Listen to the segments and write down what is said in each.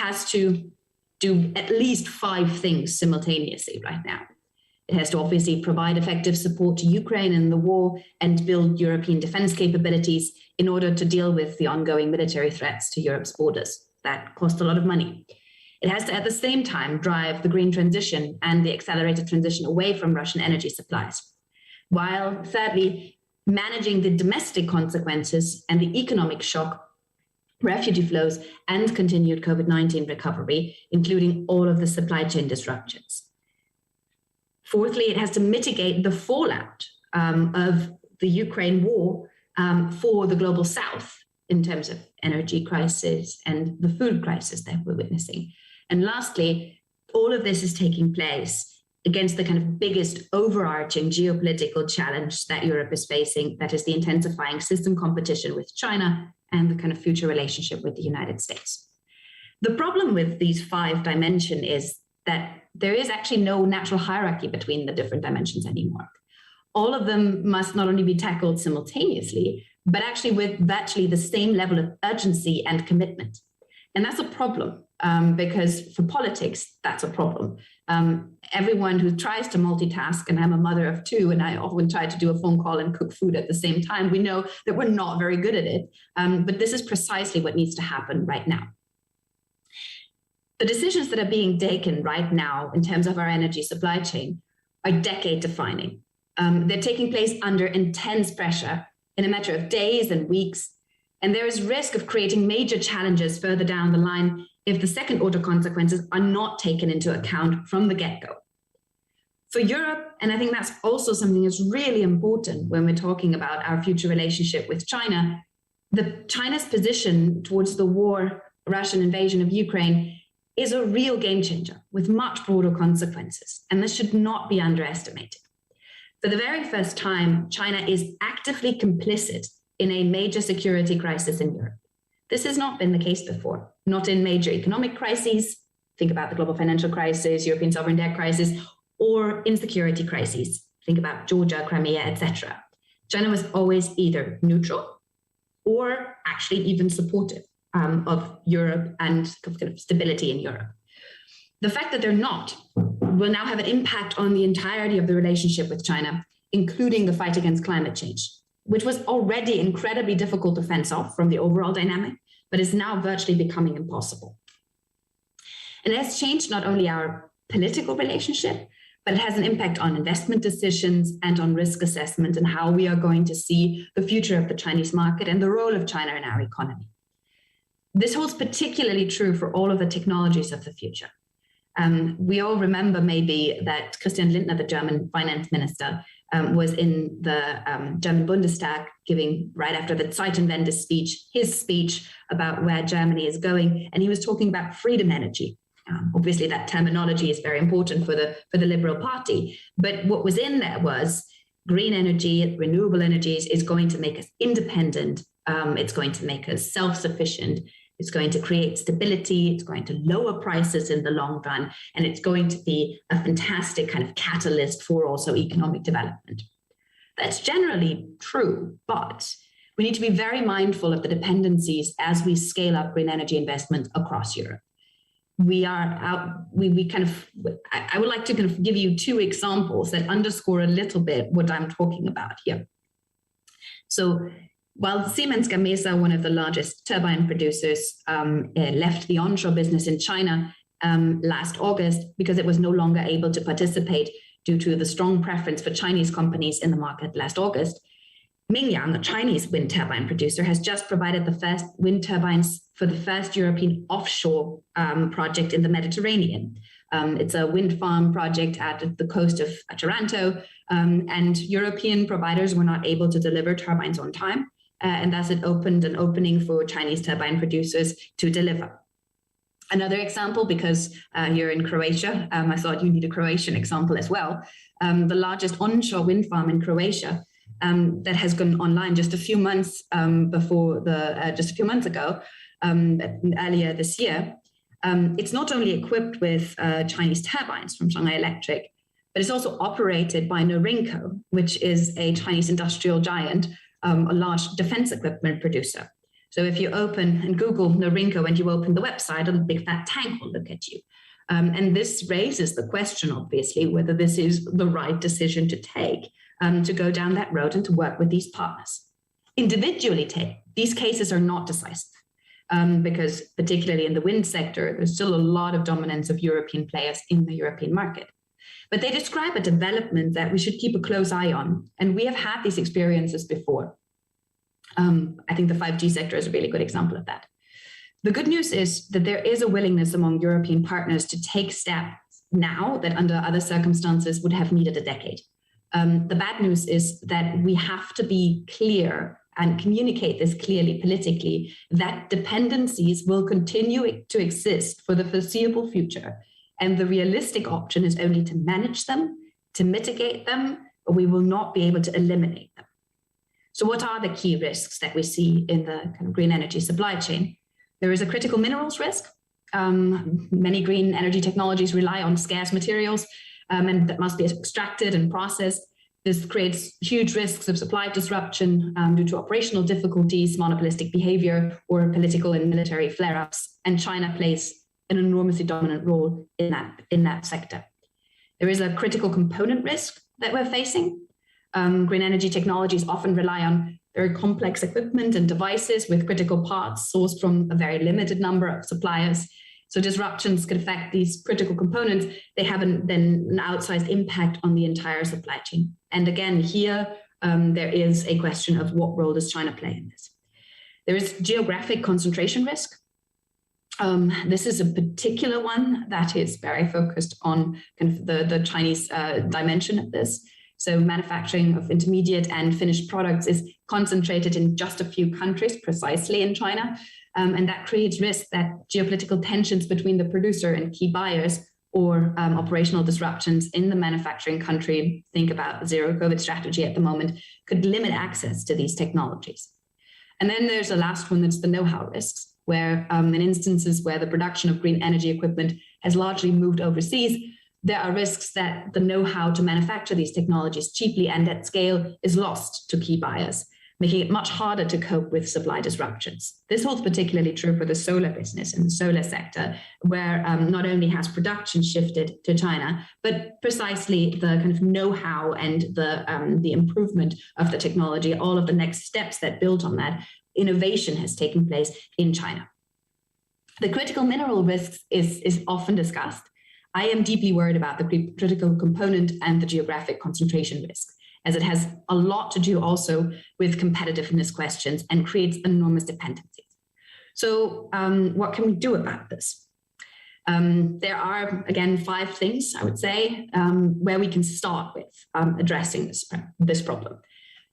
has to do at least 5 things simultaneously right now. It has to obviously provide effective support to Ukraine in the war and build European defense capabilities in order to deal with the ongoing military threats to Europe's borders. That cost a lot of money. It has to, at the same time, drive the green transition and the accelerated transition away from Russian energy supplies, while thirdly, managing the domestic consequences and the economic shock, refugee flows, and continued COVID-19 recovery, including all of the supply chain disruptions. Fourthly, it has to mitigate the fallout of the Ukraine war for the global South in terms of energy crisis and the food crisis that we're witnessing. And lastly, all of this is taking place against the kind of biggest overarching geopolitical challenge that Europe is facing, that is the intensifying system competition with China and the kind of future relationship with the United States. The problem with these 5 dimensions is that there is actually no natural hierarchy between the different dimensions anymore. All of them must not only be tackled simultaneously, but actually with virtually the same level of urgency and commitment. And that's a problem, because for politics, that's a problem. Everyone who tries to multitask, and I'm a mother of 2, and I often try to do a phone call and cook food at the same time, we know that we're not very good at it. But this is precisely what needs to happen right now. The decisions that are being taken right now in terms of our energy supply chain are decade defining. They're taking place under intense pressure in a matter of days and weeks, and there is risk of creating major challenges further down the line if the second order consequences are not taken into account from the get-go. For Europe, and I think that's also something that's really important when we're talking about our future relationship with China, China's position towards the war, Russian invasion of Ukraine, is a real game changer with much broader consequences, and this should not be underestimated. For the very first time, China is actively complicit in a major security crisis in Europe. This has not been the case before, not in major economic crises, think about the global financial crisis, European sovereign debt crisis, or insecurity crises, think about Georgia, Crimea, etc. China was always either neutral or actually even supportive of Europe and kind of stability in Europe. The fact that they're not will now have an impact on the entirety of the relationship with China, including the fight against climate change, which was already incredibly difficult to fence off from the overall dynamic, but is now virtually becoming impossible. And it has changed not only our political relationship, but it has an impact on investment decisions and on risk assessment and how we are going to see the future of the Chinese market and the role of China in our economy. This holds particularly true for all of the technologies of the future. We all remember maybe that Christian Lindner, the German finance minister, was in the German Bundestag giving, right after the Zeitenwende speech, his speech about where Germany is going. And he was talking about freedom energy. Obviously, that terminology is very important for the Liberal Party. But what was in there was green energy, renewable energies is going to make us independent. It's going to make us self-sufficient. It's going to create stability. It's going to lower prices in the long run. And it's going to be a fantastic kind of catalyst for also economic development. That's generally true, but we need to be very mindful of the dependencies as we scale up green energy investment across Europe. I would like to kind of give you 2 examples that underscore a little bit what I'm talking about here. So while Siemens Gamesa, one of the largest turbine producers, left the onshore business in China last August because it was no longer able to participate due to the strong preference for Chinese companies in the market last August, Mingyang, a Chinese wind turbine producer, has just provided the first wind turbines for the first European offshore project in the Mediterranean. It's a wind farm project at the coast of Taranto, and European providers were not able to deliver turbines on time, and thus it opened an opening for Chinese turbine producers to deliver. Another example, because you're in Croatia, I thought you need a Croatian example as well. The largest onshore wind farm in Croatia that has gone online just a few months ago, earlier this year. It's not only equipped with Chinese turbines from Shanghai Electric, but it's also operated by Norinco, which is a Chinese industrial giant, a large defense equipment producer. So if you open and Google Norinco and you open the website, a big fat tank will look at you. And this raises the question, obviously, whether this is the right decision to take, to go down that road and to work with these partners. Individually, these cases are not decisive, because particularly in the wind sector, there's still a lot of dominance of European players in the European market. But they describe a development that we should keep a close eye on. And we have had these experiences before. I think the 5G sector is a really good example of that. The good news is that there is a willingness among European partners to take steps now that under other circumstances would have needed a decade. The bad news is that we have to be clear and communicate this clearly politically, that dependencies will continue to exist for the foreseeable future. And the realistic option is only to manage them, to mitigate them, but we will not be able to eliminate them. So what are the key risks that we see in the kind of green energy supply chain? There is a critical minerals risk. Many green energy technologies rely on scarce materials, and that must be extracted and processed. This creates huge risks of supply disruption due to operational difficulties, monopolistic behavior, or political and military flare-ups. And China plays an enormously dominant role in that sector. There is a critical component risk that we're facing. Green energy technologies often rely on very complex equipment and devices with critical parts sourced from a very limited number of suppliers. So disruptions could affect these critical components. They have then an outsized impact on the entire supply chain. And again, here, there is a question of what role does China play in this? There is geographic concentration risk. This is a particular one that is very focused on kind of the Chinese dimension of this. So manufacturing of intermediate and finished products is concentrated in just a few countries, precisely in China. And that creates risk that geopolitical tensions between the producer and key buyers or operational disruptions in the manufacturing country, think about the zero COVID strategy at the moment, could limit access to these technologies. And then there's a last one that's the know-how risks, where in instances where the production of green energy equipment has largely moved overseas, there are risks that the know-how to manufacture these technologies cheaply and at scale is lost to key buyers, making it much harder to cope with supply disruptions. This holds particularly true for the solar business and the solar sector, where not only has production shifted to China, but precisely the kind of know-how and the improvement of the technology, all of the next steps that build on that, innovation has taken place in China. The critical mineral risks is often discussed. I am deeply worried about the critical component and the geographic concentration risk, as it has a lot to do also with competitiveness questions and creates enormous dependencies. So what can we do about this? There are, again, 5 things, I would say, where we can start with addressing this problem.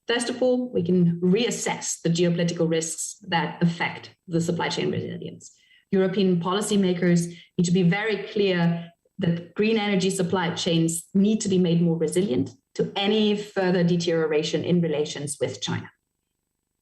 First of all, we can reassess the geopolitical risks that affect the supply chain resilience. European policymakers need to be very clear that green energy supply chains need to be made more resilient to any further deterioration in relations with China.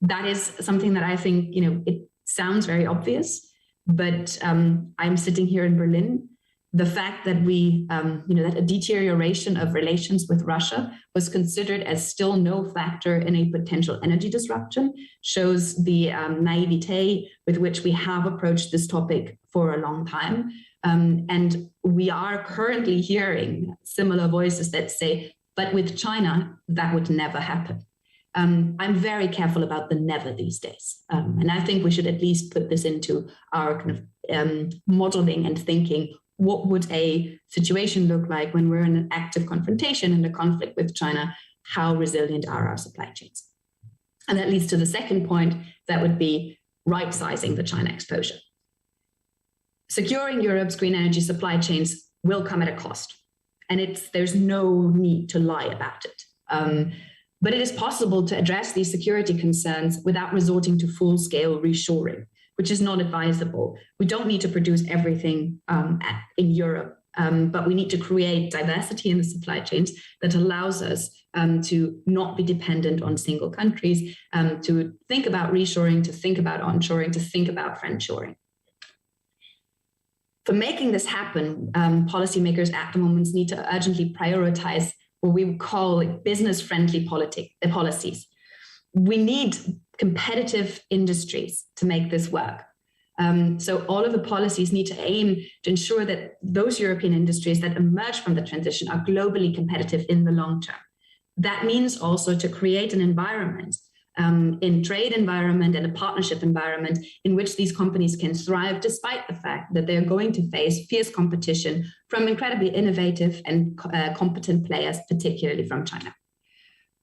That is something that I think, it sounds very obvious, but I'm sitting here in Berlin. The fact that that a deterioration of relations with Russia was considered as still no factor in a potential energy disruption shows the naivete with which we have approached this topic for a long time. And we are currently hearing similar voices that say, but with China, that would never happen. I'm very careful about the never these days. And I think we should at least put this into our kind of modeling and thinking. What would a situation look like when we're in an active confrontation and a conflict with China? How resilient are our supply chains? And that leads to the second point, that would be right-sizing the China exposure. Securing Europe's green energy supply chains will come at a cost, and there's no need to lie about it. But it is possible to address these security concerns without resorting to full-scale reshoring, which is not advisable. We don't need to produce everything in Europe, but we need to create diversity in the supply chains that allows us to not be dependent on single countries, to think about reshoring, to think about onshoring, to think about friendshoring. For making this happen, policymakers at the moment need to urgently prioritize what we would call business-friendly policies. We need competitive industries to make this work. So all of the policies need to aim to ensure that those European industries that emerge from the transition are globally competitive in the long term. That means also to create an environment, in trade environment and a partnership environment in which these companies can thrive despite the fact that they're going to face fierce competition from incredibly innovative and competent players, particularly from China.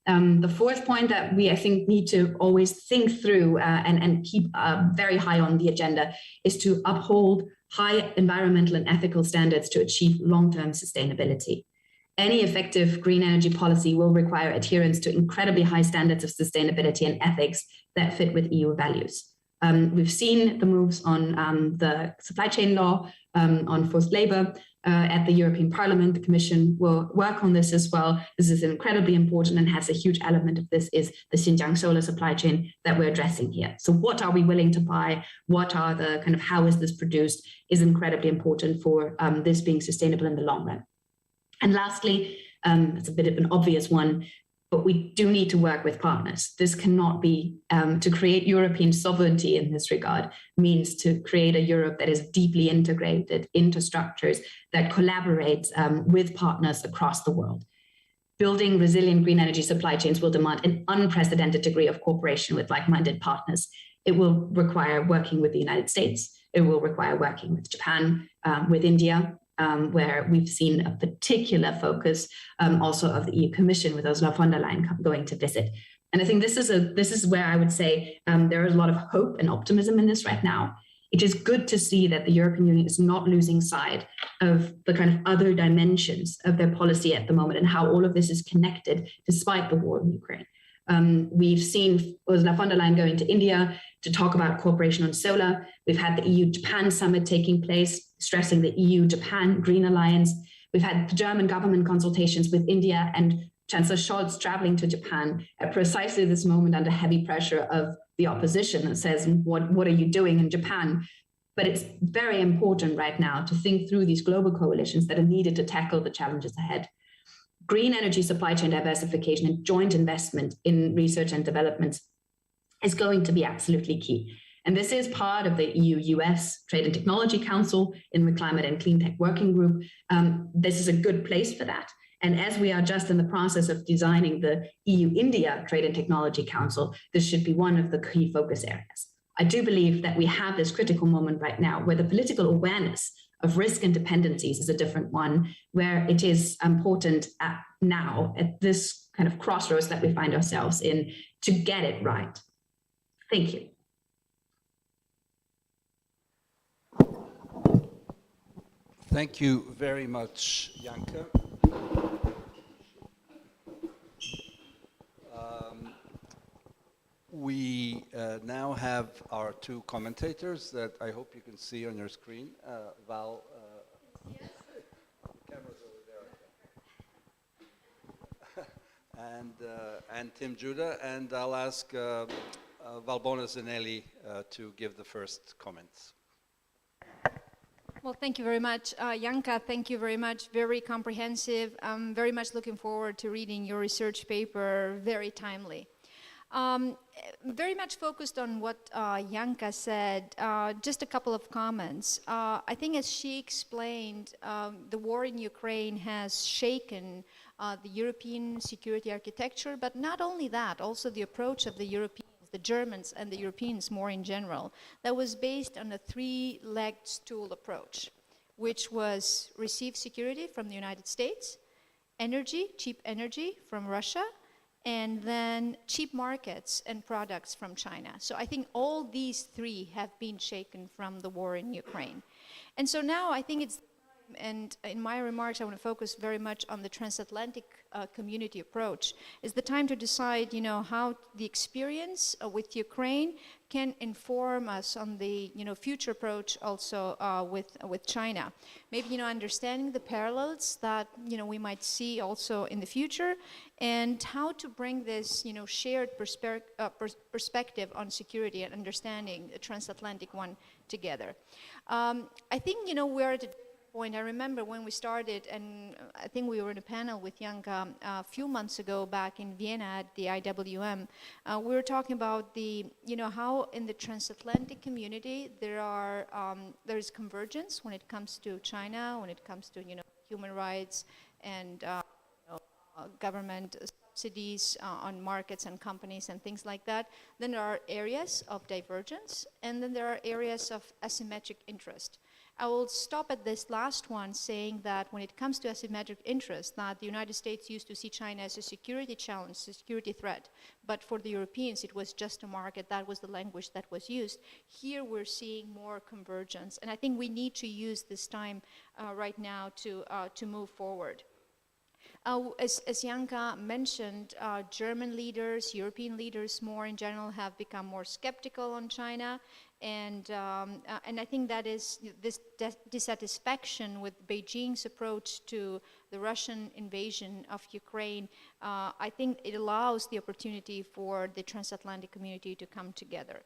The fourth point that we, I think, need to always think through and keep very high on the agenda is to uphold high environmental and ethical standards to achieve long-term sustainability. Any effective green energy policy will require adherence to incredibly high standards of sustainability and ethics that fit with EU values. We've seen the moves on the supply chain law, on forced labor at the European Parliament. The Commission will work on this as well. This is incredibly important and has a huge element of this is the Xinjiang solar supply chain that we're addressing here. So what are we willing to buy? What are the kind of, how is this produced is incredibly important for this being sustainable in the long run. And lastly, it's a bit of an obvious one, but we do need to work with partners. This cannot be, to create European sovereignty in this regard means to create a Europe that is deeply integrated into structures that collaborate with partners across the world. Building resilient green energy supply chains will demand an unprecedented degree of cooperation with like-minded partners. It will require working with the United States. It will require working with Japan, with India, where we've seen a particular focus also of the EU Commission with Ursula von der Leyen going to visit. And I think this is where I would say there is a lot of hope and optimism in this right now. It is good to see that the European Union is not losing sight of the kind of other dimensions of their policy at the moment and how all of this is connected despite the war in Ukraine. We've seen Ursula von der Leyen going to India to talk about cooperation on solar. We've had the EU-Japan summit taking place, stressing the EU-Japan Green Alliance. We've had the German government consultations with India and Chancellor Scholz traveling to Japan at precisely this moment under heavy pressure of the opposition that says, what are you doing in Japan? But it's very important right now to think through these global coalitions that are needed to tackle the challenges ahead. Green energy supply chain diversification and joint investment in research and development is going to be absolutely key. And this is part of the EU-US Trade and Technology Council in the Climate and Clean Tech Working Group. This is a good place for that. And as we are just in the process of designing the EU-India Trade and Technology Council, this should be one of the key focus areas. I do believe that we have this critical moment right now where the political awareness of risk and dependencies is a different one, where it is important now at this kind of crossroads that we find ourselves in to get it right. Thank you. Thank you very much, Janka. We now have our two commentators that I hope you can see on your screen. Val, yes. Camera's over there. And Tim Judah, and I'll ask Valbona Zeneli to give the first comments. Well, thank you very much. Janka, thank you very much. Very comprehensive. I'm very much looking forward to reading your research paper, very timely. Very much focused on what Janka said, just a couple of comments. I think as she explained, the war in Ukraine has shaken the European security architecture, but not only that, also the approach of the Europeans, the Germans and the Europeans more in general, that was based on a three-legged stool approach, which was receive security from the United States, energy, cheap energy from Russia, and then cheap markets and products from China. So I think all these three have been shaken from the war in Ukraine. And so now I think it's, and in my remarks I want to focus very much on the transatlantic community approach, is the time to decide, you know, how the experience with Ukraine can inform us on the, you know, future approach also with China. Maybe, you know, understanding the parallels that, you know, we might see also in the future, and how to bring this, you know, shared perspective on security and understanding the transatlantic one together. I think, you know, we're at a point. I remember when we started, and I think we were in a panel with Janka a few months ago back in Vienna at the IWM. We were talking about the, how in the transatlantic community there's convergence when it comes to China, when it comes to, human rights and government subsidies on markets and companies and things like that. Then there are areas of divergence, and then there are areas of asymmetric interest. I will stop at this last one, saying that when it comes to asymmetric interest, that the United States used to see China as a security challenge, a security threat, but for the Europeans it was just a market. That was the language that was used. Here we're seeing more convergence, and I think we need to use this time right now to move forward. As Janka mentioned, German leaders, European leaders more in general have become more skeptical on China, and I think that is this dissatisfaction with Beijing's approach to the Russian invasion of Ukraine. I think it allows the opportunity for the transatlantic community to come together.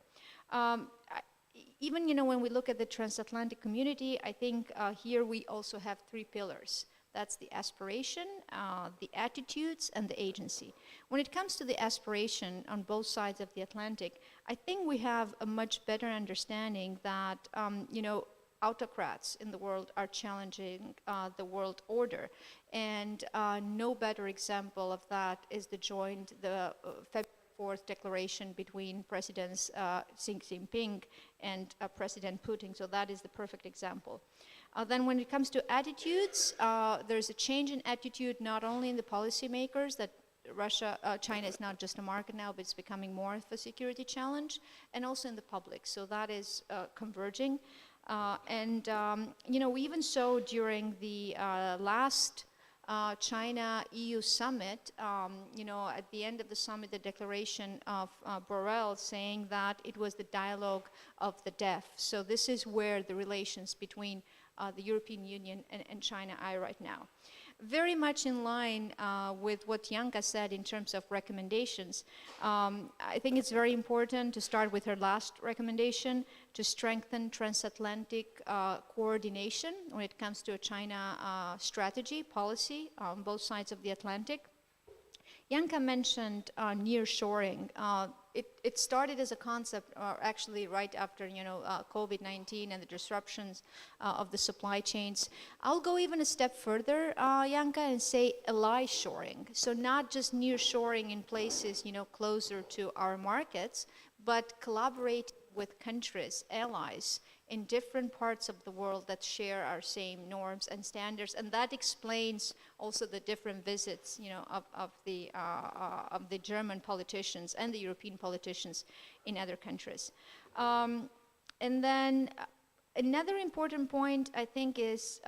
Even when we look at the transatlantic community, I think here we also have three pillars. That's the aspiration, the attitudes, and the agency. When it comes to the aspiration on both sides of the Atlantic, I think we have a much better understanding that, autocrats in the world are challenging the world order. And no better example of that is the February 4th declaration between Presidents Xi Jinping and President Putin. So that is the perfect example. Then when it comes to attitudes, there's a change in attitude not only in the policymakers, that China is not just a market now, but it's becoming more of a security challenge, and also in the public. So that is converging. We even saw during the last China-EU summit, at the end of the summit, the declaration of Oertel saying that it was the dialogue of the deaf. So this is where the relations between the European Union and China are right now. Very much in line with what Janka said in terms of recommendations. I think it's very important to start with her last recommendation, to strengthen transatlantic coordination when it comes to a China strategy, policy on both sides of the Atlantic. Janka mentioned nearshoring. It started as a concept, actually right after COVID-19 and the disruptions of the supply chains. I'll go even a step further, Janka, and say ally shoring. So not just nearshoring in places closer to our markets, but collaborate with countries, allies in different parts of the world that share our same norms and standards, and that explains also the different visits, of the German politicians and the European politicians in other countries. And then another important point, I think, is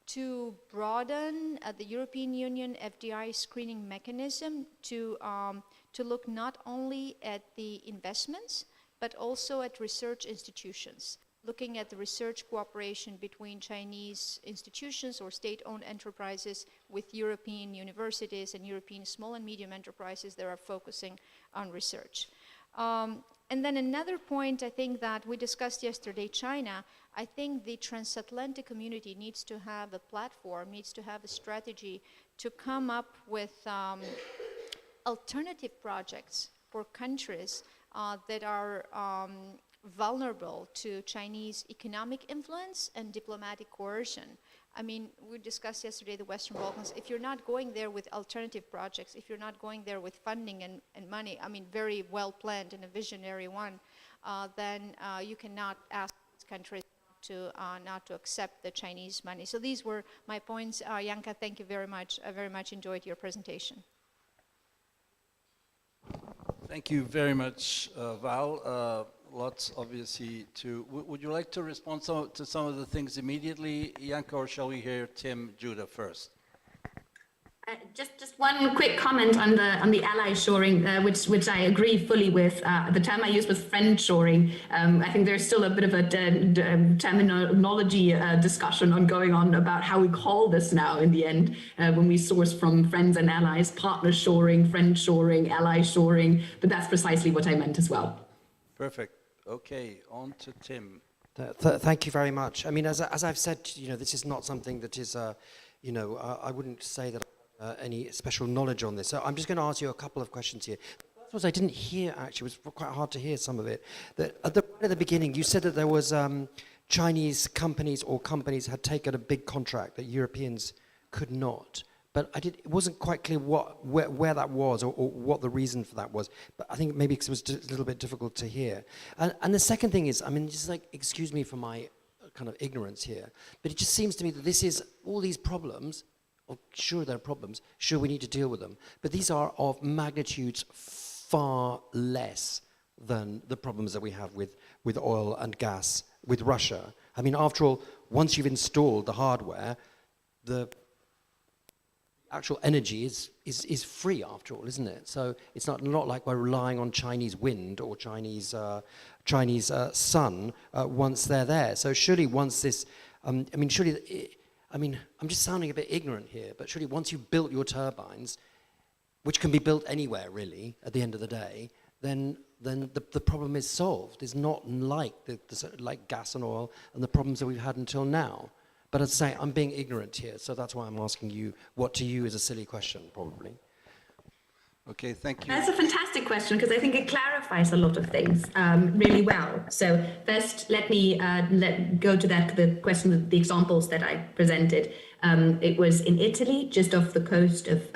to broaden the European Union FDI screening mechanism to look not only at the investments, but also at research institutions, looking at the research cooperation between Chinese institutions or state-owned enterprises with European universities and European small and medium enterprises that are focusing on research. And then another point, I think, that we discussed yesterday, China. I think the transatlantic community needs to have a platform, needs to have a strategy to come up with alternative projects for countries that are vulnerable to Chinese economic influence and diplomatic coercion. I mean, we discussed yesterday the Western Balkans. If you're not going there with alternative projects, if you're not going there with funding and money, I mean, very well planned and a visionary one, then you cannot ask these countries not to accept the Chinese money. So these were my points. Janka, thank you very much. I very much enjoyed your presentation. Thank you very much, Val. Lots, obviously, to... Would you like to respond to some of the things immediately, Janka, or shall we hear Tim Judah first? Just one quick comment on the ally shoring, which I agree fully with. The term I used was friend shoring. I think there's still a bit of a terminology discussion going on about how we call this now in the end, when we source from friends and allies, partner shoring, friend shoring, ally shoring, but that's precisely what I meant as well. Perfect. Okay, on to Tim. Thank you very much. I mean, as I've said, this is not something that is, I wouldn't say that any special knowledge on this. So I'm just going to ask you a couple of questions here. First was I didn't hear, actually, it was quite hard to hear some of it. That at the beginning, you said that there was Chinese companies had taken a big contract that Europeans could not. But it wasn't quite clear where that was or what the reason for that was. But I think maybe because it was a little bit difficult to hear. And the second thing is, I mean, just like, excuse me for my kind of ignorance here, but it just seems to me that this is all these problems. Sure, there are problems. Sure, we need to deal with them. But these are of magnitudes far less than the problems that we have with oil and gas with Russia. I mean, after all, once you've installed the hardware, the actual energy is free after all, isn't it? So it's not like we're relying on Chinese wind or Chinese sun once they're there. So surely once this, I'm just sounding a bit ignorant here, but surely once you've built your turbines, which can be built anywhere really at the end of the day, then the problem is solved. It's not like like gas and oil and the problems that we've had until now. But as I say, I'm being ignorant here, so that's why I'm asking you what to you is a silly question, probably. Okay, thank you. That's a fantastic question because I think it clarifies a lot of things really well. So first, let me go to the question, the examples that I presented. It was in Italy, just off the coast of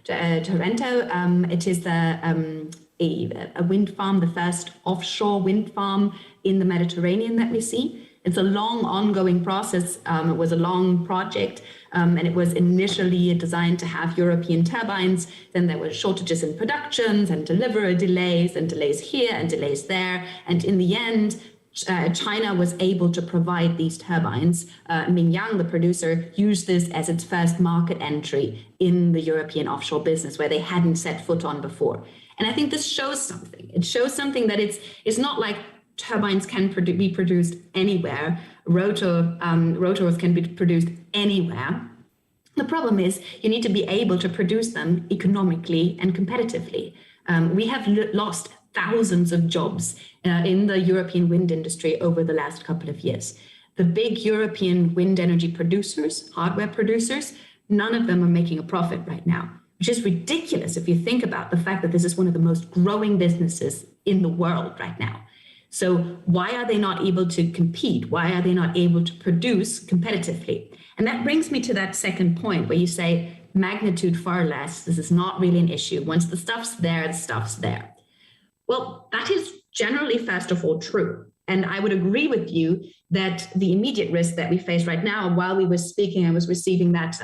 Trento. It is a wind farm, the first offshore wind farm in the Mediterranean that we see. It's a long ongoing process. It was a long project, and it was initially designed to have European turbines. Then there were shortages in productions and delivery delays and delays here and delays there. And in the end, China was able to provide these turbines. Mingyang, the producer, used this as its first market entry in the European offshore business where they hadn't set foot on before. And I think this shows something. It shows something that it's not like turbines can be produced anywhere. Rotors can be produced anywhere. The problem is you need to be able to produce them economically and competitively. We have lost thousands of jobs in the European wind industry over the last couple of years. The big European wind energy producers, hardware producers, none of them are making a profit right now, which is ridiculous if you think about the fact that this is one of the most growing businesses in the world right now. So why are they not able to compete? Why are they not able to produce competitively? And that brings me to that second point where you say magnitude far less. This is not really an issue. Once the stuff's there, the stuff's there. Well, that is generally, first of all, true. And I would agree with you that the immediate risk that we face right now, while we were speaking, I was receiving that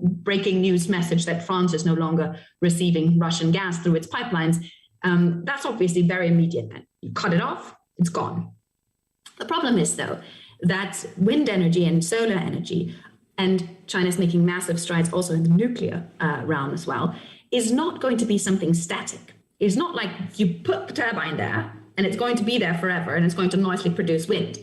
breaking news message that France is no longer receiving Russian gas through its pipelines. That's obviously very immediate then. You cut it off, it's gone. The problem is, though, that wind energy and solar energy, and China's making massive strides also in the nuclear realm as well, is not going to be something static. It's not like you put the turbine there and it's going to be there forever and it's going to nicely produce wind.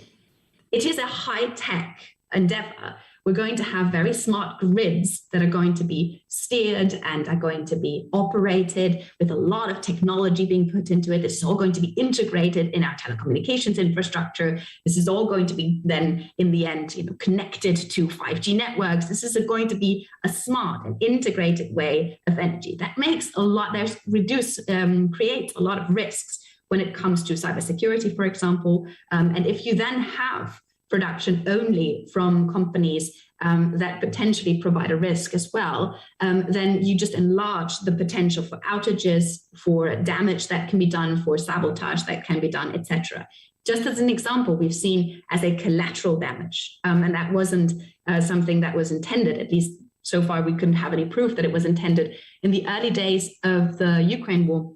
It is a high-tech endeavor. We're going to have very smart grids that are going to be steered and are going to be operated with a lot of technology being put into it. This is all going to be integrated in our telecommunications infrastructure. This is all going to be then, in the end, connected to 5G networks. This is going to be a smart and integrated way of energy. That makes a lot, creates a lot of risks when it comes to cybersecurity, for example. And if you then have production only from companies that potentially provide a risk as well, then you just enlarge the potential for outages, for damage that can be done, for sabotage that can be done, etc. Just as an example, we've seen as a collateral damage, and that wasn't something that was intended, at least so far we couldn't have any proof that it was intended. In the early days of the Ukraine war,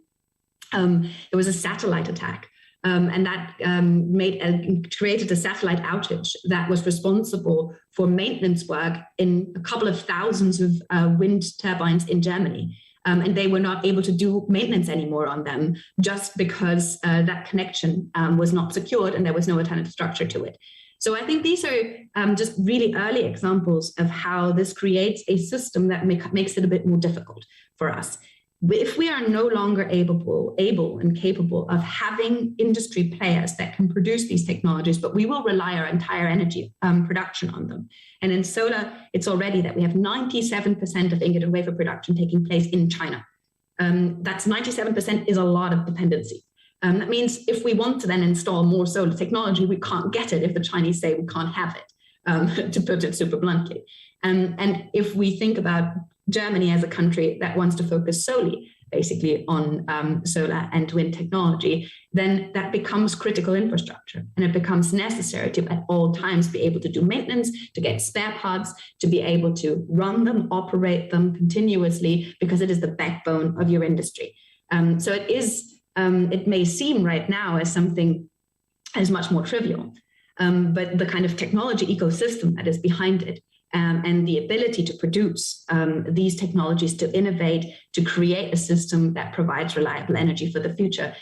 there was a satellite attack. And that created a satellite outage that was responsible for maintenance work in a couple of thousands of wind turbines in Germany. And they were not able to do maintenance anymore on them just because that connection was not secured and there was no alternative structure to it. So I think these are just really early examples of how this creates a system that makes it a bit more difficult for us. if we are no longer able and capable of having industry players that can produce these technologies, but we will rely our entire energy production on them. And in solar, it's already that we have 97% of ingot and wafer production taking place in China. That's 97% is a lot of dependency. That means if we want to then install more solar technology, we can't get it if the Chinese say we can't have it, to put it super bluntly. And if we think about Germany as a country that wants to focus solely basically on solar and wind technology, then that becomes critical infrastructure, and it becomes necessary to at all times be able to do maintenance, to get spare parts, to be able to run them, operate them continuously, because it is the backbone of your industry. So it is, it may seem right now as something as much more trivial, but the kind of technology ecosystem that is behind it, and the ability to produce these technologies, to innovate, to create a system that provides reliable energy for the future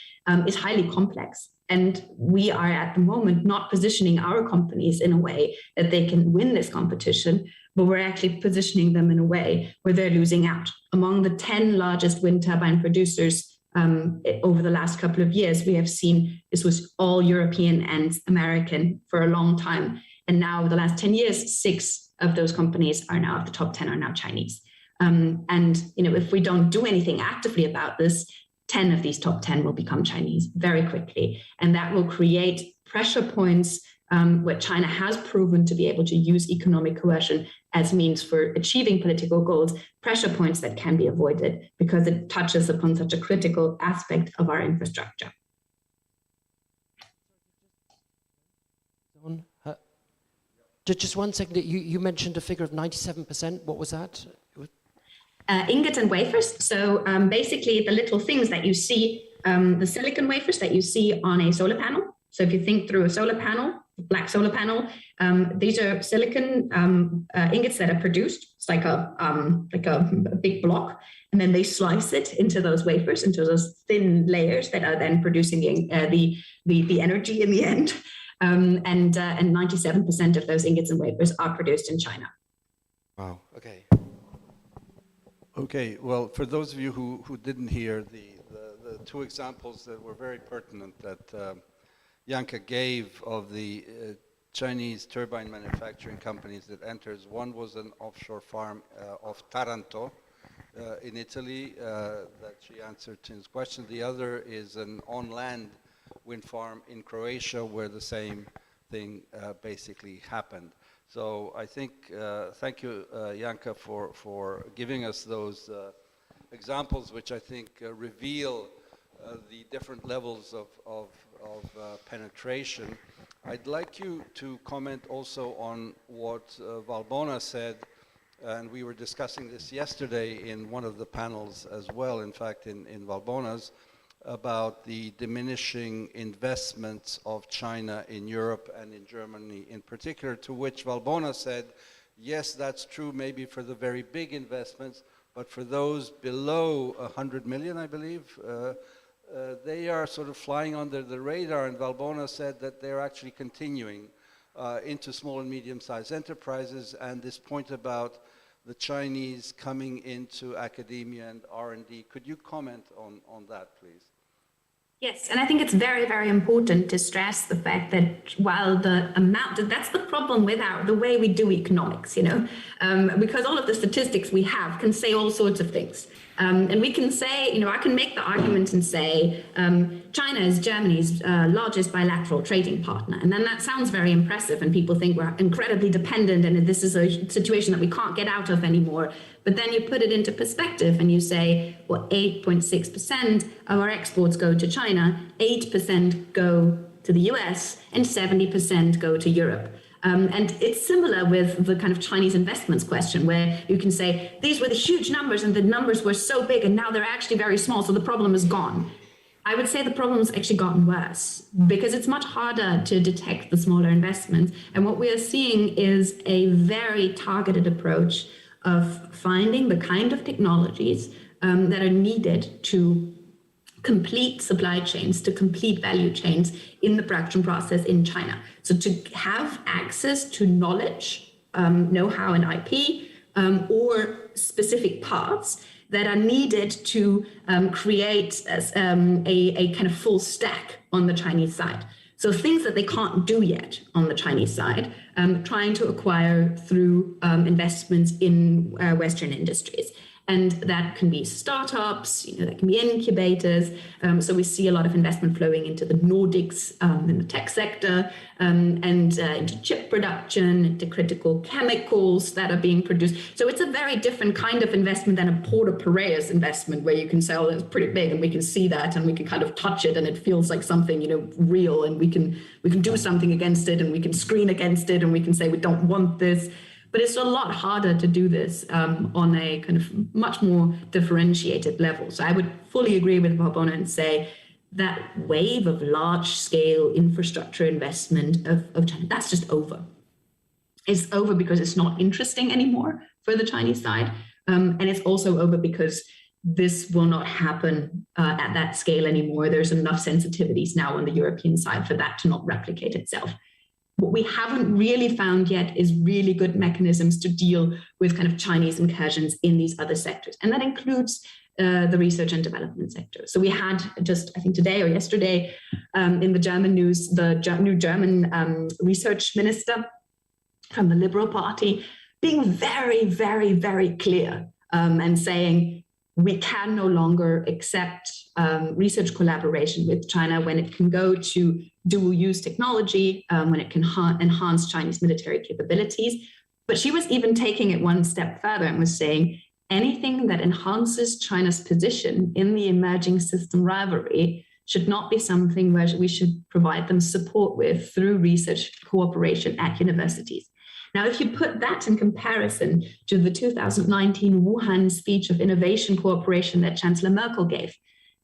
is highly complex. And we are at the moment not positioning our companies in a way that they can win this competition, but we're actually positioning them in a way where they're losing out. Among the 10 largest wind turbine producers over the last couple of years, we have seen this was all European and American for a long time. And now, the last 10 years, 6 of those companies are now, of the top 10 are now Chinese. And if we don't do anything actively about this, 10 of these top 10 will become Chinese very quickly. And that will create pressure points where China has proven to be able to use economic coercion as means for achieving political goals, pressure points that can be avoided because it touches upon such a critical aspect of our infrastructure. Just 1 second, you mentioned a figure of 97%. What was that? Ingots and wafers. So basically the little things that you see, the silicon wafers that you see on a solar panel. So if you think through a solar panel, black solar panel, these are silicon ingots that are produced. It's like a big block, and then they slice it into those wafers, into those thin layers that are then producing the energy in the end. And 97% of those ingots and wafers are produced in China. Wow, okay. Okay, well, for those of you who didn't hear the 2 examples that were very pertinent that Janka gave of the Chinese turbine manufacturing companies that enters, one was an offshore farm of Taranto in Italy that she answered Tim's question. The other is an on-land wind farm in Croatia where the same thing basically happened. So I think, thank you, Janka, for giving us those examples, which I think reveal the different levels of penetration. I'd like you to comment also on what Valbona said, and we were discussing this yesterday in one of the panels as well, in fact, in Valbona's, about the diminishing investments of China in Europe and in Germany in particular, to which Valbona said, yes, that's true maybe for the very big investments, but for those below 100 million, I believe, they are sort of flying under the radar, and Valbona said that they're actually continuing into small and medium-sized enterprises, and this point about the Chinese coming into academia and R&D. Could you comment on that, please? Yes, and I think it's very, very important to stress the fact that while the amount, that's the problem with the way we do economics, because all of the statistics we have can say all sorts of things. And we can say, I can make the argument and say, China is Germany's largest bilateral trading partner. And then that sounds very impressive, and people think we're incredibly dependent and this is a situation that we can't get out of anymore. But then you put it into perspective and you say, well, 8.6% of our exports go to China, 8% go to the US, and 70% go to Europe. And it's similar with the kind of Chinese investments question, where you can say, these were the huge numbers and the numbers were so big and now they're actually very small, so the problem is gone. I would say the problem's actually gotten worse because it's much harder to detect the smaller investments. And what we are seeing is a very targeted approach of finding the kind of technologies that are needed to complete supply chains, to complete value chains in the production process in China. So to have access to knowledge, know-how and IP, or specific parts that are needed to create a kind of full stack on the Chinese side. So things that they can't do yet on the Chinese side, trying to acquire through investments in Western industries. And that can be startups, that can be incubators. So we see a lot of investment flowing into the Nordics in the tech sector, and into chip production, into critical chemicals that are being produced. So it's a very different kind of investment than a Porter Piraeus investment, where you can say, oh, it's pretty big and we can see that and we can kind of touch it and it feels like something, real, and we can do something against it and we can screen against it and we can say we don't want this. But it's a lot harder to do this on a kind of much more differentiated level. So I would fully agree with Valbona and say that wave of large-scale infrastructure investment of China, that's just over. It's over because it's not interesting anymore for the Chinese side. And it's also over because this will not happen at that scale anymore. There's enough sensitivities now on the European side for that to not replicate itself. What we haven't really found yet is really good mechanisms to deal with kind of Chinese incursions in these other sectors. And that includes the research and development sector. So we had just, I think today or yesterday, in the German news, the new German research minister from the Liberal Party being very, very, very clear and saying we can no longer accept research collaboration with China when it can go to dual-use technology, when it can enhance Chinese military capabilities. But she was even taking it one step further and was saying anything that enhances China's position in the emerging system rivalry should not be something where we should provide them support with through research cooperation at universities. Now, if you put that in comparison to the 2019 Wuhan speech of innovation cooperation that Chancellor Merkel gave,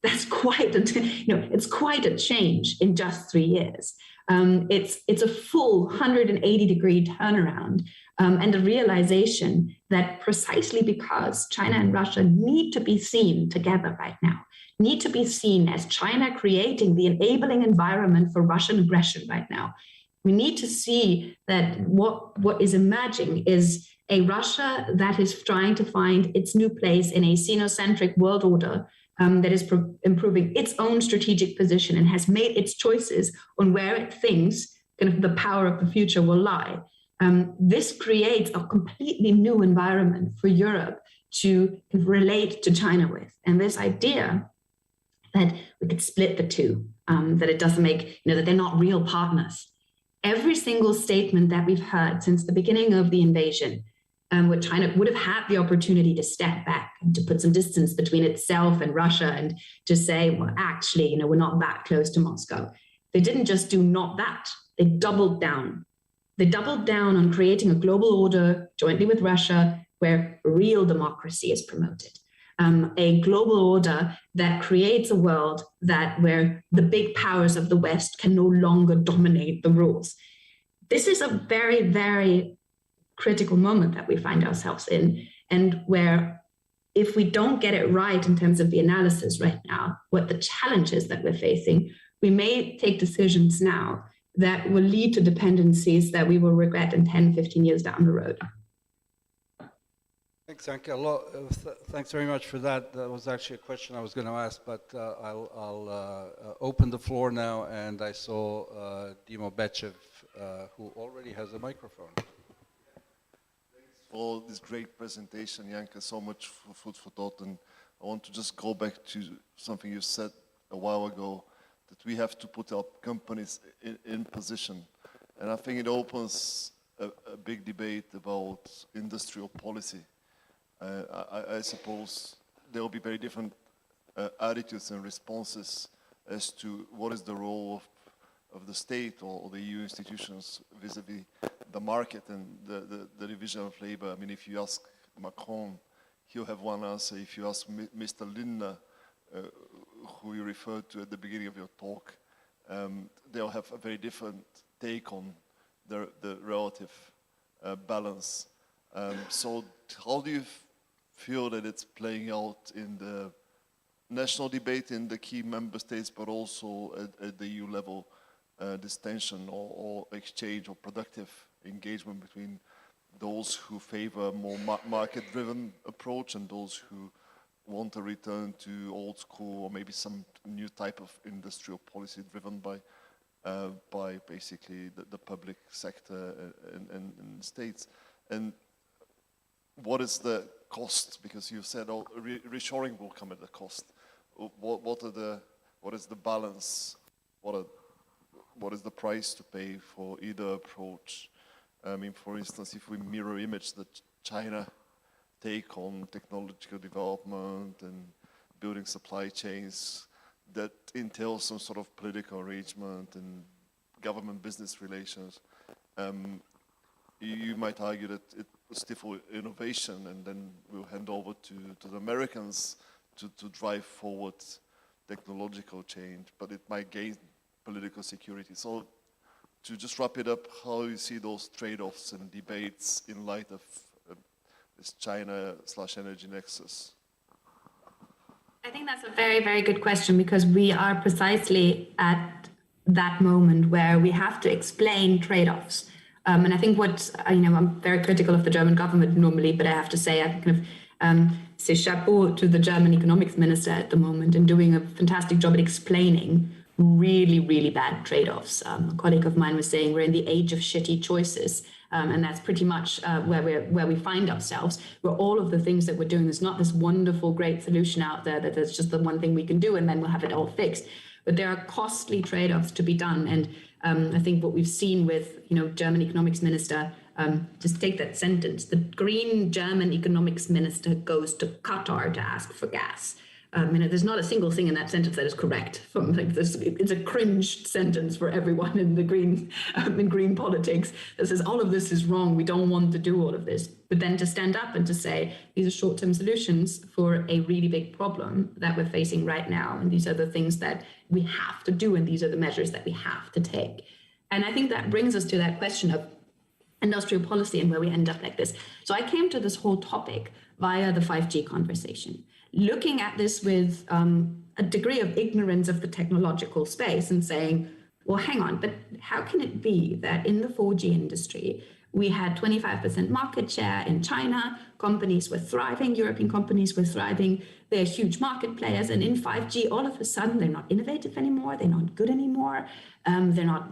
that's quite it's quite a change in just 3 years. It's a full 180-degree turnaround, and a realization that precisely because China and Russia need to be seen together right now, need to be seen as China creating the enabling environment for Russian aggression right now. We need to see that what is emerging is a Russia that is trying to find its new place in a Sinocentric world order that is improving its own strategic position and has made its choices on where it thinks kind of the power of the future will lie. This creates a completely new environment for Europe to relate to China with. And this idea that we could split the two, that it doesn't make, that they're not real partners. Every single statement that we've heard since the beginning of the invasion, where China would have had the opportunity to step back and to put some distance between itself and Russia and to say, well, actually, we're not that close to Moscow. They didn't just do not that, they doubled down. They doubled down on creating a global order jointly with Russia where real democracy is promoted. A global order that creates a world where the big powers of the West can no longer dominate the rules. This is a very, very critical moment that we find ourselves in, and where if we don't get it right in terms of the analysis right now, what the challenges that we're facing, we may take decisions now that will lead to dependencies that we will regret in 10, 15 years down the road. Thanks, Janka. Thanks very much for that. That was actually a question I was going to ask, but I'll open the floor now, and I saw Bechev, who already has a microphone. Thanks for this great presentation, Janka. So much food for thought, and I want to just go back to something you said a while ago, that we have to put our companies in position. And I think it opens a big debate about industrial policy. I suppose there will be very different attitudes and responses as to what is the role of the state or the EU institutions vis-a-vis the market and the division of labor. I mean, if you ask Macron, he'll have one answer. If you ask Mr. Lindner, who you referred to at the beginning of your talk, they'll have a very different take on the relative balance. So how do you feel that it's playing out in the national debate in the key member states, but also at the EU level, this tension or exchange or productive engagement between those who favor a more market-driven approach and those who want a return to old school or maybe some new type of industrial policy driven by basically the public sector and states. And what is the cost? Because you said reshoring will come at a cost. What is the balance? What is the price to pay for either approach? I mean, for instance, if we mirror image the China take on technological development and building supply chains, that entails some sort of political arrangement and government-business relations. You might argue that it will stifle innovation, and then we'll hand over to the Americans to drive forward technological change, but it might gain political security. So to just wrap it up, how you see those trade-offs and debates in light of this China/energy nexus? I think that's a very, very good question, because we are precisely at that moment where we have to explain trade-offs. And I think I'm very critical of the German government normally, but I have to say I kind of say chapeau to the German economics minister at the moment in doing a fantastic job at explaining really, really bad trade-offs. A colleague of mine was saying we're in the age of shitty choices. And that's pretty much where we find ourselves, where all of the things that we're doing, there's not this wonderful, great solution out there that there's just the one thing we can do and then we'll have it all fixed. But there are costly trade-offs to be done. And I think what we've seen with, German economics minister, just take that sentence, the green German economics minister goes to Qatar to ask for gas. There's not a single thing in that sentence that is correct. It's a cringe sentence for everyone in the green politics that says all of this is wrong. We don't want to do all of this. But then to stand up and to say these are short-term solutions for a really big problem that we're facing right now, and these are the things that we have to do, and these are the measures that we have to take. And I think that brings us to that question of industrial policy and where we end up like this. So I came to this whole topic via the 5G conversation, looking at this with a degree of ignorance of the technological space and saying, well, hang on, but how can it be that in the 4G industry, we had 25% market share in China, companies were thriving, European companies were thriving, they're huge market players, and in 5G, all of a sudden, they're not innovative anymore, they're not good anymore, they're not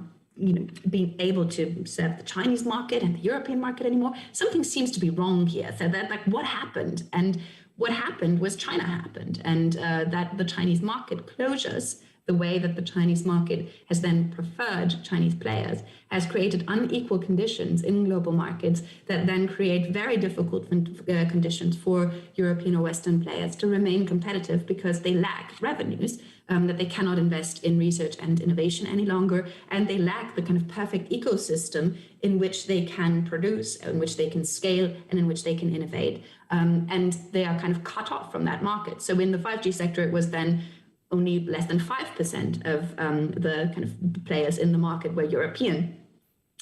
being able to serve the Chinese market and the European market anymore. Something seems to be wrong here. So that what happened? And what happened was China happened, and that the Chinese market closures, the way that the Chinese market has then preferred Chinese players, has created unequal conditions in global markets that then create very difficult conditions for European or Western players to remain competitive because they lack revenues, that they cannot invest in research and innovation any longer, and they lack the kind of perfect ecosystem in which they can produce, in which they can scale, and in which they can innovate. And they are kind of cut off from that market. So in the 5G sector, it was then only less than 5% of the kind of players in the market were European.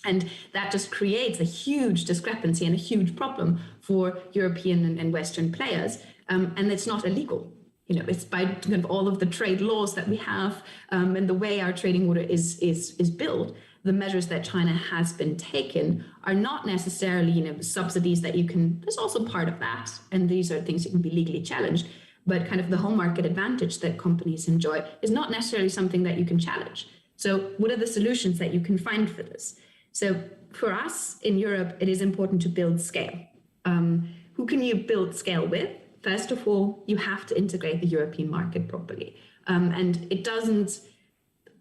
And that just creates a huge discrepancy and a huge problem for European and Western players. And it's not illegal. It's by kind of all of the trade laws that we have and the way our trading order is built. The measures that China has been taken are not necessarily, subsidies that you can, there's also part of that. And these are things that can be legally challenged. But kind of the home market advantage that companies enjoy is not necessarily something that you can challenge. So what are the solutions that you can find for this? So for us in Europe, it is important to build scale. Who can you build scale with? First of all, you have to integrate the European market properly. And it doesn't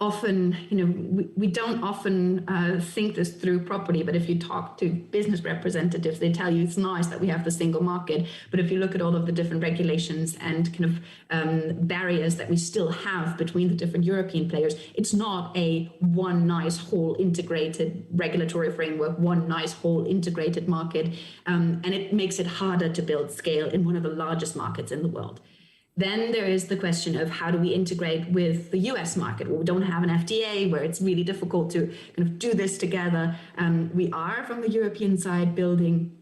often, we don't often think this through properly, but if you talk to business representatives, they tell you it's nice that we have the single market, but if you look at all of the different regulations and kind of barriers that we still have between the different European players, it's not a one nice whole integrated regulatory framework, one nice whole integrated market, and it makes it harder to build scale in one of the largest markets in the world. Then there is the question of how do we integrate with the US market? Well, we don't have an FTA where it's really difficult to kind of do this together. We are, from the European side, building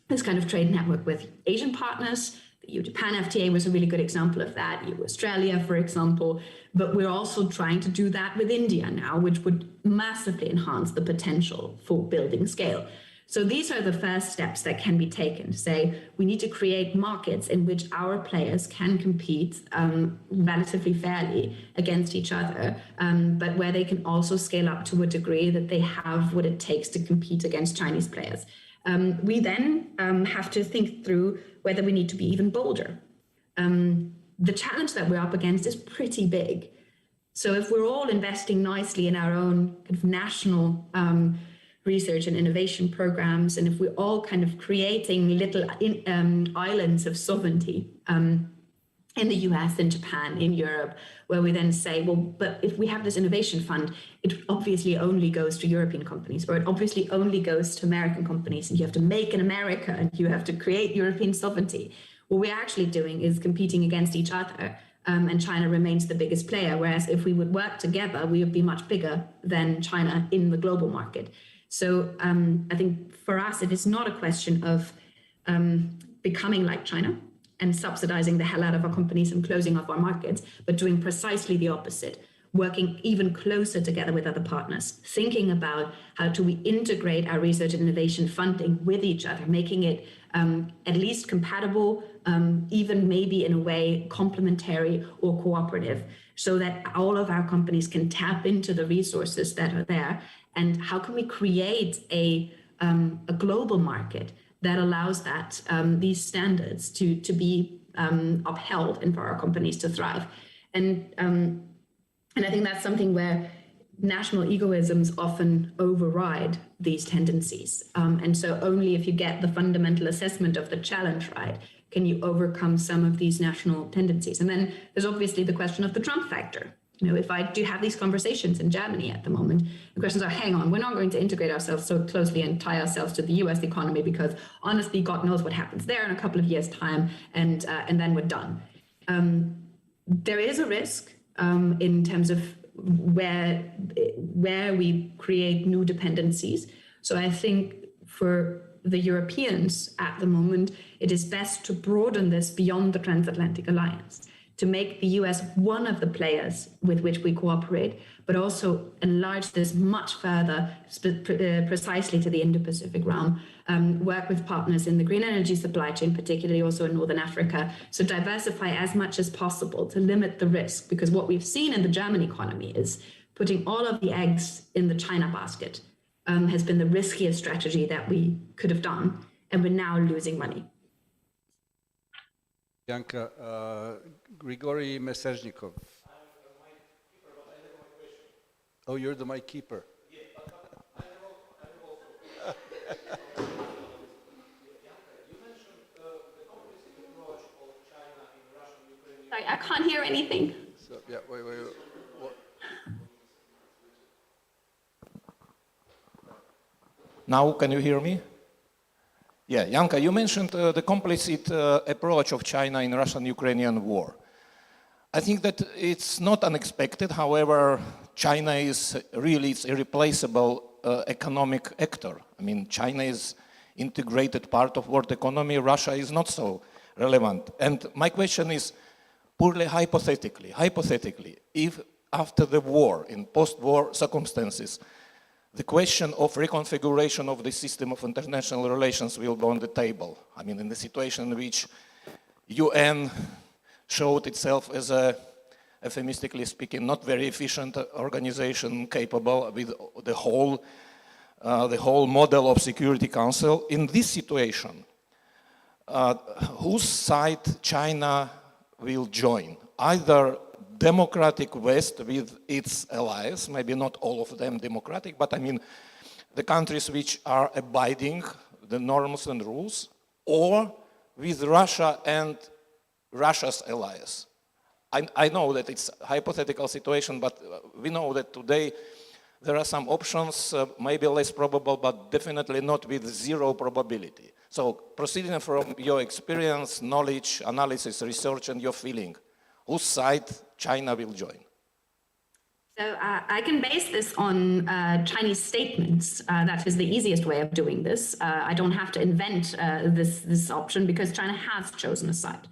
this kind of trade network with Asian partners. The EU-Japan FTA was a really good example of that, EU-Australia, for example. But we're also trying to do that with India now, which would massively enhance the potential for building scale. So these are the first steps that can be taken to say we need to create markets in which our players can compete relatively fairly against each other, but where they can also scale up to a degree that they have what it takes to compete against Chinese players. We then have to think through whether we need to be even bolder. The challenge that we're up against is pretty big. So if we're all investing nicely in our own kind of national research and innovation programs, and if we're all kind of creating little islands of sovereignty in the US, in Japan, in Europe, where we then say, well, but if we have this innovation fund, it obviously only goes to European companies, or it obviously only goes to American companies, and you have to make in America, and you have to create European sovereignty. What we're actually doing is competing against each other, and China remains the biggest player, whereas if we would work together, we would be much bigger than China in the global market. So I think for us, it is not a question of becoming like China and subsidizing the hell out of our companies and closing off our markets, but doing precisely the opposite, working even closer together with other partners, thinking about how do we integrate our research and innovation funding with each other, making it at least compatible, even maybe in a way complementary or cooperative, so that all of our companies can tap into the resources that are there. And how can we create a global market that allows that these standards to be upheld and for our companies to thrive? And I think that's something where national egoisms often override these tendencies. And so only if you get the fundamental assessment of the challenge right can you overcome some of these national tendencies. And then there's obviously the question of the Trump factor. You know, if I do have these conversations in Germany at the moment, the questions are, hang on, we're not going to integrate ourselves so closely and tie ourselves to the US economy because honestly, God knows what happens there in a couple of years' time, and then we're done. There is a risk in terms of where we create new dependencies. So I think for the Europeans at the moment, it is best to broaden this beyond the transatlantic alliance, to make the US one of the players with which we cooperate, but also enlarge this much further, precisely to the Indo-Pacific realm, work with partners in the green energy supply chain, particularly also in Northern Africa. So diversify as much as possible to limit the risk, because what we've seen in the German economy is putting all of the eggs in the China basket has been the riskiest strategy that we could have done, and we're now losing money. Janka, Grigory Mesezhnikov. Oh, you're the mic keeper. Yeah, but I have also. You mentioned the complicit approach of China in Russian-Ukrainian. Sorry, I can't hear anything. So, yeah, wait. What? Now, can you hear me? Yeah, Janka, you mentioned the complicit approach of China in Russian-Ukrainian war. I think that it's not unexpected. However, China is really it's irreplaceable economic actor. I mean, China is integrated part of world economy. Russia is not so relevant. And my question is purely hypothetically, if after the war, in post-war circumstances, the question of reconfiguration of the system of international relations will go on the table. I mean, in the situation in which UN showed itself as a, euphemistically speaking, not very efficient organization capable with the whole model of Security Council. In this situation, whose side China will join? Either democratic West with its allies, maybe not all of them democratic, but I mean the countries which are abiding the norms and rules, or with Russia and Russia's allies. I know that it's a hypothetical situation, but we know that today there are some options, maybe less probable, but definitely not with zero probability. So proceeding from your experience, knowledge, analysis, research, and your feeling, whose side China will join? So I can base this on Chinese statements. That is the easiest way of doing this. I don't have to invent this option because China has chosen a side.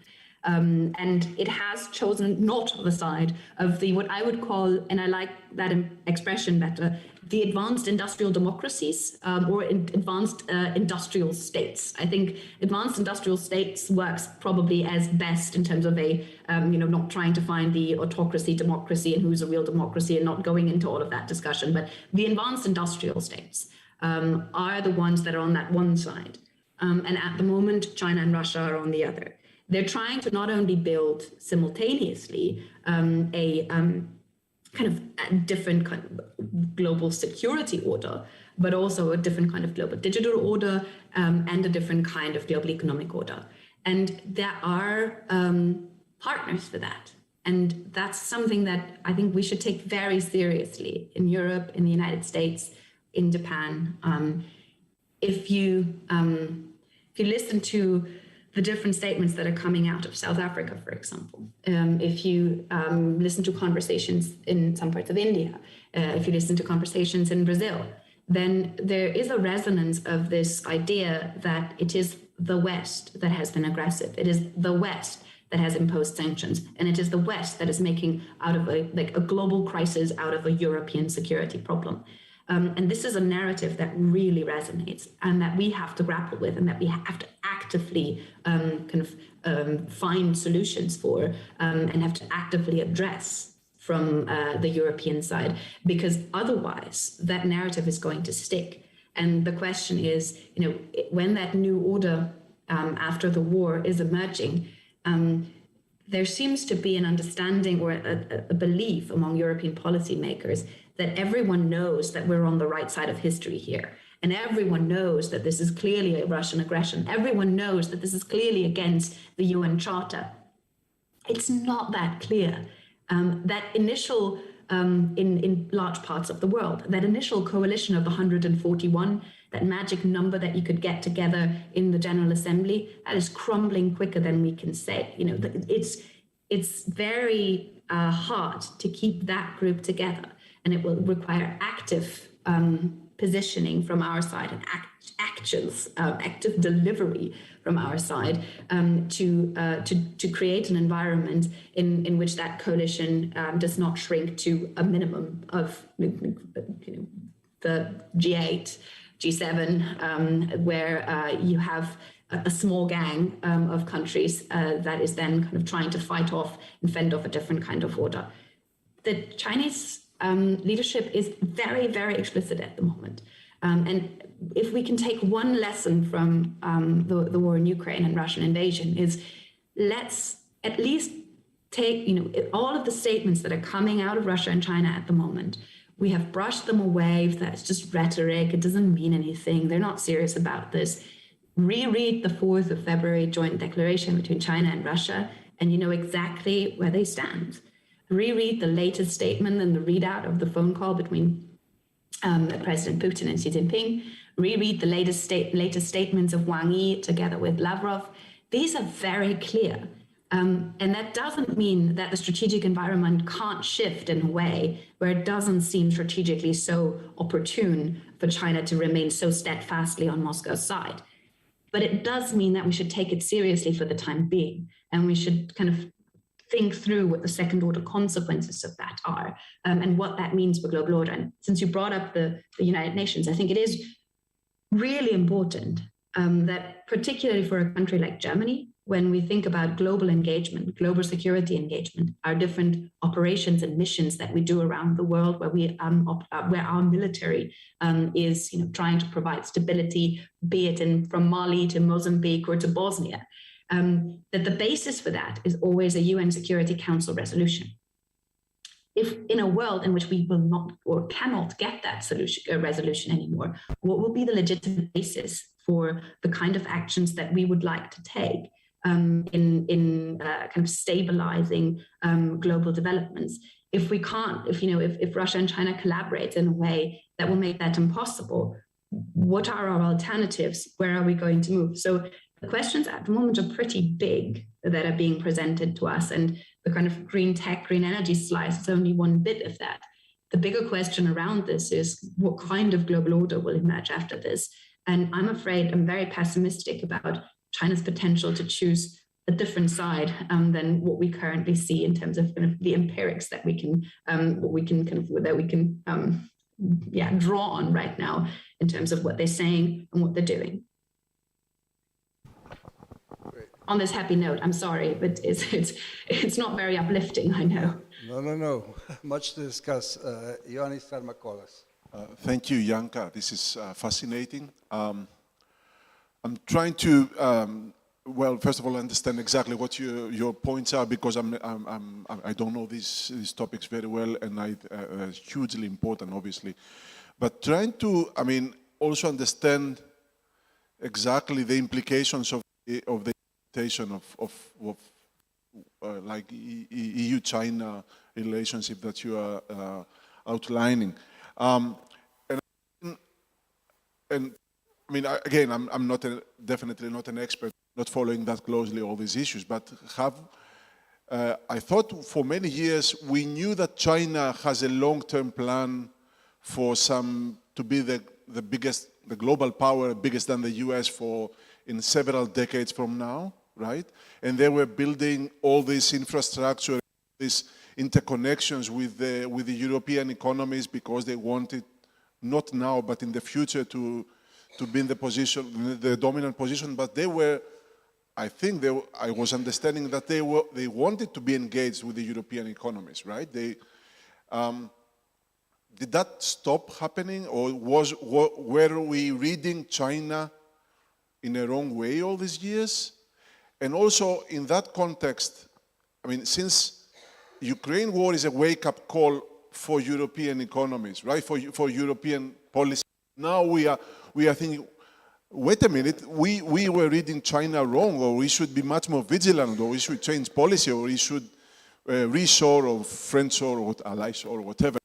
And it has chosen not the side of the, what I would call, and I like that expression better, the advanced industrial democracies or advanced industrial states. I think advanced industrial states works probably as best in terms of a, not trying to find the autocracy, democracy, and who's a real democracy, and not going into all of that discussion. But the advanced industrial states are the ones that are on that one side. And at the moment, China and Russia are on the other. They're trying to not only build simultaneously a kind of a different kind of global security order, but also a different kind of global digital order and a different kind of global economic order. And there are partners for that. And that's something that I think we should take very seriously in Europe, in the United States, in Japan. If you listen to the different statements that are coming out of South Africa, for example, if you listen to conversations in some parts of India, if you listen to conversations in Brazil, then there is a resonance of this idea that it is the West that has been aggressive. It is the West that has imposed sanctions, and it is the West that is making out of a global crisis out of a European security problem. And this is a narrative that really resonates and that we have to grapple with and that we have to actively find solutions for and have to actively address from the European side, because otherwise that narrative is going to stick. And the question is, when that new order after the war is emerging, there seems to be an understanding or a belief among European policymakers that everyone knows that we're on the right side of history here. And everyone knows that this is clearly a Russian aggression. Everyone knows that this is clearly against the UN Charter. It's not that clear. That initial, in large parts of the world, that initial coalition of 141, that magic number that you could get together in the General Assembly, that is crumbling quicker than we can say. It's very hard to keep that group together. And it will require active positioning from our side and active delivery from our side to create an environment in which that coalition does not shrink to a minimum of the G8, G7, where you have a small gang of countries that is then kind of trying to fight off and fend off a different kind of order. The Chinese leadership is very, very explicit at the moment. And if we can take one lesson from the war in Ukraine and Russian invasion, is let's at least take, all of the statements that are coming out of Russia and China at the moment, we have brushed them away. That's just rhetoric. It doesn't mean anything. They're not serious about this. Reread the 4th of February joint declaration between China and Russia, and you know exactly where they stand. Reread the latest statement and the readout of the phone call between President Putin and Xi Jinping. Reread the latest statements of Wang Yi together with Lavrov. These are very clear. And that doesn't mean that the strategic environment can't shift in a way where it doesn't seem strategically so opportune for China to remain so steadfastly on Moscow's side. But it does mean that we should take it seriously for the time being, and we should kind of think through what the second order consequences of that are and what that means for global order. And since you brought up the United Nations, I think it is really important that particularly for a country like Germany, when we think about global engagement, global security engagement, our different operations and missions that we do around the world, where we where our military is trying to provide stability, be it from Mali to Mozambique or to Bosnia, that the basis for that is always a UN Security Council resolution. If in a world in which we will not or cannot get that resolution anymore, what will be the legitimate basis for the kind of actions that we would like to take in kind of stabilizing global developments? If we can't, if Russia and China collaborate in a way that will make that impossible, what are our alternatives? Where are we going to move? So the questions at the moment are pretty big that are being presented to us, and the kind of green tech, green energy slice is only one bit of that. The bigger question around this is what kind of global order will emerge after this? And I'm afraid I'm very pessimistic about China's potential to choose a different side than what we currently see in terms of kind of the empirics that we can draw on right now in terms of what they're saying and what they're doing. Great. On this happy note, I'm sorry, but it's not very uplifting, I know. No. Much to discuss. Ioannides Thermakolas. Thank you, Janka. This is fascinating. I'm trying to, well, first of all, understand exactly what your points are, because I don't know these topics very well, and it's hugely important, obviously. But trying to, also understand exactly the implications of the invitation of like EU-China relationship that you are outlining. Again, I'm not definitely not an expert, not following that closely all these issues, but I thought for many years we knew that China has a long-term plan for to be the biggest, the global power, biggest than the US in several decades from now, right? And they were building all this infrastructure, these interconnections with the European economies, because they wanted, not now, but in the future, to be in the dominant position. But they were, I think, I was understanding that they wanted to be engaged with the European economies, right? Did that stop happening, or were we reading China in a wrong way all these years? And also in that context, since Ukraine war is a wake-up call for European economies, right? For European policy. Now we are thinking, wait a minute, we were reading China wrong, or we should be much more vigilant, or we should change policy, or we should reshore or friendshore or allyshore or whatever.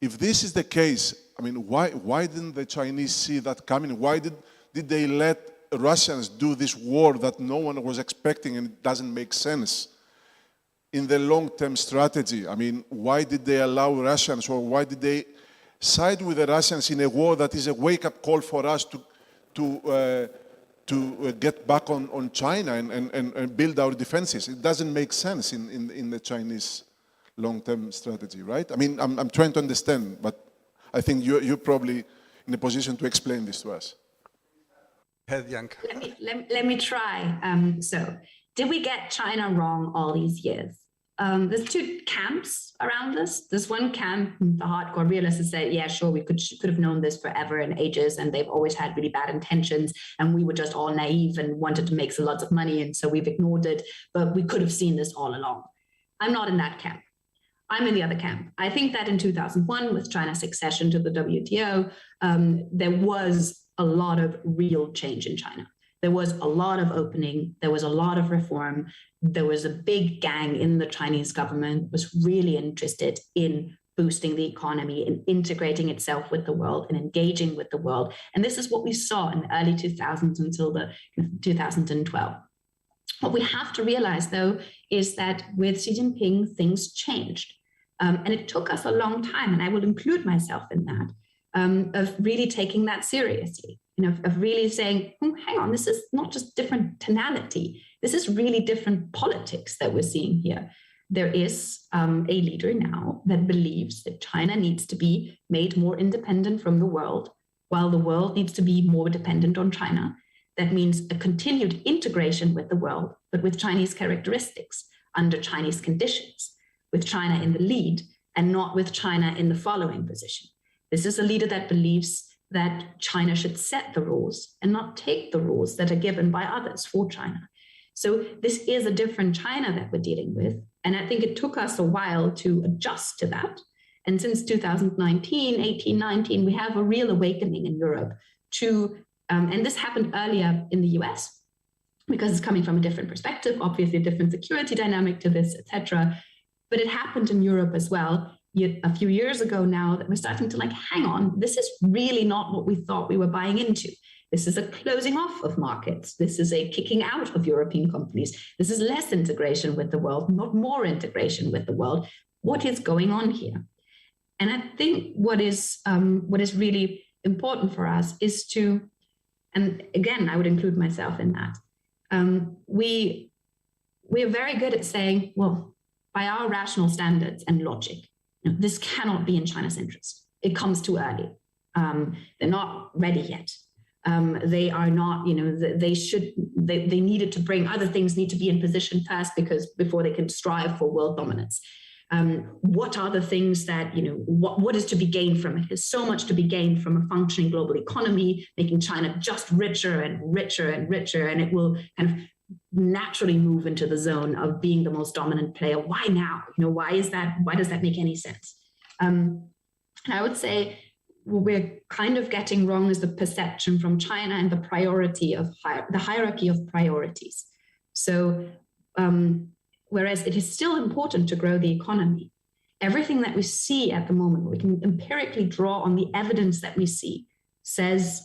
If this is the case, why didn't the Chinese see that coming? Why did they let Russians do this war that no one was expecting, and it doesn't make sense in the long-term strategy? Why did they allow Russians, or why did they side with the Russians in a war that is a wake-up call for us to get back on China and build our defenses? It doesn't make sense in the Chinese long-term strategy, right? I'm trying to understand, but I think you're probably in a position to explain this to us. Head Janka. Let me try. So, did we get China wrong all these years? There's two camps around this. There's one camp, the hardcore realists, that say, yeah, sure, we could have known this forever and ages, and they've always had really bad intentions, and we were just all naive and wanted to make lots of money, and so we've ignored it, but we could have seen this all along. I'm not in that camp. I'm in the other camp. I think that in 2001, with China's accession to the WTO, there was a lot of real change in China. There was a lot of opening, there was a lot of reform, there was a big gang in the Chinese government was really interested in boosting the economy, in integrating itself with the world, and engaging with the world. And this is what we saw in the early 2000s until the 2012. What we have to realize, though, is that with Xi Jinping, things changed. And it took us a long time, and I will include myself in that, of really taking that seriously, of really saying, hang on, this is not just different tonality. This is really different politics that we're seeing here. There is a leader now that believes that China needs to be made more independent from the world, while the world needs to be more dependent on China. That means a continued integration with the world, but with Chinese characteristics, under Chinese conditions, with China in the lead and not with China in the following position. This is a leader that believes that China should set the rules and not take the rules that are given by others for China. So this is a different China that we're dealing with. And I think it took us a while to adjust to that. And since 2019, 18, 19, we have a real awakening in Europe to, and this happened earlier in the US, because it's coming from a different perspective, obviously a different security dynamic to this, etc. But it happened in Europe as well a few years ago now, that we're starting to hang on, this is really not what we thought we were buying into. This is a closing off of markets. This is a kicking out of European companies. This is less integration with the world, not more integration with the world. What is going on here? And I think what is really important for us is to, and again, I would include myself in that, we are very good at saying, well, by our rational standards and logic, this cannot be in China's interest. It comes too early. They're not ready yet. They are not, they needed to bring other things, need to be in position first before they can strive for world dominance. What are the things that, what is to be gained from it? There's so much to be gained from a functioning global economy, making China just richer and richer and richer, and it will kind of naturally move into the zone of being the most dominant player. Why now? Why does that make any sense? And I would say what we're kind of getting wrong is the perception from China and the hierarchy of priorities. So, whereas it is still important to grow the economy, everything that we see at the moment, we can empirically draw on the evidence that we see, says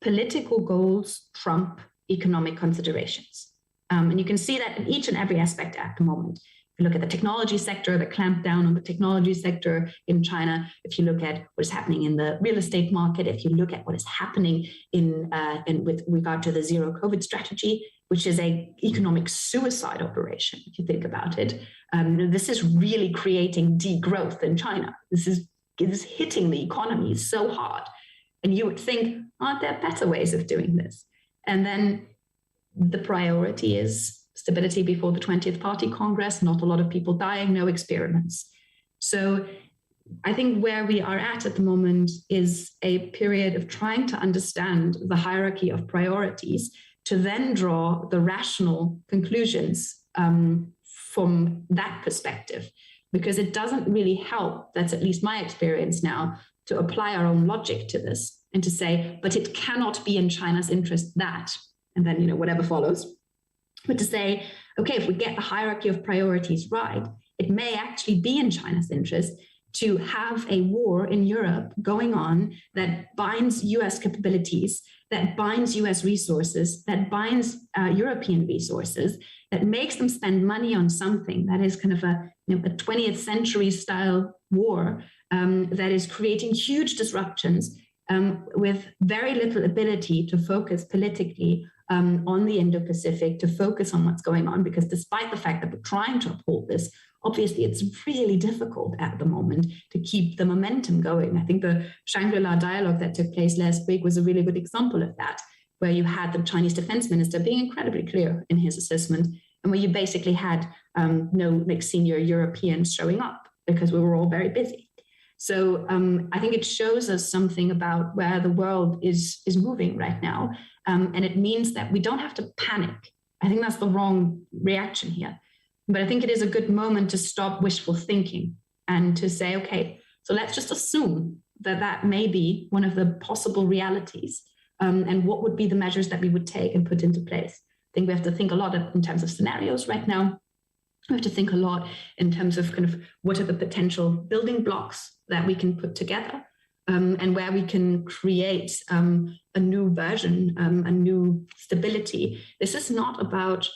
political goals trump economic considerations. And you can see that in each and every aspect at the moment. If you look at the technology sector, the clamp down on the technology sector in China, if you look at what is happening in the real estate market, if you look at what is happening in with regard to the zero COVID strategy, which is an economic suicide operation, if you think about it. This is really creating degrowth in China. This is hitting the economy so hard. And you would think, aren't there better ways of doing this? And then the priority is stability before the 20th Party Congress, not a lot of people dying, no experiments. So I think where we are at the moment is a period of trying to understand the hierarchy of priorities to then draw the rational conclusions from that perspective, because it doesn't really help, that's at least my experience now, to apply our own logic to this and to say, but it cannot be in China's interest that, and then whatever follows. But to say, okay, if we get the hierarchy of priorities right, it may actually be in China's interest to have a war in Europe going on that binds US capabilities, that binds US resources, that binds European resources, that makes them spend money on something that is kind of a 20th century style war that is creating huge disruptions with very little ability to focus politically on the Indo-Pacific, to focus on what's going on, because despite the fact that we're trying to uphold this, obviously it's really difficult at the moment to keep the momentum going. I think the Shangri-La dialogue that took place last week was a really good example of that, where you had the Chinese defense minister being incredibly clear in his assessment, and where you basically had no senior Europeans showing up because we were all very busy. So I think it shows us something about where the world is moving right now. And it means that we don't have to panic. I think that's the wrong reaction here. But I think it is a good moment to stop wishful thinking and to say, okay, so let's just assume that that may be one of the possible realities, and what would be the measures that we would take and put into place. I think we have to think a lot in terms of scenarios right now. We have to think a lot in terms of kind of what are the potential building blocks that we can put together, and where we can create a new version, a new stability. This is not about,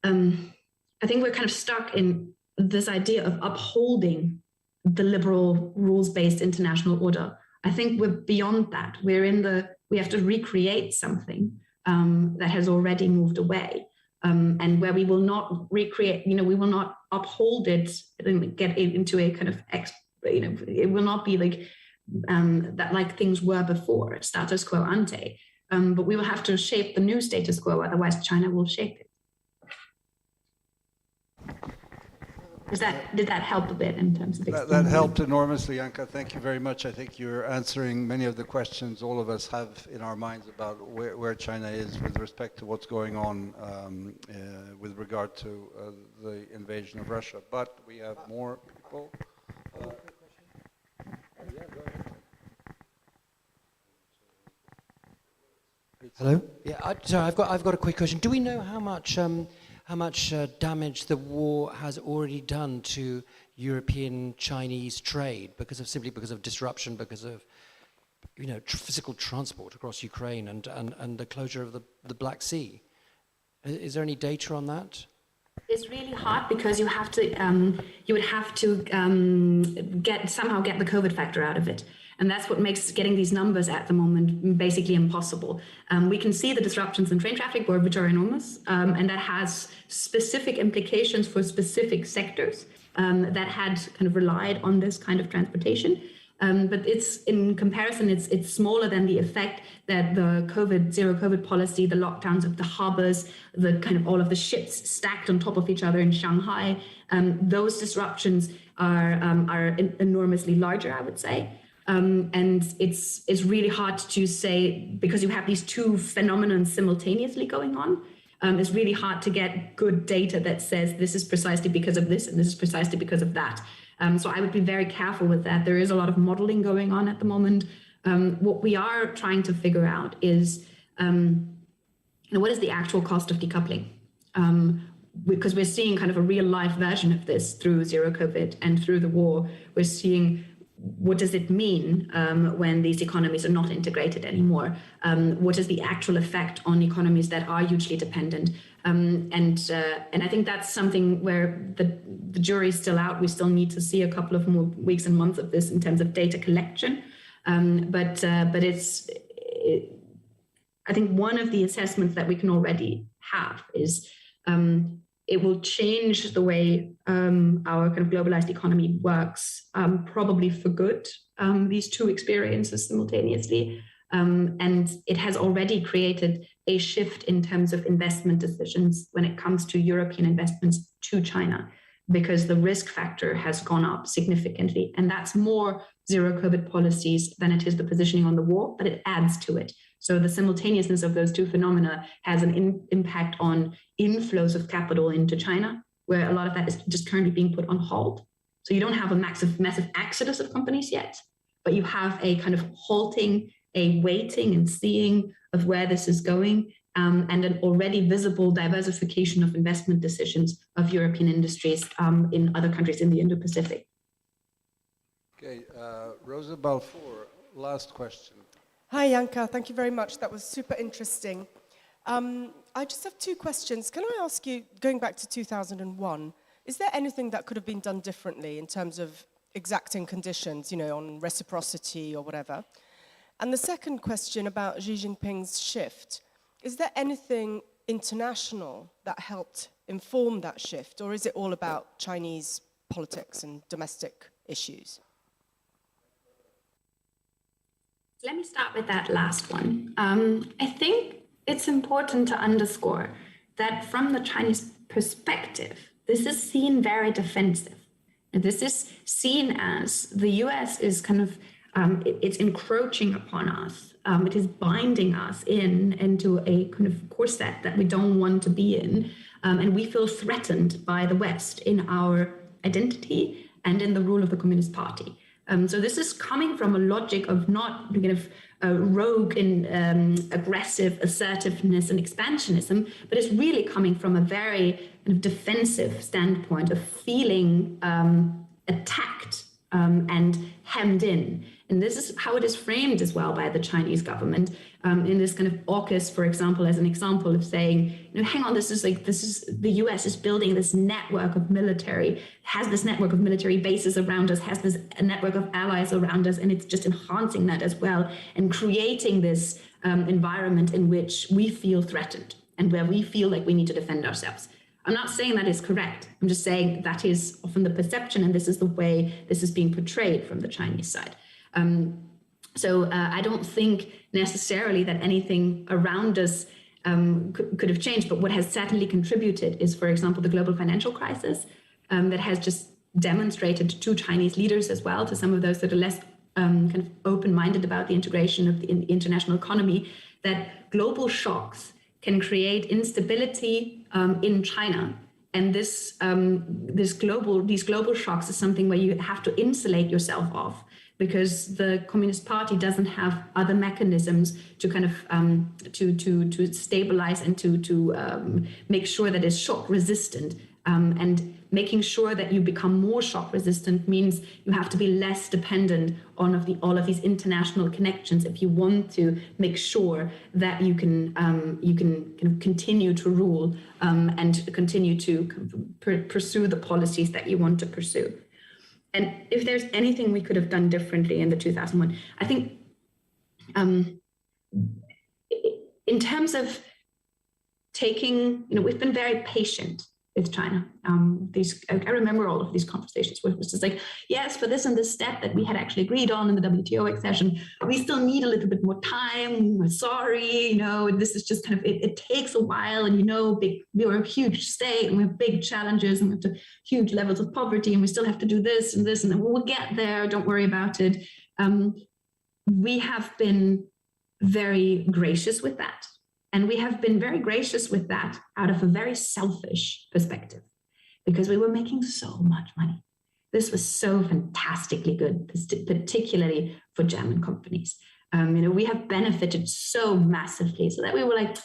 I think we're kind of stuck in this idea of upholding the liberal rules-based international order. I think we're beyond that. We have to recreate something that has already moved away. And where we will not recreate, we will not uphold it and get it into a kind of, it will not be like that, like things were before, status quo ante. But we will have to shape the new status quo, otherwise China will shape it. Did that help a bit in terms of that helped enormously, Janka. Thank you very much. I think you're answering many of the questions all of us have in our minds about where China is with respect to what's going on with regard to the invasion of Russia. But we have more people. Hello? Yeah, sorry, I've got a quick question. Do we know how much damage the war has already done to European-Chinese trade simply because of disruption, because of physical transport across Ukraine and the closure of the Black Sea? Is there any data on that? It's really hard because you would have to somehow get the COVID factor out of it. And that's what makes getting these numbers at the moment basically impossible. We can see the disruptions in train traffic, which are enormous, and that has specific implications for specific sectors that had kind of relied on this kind of transportation. But it's in comparison, it's smaller than the effect that the zero COVID policy, the lockdowns of the harbors, the kind of all of the ships stacked on top of each other in Shanghai, those disruptions are enormously larger, I would say. And it's really hard to say, because you have these two phenomena simultaneously going on. It's really hard to get good data that says this is precisely because of this and this is precisely because of that. So I would be very careful with that. There is a lot of modeling going on at the moment. What we are trying to figure out is, what is the actual cost of decoupling? Because we're seeing kind of a real life version of this through zero COVID and through the war. We're seeing what does it mean when these economies are not integrated anymore? What is the actual effect on economies that are hugely dependent? And I think that's something where the jury is still out. We still need to see a couple of more weeks and months of this in terms of data collection. But I think one of the assessments that we can already have is it will change the way our kind of globalized economy works, probably for good, these two experiences simultaneously. And it has already created a shift in terms of investment decisions when it comes to European investments to China, because the risk factor has gone up significantly. And that's more zero COVID policies than it is the positioning on the war, but it adds to it. So the simultaneousness of those two phenomena has an impact on inflows of capital into China, where a lot of that is just currently being put on hold. So you don't have a massive exodus of companies yet, but you have a kind of halting, a waiting and seeing of where this is going, and an already visible diversification of investment decisions of European industries in other countries in the Indo-Pacific. Okay, Rosa Balfour, last question. Hi, Janka. Thank you very much. That was super interesting. I just have two questions. Can I ask you, going back to 2001, is there anything that could have been done differently in terms of exacting conditions, on reciprocity or whatever? And the second question about Xi Jinping's shift, is there anything international that helped inform that shift, or is it all about Chinese politics and domestic issues? Let me start with that last one. I think it's important to underscore that from the Chinese perspective, this is seen very defensive. And this is seen as the US is kind of, it's encroaching upon us. It is binding us into a kind of corset that we don't want to be in. And we feel threatened by the West in our identity and in the rule of the Communist Party. So this is coming from a logic of not kind of rogue and aggressive assertiveness and expansionism, but it's really coming from a very kind of defensive standpoint of feeling attacked and hemmed in. And this is how it is framed as well by the Chinese government in this kind of AUKUS, for example, as an example of saying, hang on, this is the US is building this network of military, has this network of military bases around us, has this network of allies around us, and it's just enhancing that as well and creating this environment in which we feel threatened and where we feel like we need to defend ourselves. I'm not saying that is correct. I'm just saying that is often the perception, and this is the way this is being portrayed from the Chinese side. So I don't think necessarily that anything around us could have changed, but what has certainly contributed is, for example, the global financial crisis that has just demonstrated to Chinese leaders as well, to some of those that are less kind of open-minded about the integration of the international economy, that global shocks can create instability in China. And these global shocks is something where you have to insulate yourself of, because the Communist Party doesn't have other mechanisms to kind of to stabilize and to make sure that it's shock resistant. And making sure that you become more shock resistant means you have to be less dependent on all of these international connections if you want to make sure that you can kind of continue to rule and continue to pursue the policies that you want to pursue. and if there's anything we could have done differently in the 2001, I think in terms of taking, we've been very patient with China. I remember all of these conversations where it was just like, yes, for this and this step that we had actually agreed on in the WTO accession, we still need a little bit more time. We're sorry, this is just kind of, it takes a while, and we're a huge state and we have big challenges and we have huge levels of poverty, and we still have to do this, and then we'll get there, don't worry about it. We have been very gracious with that. And we have been very gracious with that out of a very selfish perspective, because we were making so much money. This was so fantastically good, particularly for German companies. We have benefited so massively, so that we were like,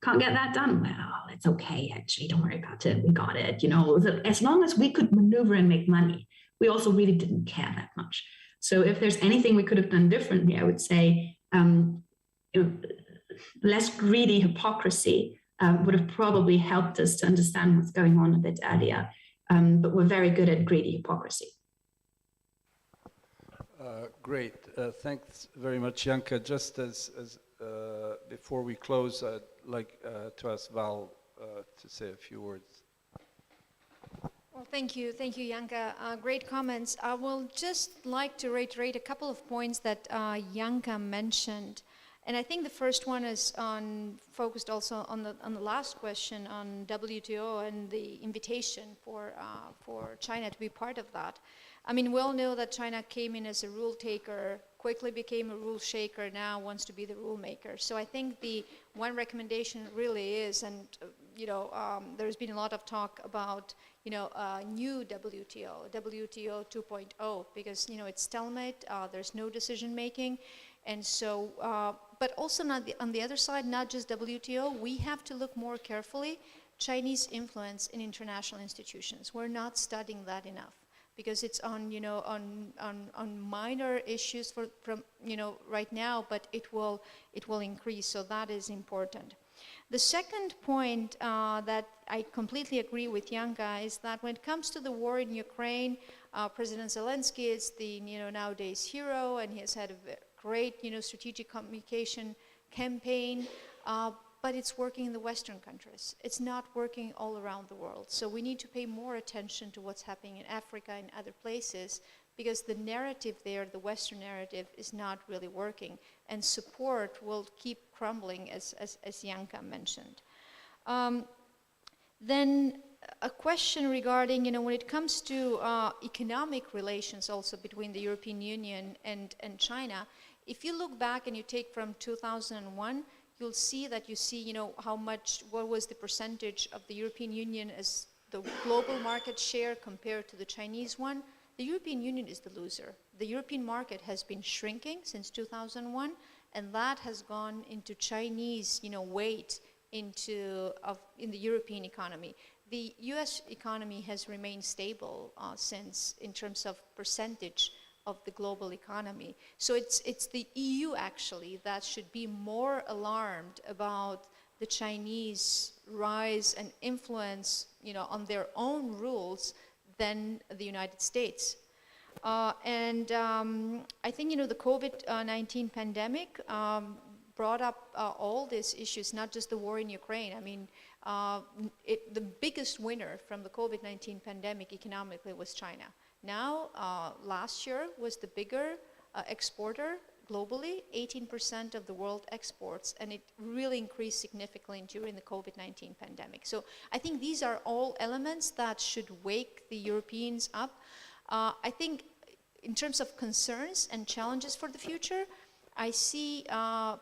can't get that done. Well, it's okay, actually, don't worry about it. We got it. As long as we could maneuver and make money, we also really didn't care that much. So if there's anything we could have done differently, I would say, less greedy hypocrisy would have probably helped us to understand what's going on a bit earlier. But we're very good at greedy hypocrisy. Great. Thanks very much, Janka. Just as before we close, I'd like to ask Val to say a few words. Well, thank you, Janka. Great comments. I will just like to reiterate a couple of points that Janka mentioned. And I think the first one is focused also on the last question on WTO and the invitation for China to be part of that. I mean, we all know that China came in as a rule taker, quickly became a rule shaker, now wants to be the rule maker. So I think the one recommendation really is, and there's been a lot of talk about new WTO 2.0, because it's stalemate, there's no decision making. And so, but also on the other side, not just WTO, we have to look more carefully Chinese influence in international institutions. We're not studying that enough, because it's on minor issues from right now, but it will increase. So that is important. The second point that I completely agree with Janka is that when it comes to the war in Ukraine, President Zelensky is the nowadays hero, and he has had a great strategic communication campaign, but it's working in the Western countries. It's not working all around the world. So we need to pay more attention to what's happening in Africa and other places, because the narrative there, the Western narrative, is not really working, and support will keep crumbling, as Janka mentioned. Then a question regarding, when it comes to economic relations also between the European Union and China, if you look back and you take from 2001, you'll see that what was the percentage of the European Union as the global market share compared to the Chinese one. The European Union is the loser. The European market has been shrinking since 2001, and that has gone into Chinese, weight in the European economy. The US economy has remained stable since, in terms of percentage of the global economy. So it's the EU actually that should be more alarmed about the Chinese rise and influence, on their own rules than the United States. And I think, the COVID-19 pandemic brought up all these issues, not just the war in Ukraine. I mean, the biggest winner from the COVID-19 pandemic economically was China. Now, last year was the bigger exporter globally, 18% of the world exports, and it really increased significantly during the COVID-19 pandemic. So I think these are all elements that should wake the Europeans up. I think in terms of concerns and challenges for the future, I see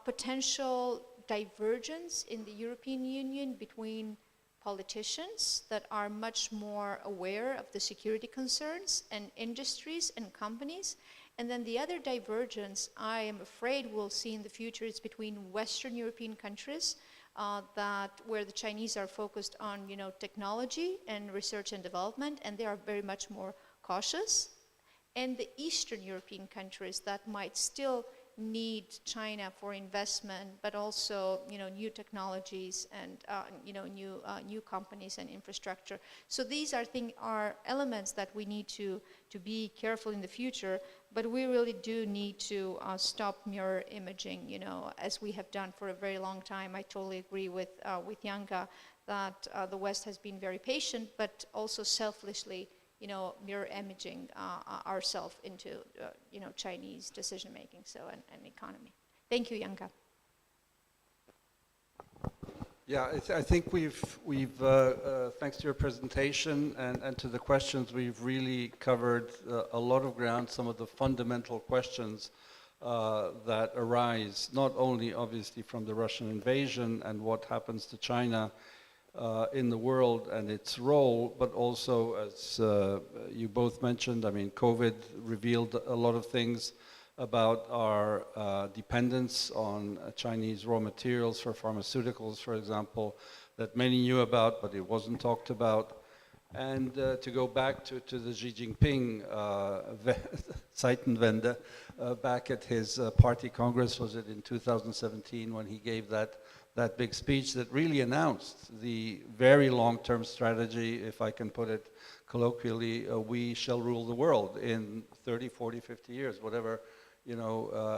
potential divergence in the European Union between politicians that are much more aware of the security concerns, and industries and companies. And then the other divergence I am afraid we'll see in the future is between Western European countries where the Chinese are focused on technology and research and development, and they are very much more cautious, and the Eastern European countries that might still need China for investment, but also, new technologies and, new companies and infrastructure. So these are elements that we need to be careful in the future, but we really do need to stop mirror imaging, as we have done for a very long time. I totally agree with Janka that the West has been very patient, but also selfishly, mirror imaging ourselves into, Chinese decision making, and economy. Thank you, Janka. Yeah, I think we've thanks to your presentation and to the questions, we've really covered a lot of ground, some of the fundamental questions that arise, not only obviously from the Russian invasion and what happens to China in the world and its role, but also, as you both mentioned, I mean, COVID revealed a lot of things about our dependence on Chinese raw materials for pharmaceuticals, for example, that many knew about, but it wasn't talked about. And to go back to the Xi Jinping Zeitenwende, back at his party congress, was it in 2017, when he gave that big speech that really announced the very long-term strategy, if I can put it colloquially, we shall rule the world in 30, 40, 50 years, whatever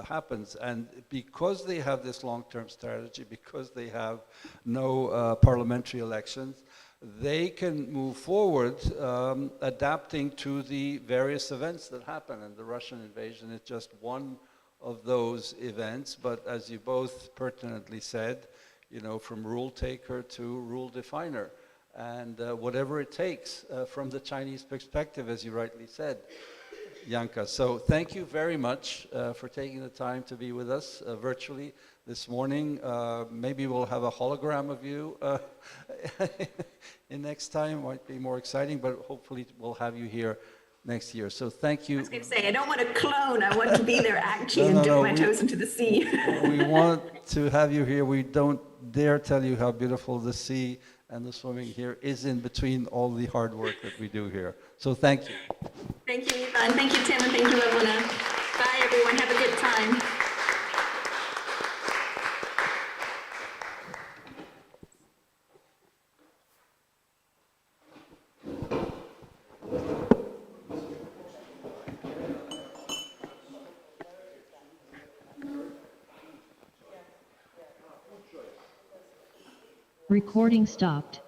happens. And because they have this long-term strategy, because they have no parliamentary elections, they can move forward adapting to the various events that happen. And the Russian invasion is just one of those events. But as you both pertinently said, from rule taker to rule definer. And whatever it takes from the Chinese perspective, as you rightly said, Janka. So thank you very much for taking the time to be with us virtually this morning. Maybe we'll have a hologram of you in next time. Might be more exciting, but hopefully we'll have you here next year. So thank you. I was going to say, I don't want to clone. I want to be there actually and dip my toes into the sea. We want to have you here. We don't dare tell you how beautiful the sea and the swimming here is in between all the hard work that we do here. So thank you. Thank you, Ivan. Thank you, Tim, and thank you, Valbona. Bye, everyone. Have a good time. Recording stopped.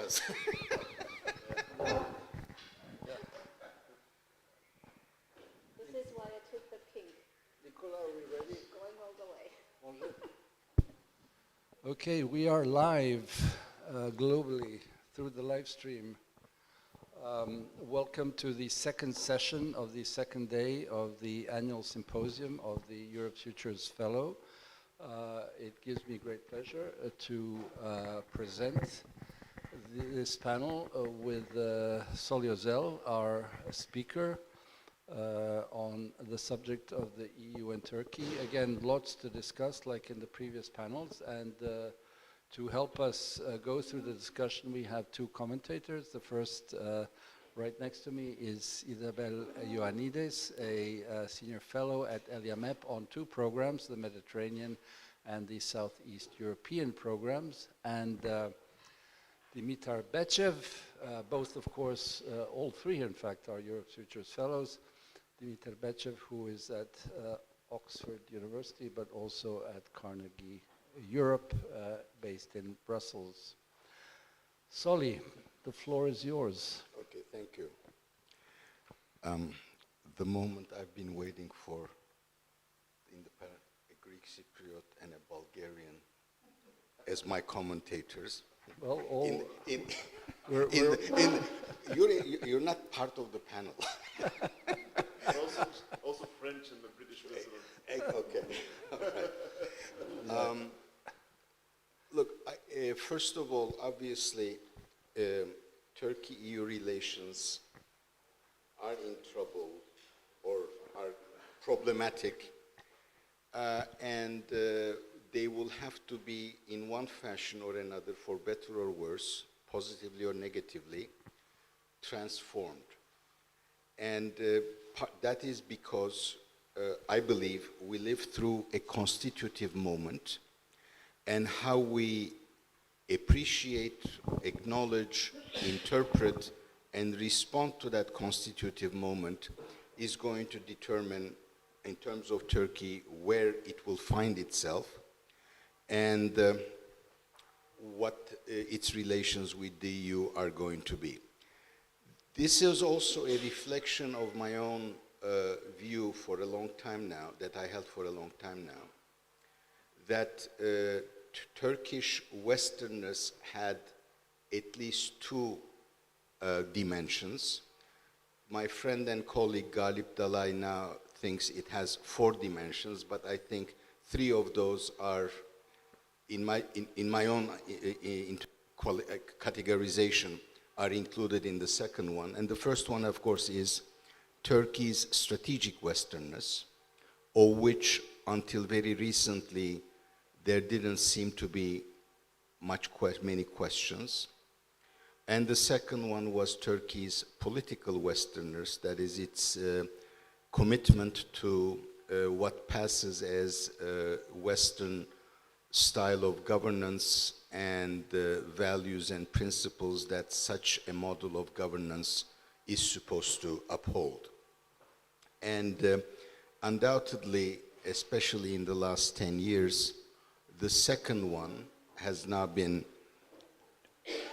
was. This is why I took the pink. Nicola, are we ready? Going all the way. Okay, we are live globally through the live stream. Welcome to the second session of the second day of the annual symposium of the Europe Futures Fellow. It gives me great pleasure to present this panel with Soli Özel, our speaker, on the subject of the EU and Turkey. Again, lots to discuss like in the previous panels, and to help us go through the discussion we have two commentators. The first right next to me is Isabelle Ioannides, a senior fellow at ELIAMEP on two programs, the Mediterranean and the Southeast European programs, and Dimitar Bechev, both of course, all three in fact are Europe Futures Fellows. Dimitar Bechev, who is at Oxford University, but also at Carnegie Europe, based in Brussels. Soli, the floor is yours. Okay, thank you. The moment I've been waiting for in the panel, a Greek Cypriot and a Bulgarian as my commentators. Well, you're not part of the panel. Also French and the British resident. Okay. All right. Look, first of all, obviously, Turkey-EU relations are in trouble or are problematic, and they will have to be, in one fashion or another, for better or worse, positively or negatively, transformed. And that is because I believe we live through a constitutive moment, and how we appreciate, acknowledge, interpret, and respond to that constitutive moment is going to determine, in terms of Turkey, where it will find itself and what its relations with the EU are going to be. This is also a reflection of my own view for a long time now, that I held for a long time now, that Turkish Westerners had at least two dimensions. My friend and colleague Galip Dalay now thinks it has 4 dimensions, but I think 3 of those are, in my own categorization, are included in the second one. And the first one, of course, is Turkey's strategic Westernness, of which until very recently there didn't seem to be many questions. And the second one was Turkey's political Westerners, that is its commitment to what passes as Western style of governance and values and principles that such a model of governance is supposed to uphold. And undoubtedly, especially in the last 10 years, the second one has now been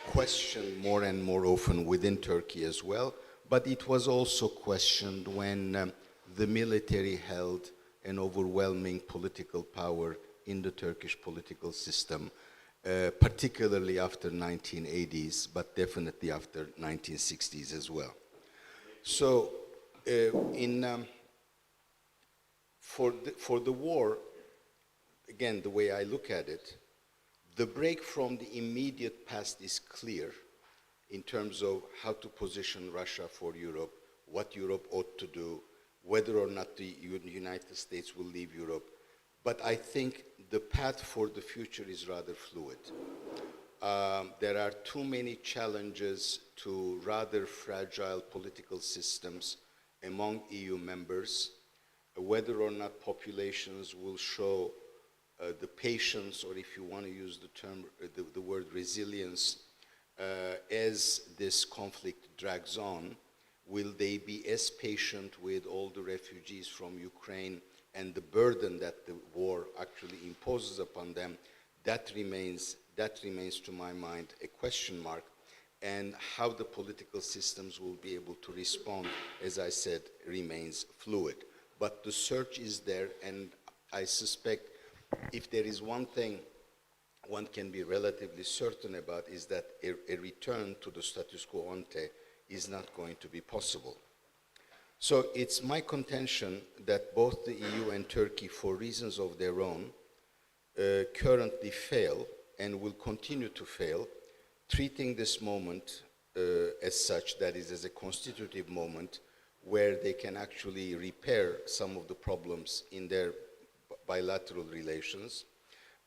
questioned more and more often within Turkey as well, but it was also questioned when the military held an overwhelming political power in the Turkish political system, particularly after 1980s, but definitely after 1960s as well. So, for the war, again, the way I look at it, the break from the immediate past is clear in terms of how to position Russia for Europe, what Europe ought to do, whether or not the United States will leave Europe. But I think the path for the future is rather fluid. There are too many challenges to rather fragile political systems among EU members, whether or not populations will show the patience, or if you want to use the term, the word resilience, as this conflict drags on. Will they be as patient with all the refugees from Ukraine and the burden that the war actually imposes upon them? That remains to my mind a question mark. and how the political systems will be able to respond, as I said, remains fluid. But the search is there, and I suspect if there is one thing one can be relatively certain about is that a return to the status quo ante is not going to be possible. So it's my contention that both the EU and Turkey, for reasons of their own, currently fail and will continue to fail, treating this moment as such, that is, as a constitutive moment where they can actually repair some of the problems in their bilateral relations.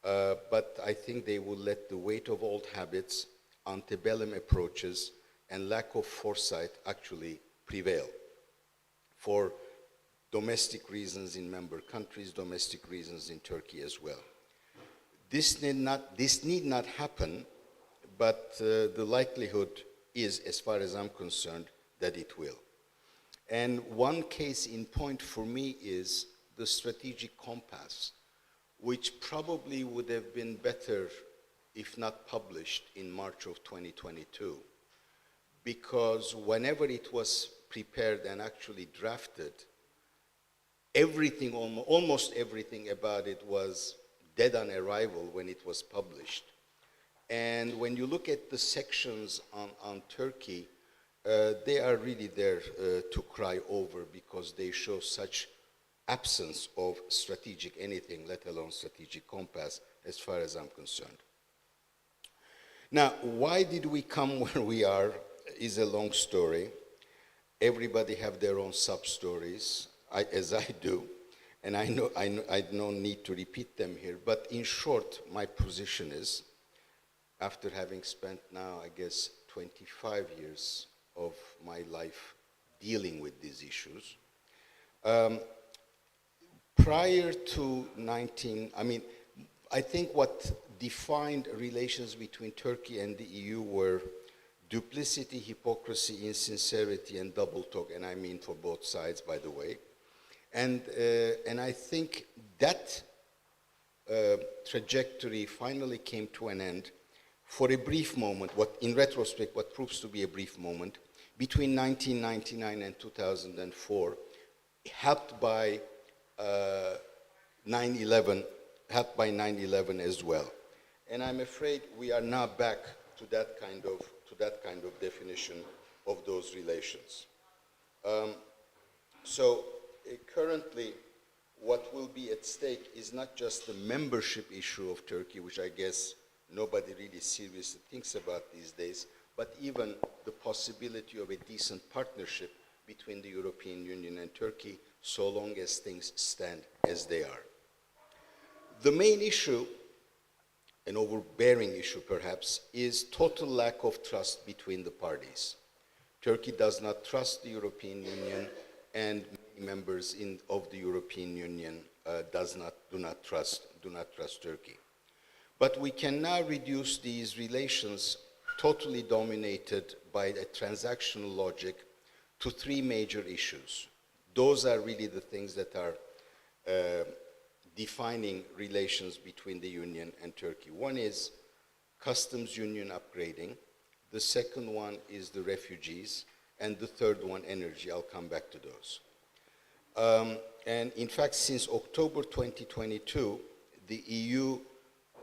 But I think they will let the weight of old habits, antebellum approaches, and lack of foresight actually prevail for domestic reasons in member countries, domestic reasons in Turkey as well. This need not happen, but the likelihood is, as far as I'm concerned, that it will. And one case in point for me is the strategic compass, which probably would have been better if not published in March of 2022, because whenever it was prepared and actually drafted, everything, almost everything about it was dead on arrival when it was published. And when you look at the sections on Turkey, they are really there to cry over, because they show such absence of strategic anything, let alone strategic compass, as far as I'm concerned. Now, why did we come where we are is a long story. Everybody have their own sub-stories, as I do, and I don't need to repeat them here. But in short, my position is, after having spent now, I guess, 25 years of my life dealing with these issues, prior to I think what defined relations between Turkey and the EU were duplicity, hypocrisy, insincerity, and double talk, and I mean for both sides, by the way. And I think that trajectory finally came to an end for a brief moment, in retrospect, what proves to be a brief moment, between 1999 and 2004, helped by 9/11, helped by 9/11 as well. And I'm afraid we are now back to that kind of definition of those relations. Currently, what will be at stake is not just the membership issue of Turkey, which I guess nobody really seriously thinks about these days, but even the possibility of a decent partnership between the European Union and Turkey, so long as things stand as they are. The main issue, an overbearing issue perhaps, is total lack of trust between the parties. Turkey does not trust the European Union, and many members of the European Union do not trust Turkey. But we can now reduce these relations, totally dominated by a transactional logic, to three major issues. Those are really the things that are defining relations between the Union and Turkey. One is customs union upgrading. The second one is the refugees. And the third one, energy. I'll come back to those. And in fact, since October 2022, the EU,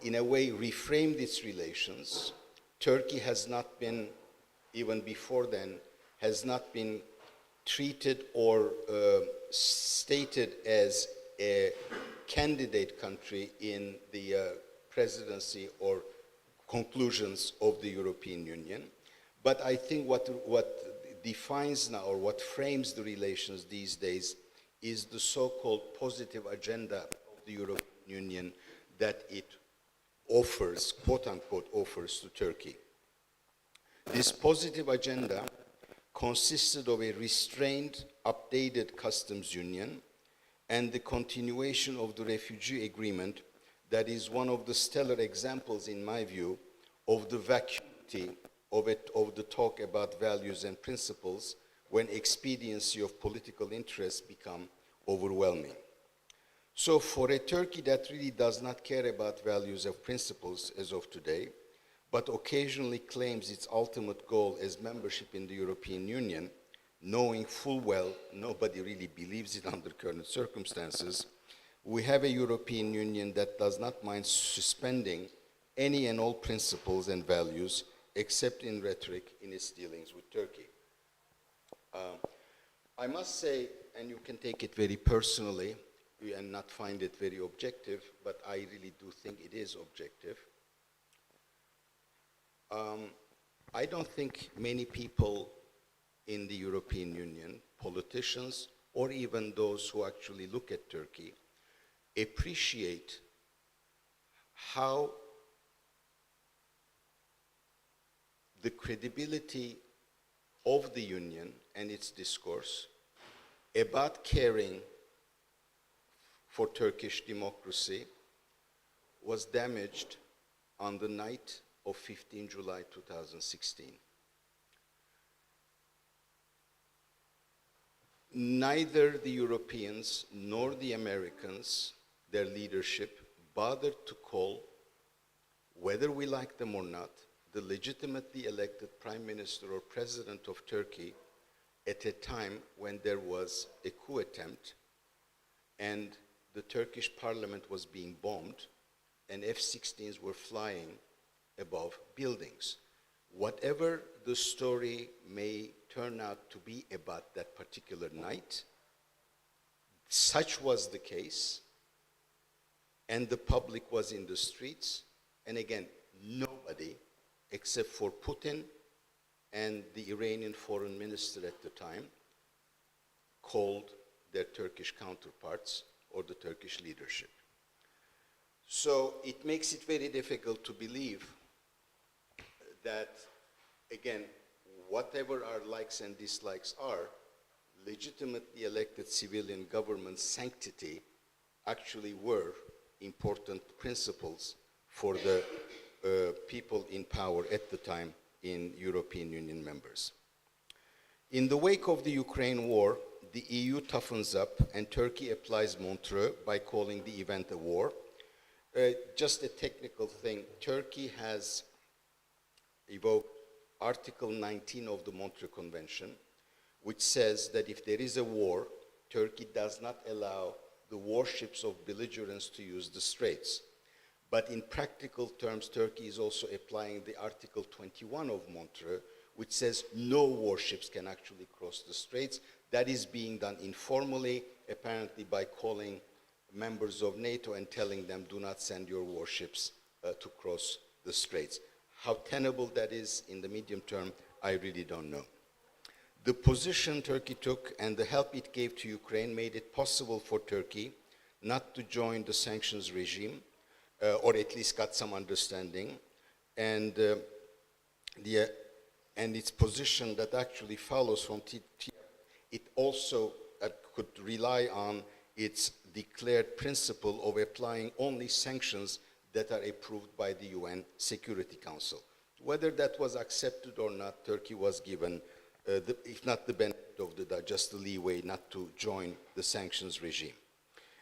in a way, reframed its relations. Turkey has not been, even before then, has not been treated or stated as a candidate country in the presidency or conclusions of the European Union. But I think what defines now, or what frames the relations these days, is the so-called positive agenda of the European Union that it offers, quote-unquote, offers to Turkey. This positive agenda consisted of a restrained, updated customs union and the continuation of the refugee agreement that is one of the stellar examples, in my view, of the vacuity of the talk about values and principles when expediency of political interests become overwhelming. So for a Turkey that really does not care about values and principles as of today, but occasionally claims its ultimate goal as membership in the European Union, knowing full well nobody really believes it under current circumstances, we have a European Union that does not mind suspending any and all principles and values, except in rhetoric, in its dealings with Turkey. I must say, and you can take it very personally and not find it very objective, but I really do think it is objective. I don't think many people in the European Union, politicians, or even those who actually look at Turkey, appreciate how the credibility of the Union and its discourse about caring for Turkish democracy was damaged on the night of 15 July 2016. Neither the Europeans nor the Americans, their leadership, bothered to call, whether we like them or not, the legitimately elected Prime Minister or President of Turkey at a time when there was a coup attempt and the Turkish parliament was being bombed and F-16s were flying above buildings. Whatever the story may turn out to be about that particular night, such was the case, and the public was in the streets, and again, nobody except for Putin and the Iranian foreign minister at the time called their Turkish counterparts or the Turkish leadership. So it makes it very difficult to believe that, again, whatever our likes and dislikes are, legitimately elected civilian government sanctity actually were important principles for the people in power at the time in European Union members. In the wake of the Ukraine war, the EU toughens up and Turkey applies Montreux by calling the event a war. Just a technical thing, Turkey has evoked Article 19 of the Montreux Convention, which says that if there is a war, Turkey does not allow the warships of belligerents to use the straits. But in practical terms, Turkey is also applying the Article 21 of Montreux, which says no warships can actually cross the straits. That is being done informally, apparently by calling members of NATO and telling them, do not send your warships to cross the straits. How tenable that is in the medium term, I really don't know. The position Turkey took and the help it gave to Ukraine made it possible for Turkey not to join the sanctions regime, or at least got some understanding, and its position that actually follows from it also could rely on its declared principle of applying only sanctions that are approved by the UN Security Council. Whether that was accepted or not, Turkey was given, if not the benefit of the doubt, just the leeway not to join the sanctions regime.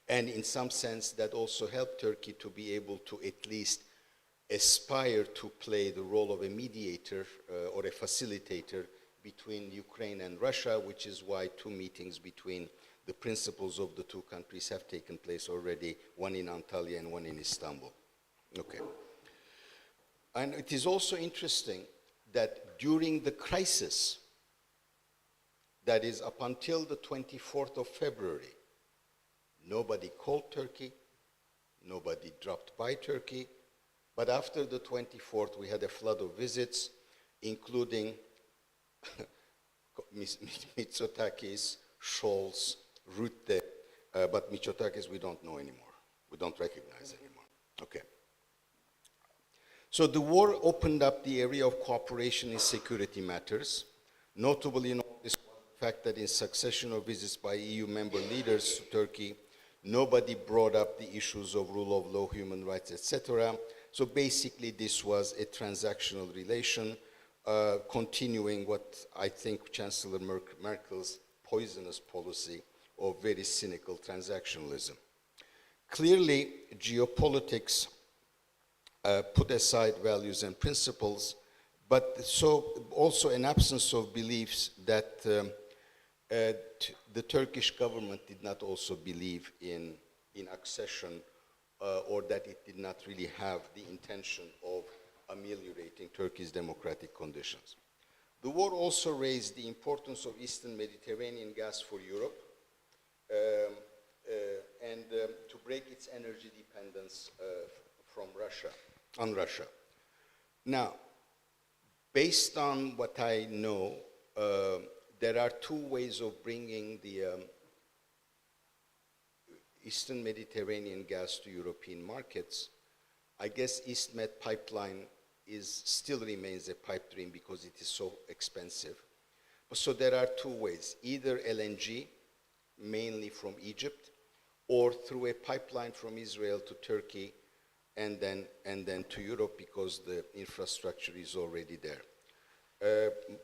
And in some sense, that also helped Turkey to be able to at least aspire to play the role of a mediator or a facilitator between Ukraine and Russia, which is why 2 meetings between the principals of the 2 countries have taken place already, one in Antalya and one in Istanbul. Okay. And it is also interesting that during the crisis, that is up until the 24th of February, nobody called Turkey, nobody dropped by Turkey, but after the 24th, we had a flood of visits, including Mitsotakis, Scholz, Rutte, but Mitsotakis we don't know anymore. We don't recognize anymore. Okay. So the war opened up the area of cooperation in security matters. Notably in all this was the fact that in succession of visits by EU member leaders to Turkey, nobody brought up the issues of rule of law, human rights, etc. So basically this was a transactional relation, continuing what I think Chancellor Merkel's poisonous policy of very cynical transactionalism. Clearly, geopolitics put aside values and principles, but so also an absence of beliefs that the Turkish government did not also believe in accession, or that it did not really have the intention of ameliorating Turkey's democratic conditions. The war also raised the importance of Eastern Mediterranean gas for Europe, and to break its energy dependence from Russia. Now, based on what I know, there are two ways of bringing the Eastern Mediterranean gas to European markets. I guess EastMed pipeline still remains a pipe dream because it is so expensive. So there are two ways, either LNG, mainly from Egypt, or through a pipeline from Israel to Turkey, and then to Europe, because the infrastructure is already there.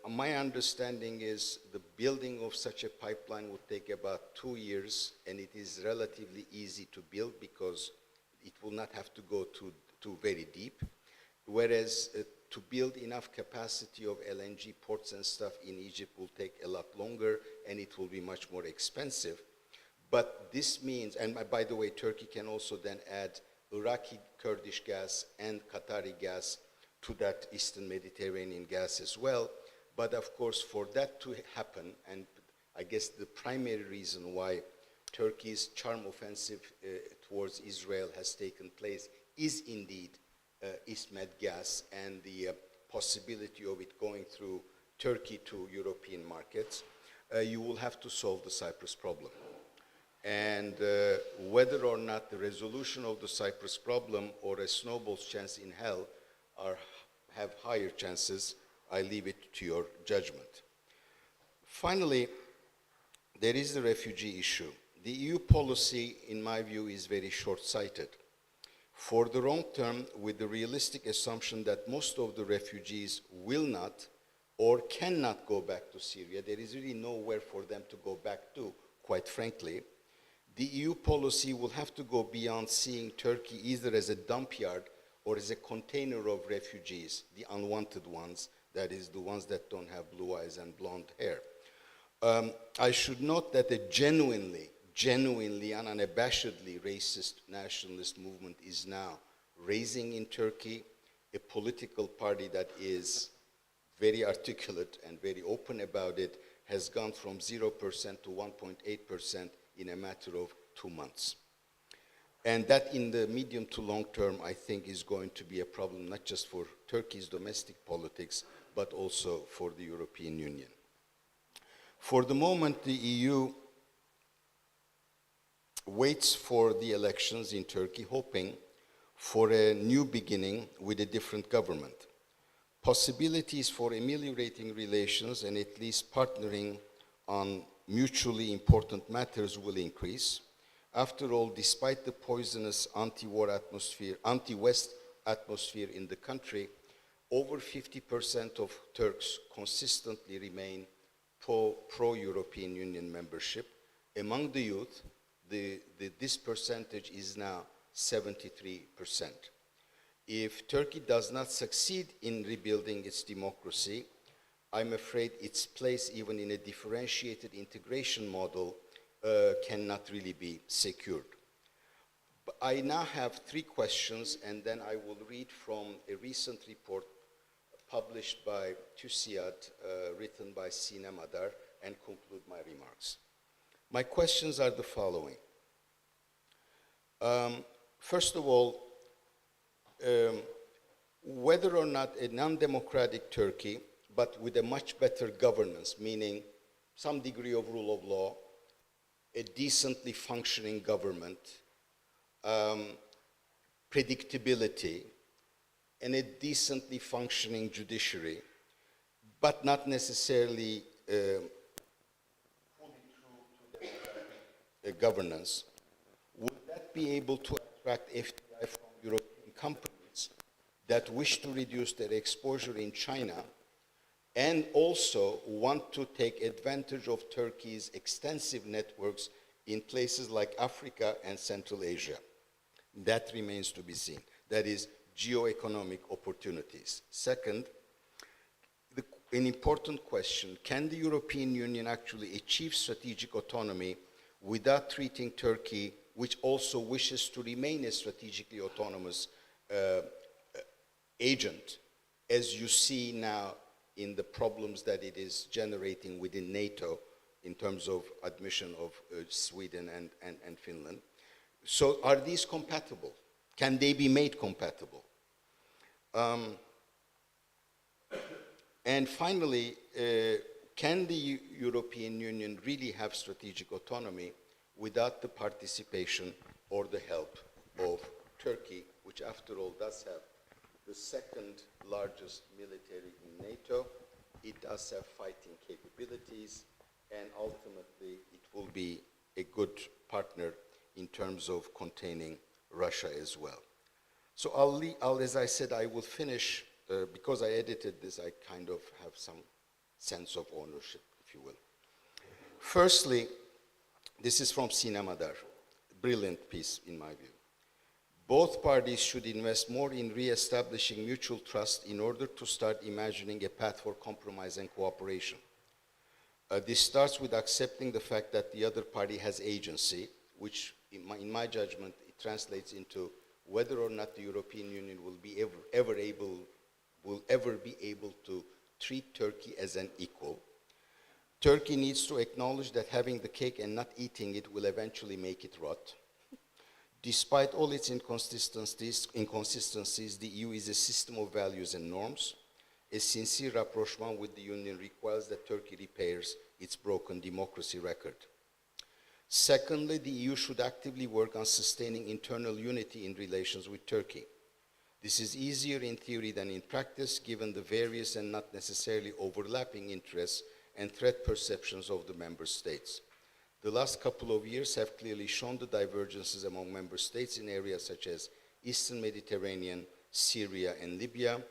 My understanding is the building of such a pipeline would take about 2 years, and it is relatively easy to build because it will not have to go too very deep. Whereas to build enough capacity of LNG ports and stuff in Egypt will take a lot longer, and it will be much more expensive. But this means, and by the way, Turkey can also then add Iraqi Kurdish gas and Qatari gas to that Eastern Mediterranean gas as well. But of course, for that to happen, and I guess the primary reason why Turkey's charm offensive towards Israel has taken place is indeed EastMed gas and the possibility of it going through Turkey to European markets. You will have to solve the Cyprus problem. And whether or not the resolution of the Cyprus problem or a snowball's chance in hell have higher chances, I leave it to your judgment. Finally, there is the refugee issue. The EU policy, in my view, is very short-sighted. For the long term, with the realistic assumption that most of the refugees will not or cannot go back to Syria, there is really nowhere for them to go back to, quite frankly. The EU policy will have to go beyond seeing Turkey either as a dump yard or as a container of refugees, the unwanted ones, that is, the ones that don't have blue eyes and blonde hair. I should note that a genuinely and unabashedly racist nationalist movement is now raising in Turkey, a political party that is very articulate and very open about it, has gone from 0% to 1.8% in a matter of 2 months. And that in the medium to long term, I think, is going to be a problem not just for Turkey's domestic politics, but also for the European Union. For the moment, the EU waits for the elections in Turkey, hoping for a new beginning with a different government. Possibilities for ameliorating relations and at least partnering on mutually important matters will increase. After all, despite the poisonous anti-West atmosphere in the country, over 50% of Turks consistently remain pro-European Union membership. Among the youth, this percentage is now 73%. If Turkey does not succeed in rebuilding its democracy, I'm afraid its place even in a differentiated integration model cannot really be secured. But I now have 3 questions, and then I will read from a recent report published by TÜSİAD, written by Sinem Adar, and conclude my remarks. My questions are the following. First of all, whether or not a non-democratic Turkey, but with a much better governance, meaning some degree of rule of law, a decently functioning government, predictability, and a decently functioning judiciary, but not necessarily fully true to democratic governance, would that be able to attract FDI from European companies that wish to reduce their exposure in China and also want to take advantage of Turkey's extensive networks in places like Africa and Central Asia? That remains to be seen. That is, geo-economic opportunities. Second, an important question, can the European Union actually achieve strategic autonomy without treating Turkey, which also wishes to remain a strategically autonomous agent, as you see now in the problems that it is generating within NATO in terms of admission of Sweden and Finland? So are these compatible? Can they be made compatible? And finally, can the European Union really have strategic autonomy without the participation or the help of Turkey, which after all does have the second largest military in NATO, it does have fighting capabilities, and ultimately it will be a good partner in terms of containing Russia as well. So as I said, I will finish, because I edited this, I kind of have some sense of ownership, if you will. Firstly, this is from Sina Madar, brilliant piece in my view. Both parties should invest more in re-establishing mutual trust in order to start imagining a path for compromise and cooperation. This starts with accepting the fact that the other party has agency, which in my judgment, it translates into whether or not the European Union will be ever be able to treat Turkey as an equal. Turkey needs to acknowledge that having the cake and not eating it will eventually make it rot. Despite all its inconsistencies, the EU is a system of values and norms. A sincere rapprochement with the Union requires that Turkey repairs its broken democracy record. Secondly, the EU should actively work on sustaining internal unity in relations with Turkey. This is easier in theory than in practice, given the various and not necessarily overlapping interests and threat perceptions of the member states. The last couple of years have clearly shown the divergences among member states in areas such as Eastern Mediterranean, Syria, and Libya.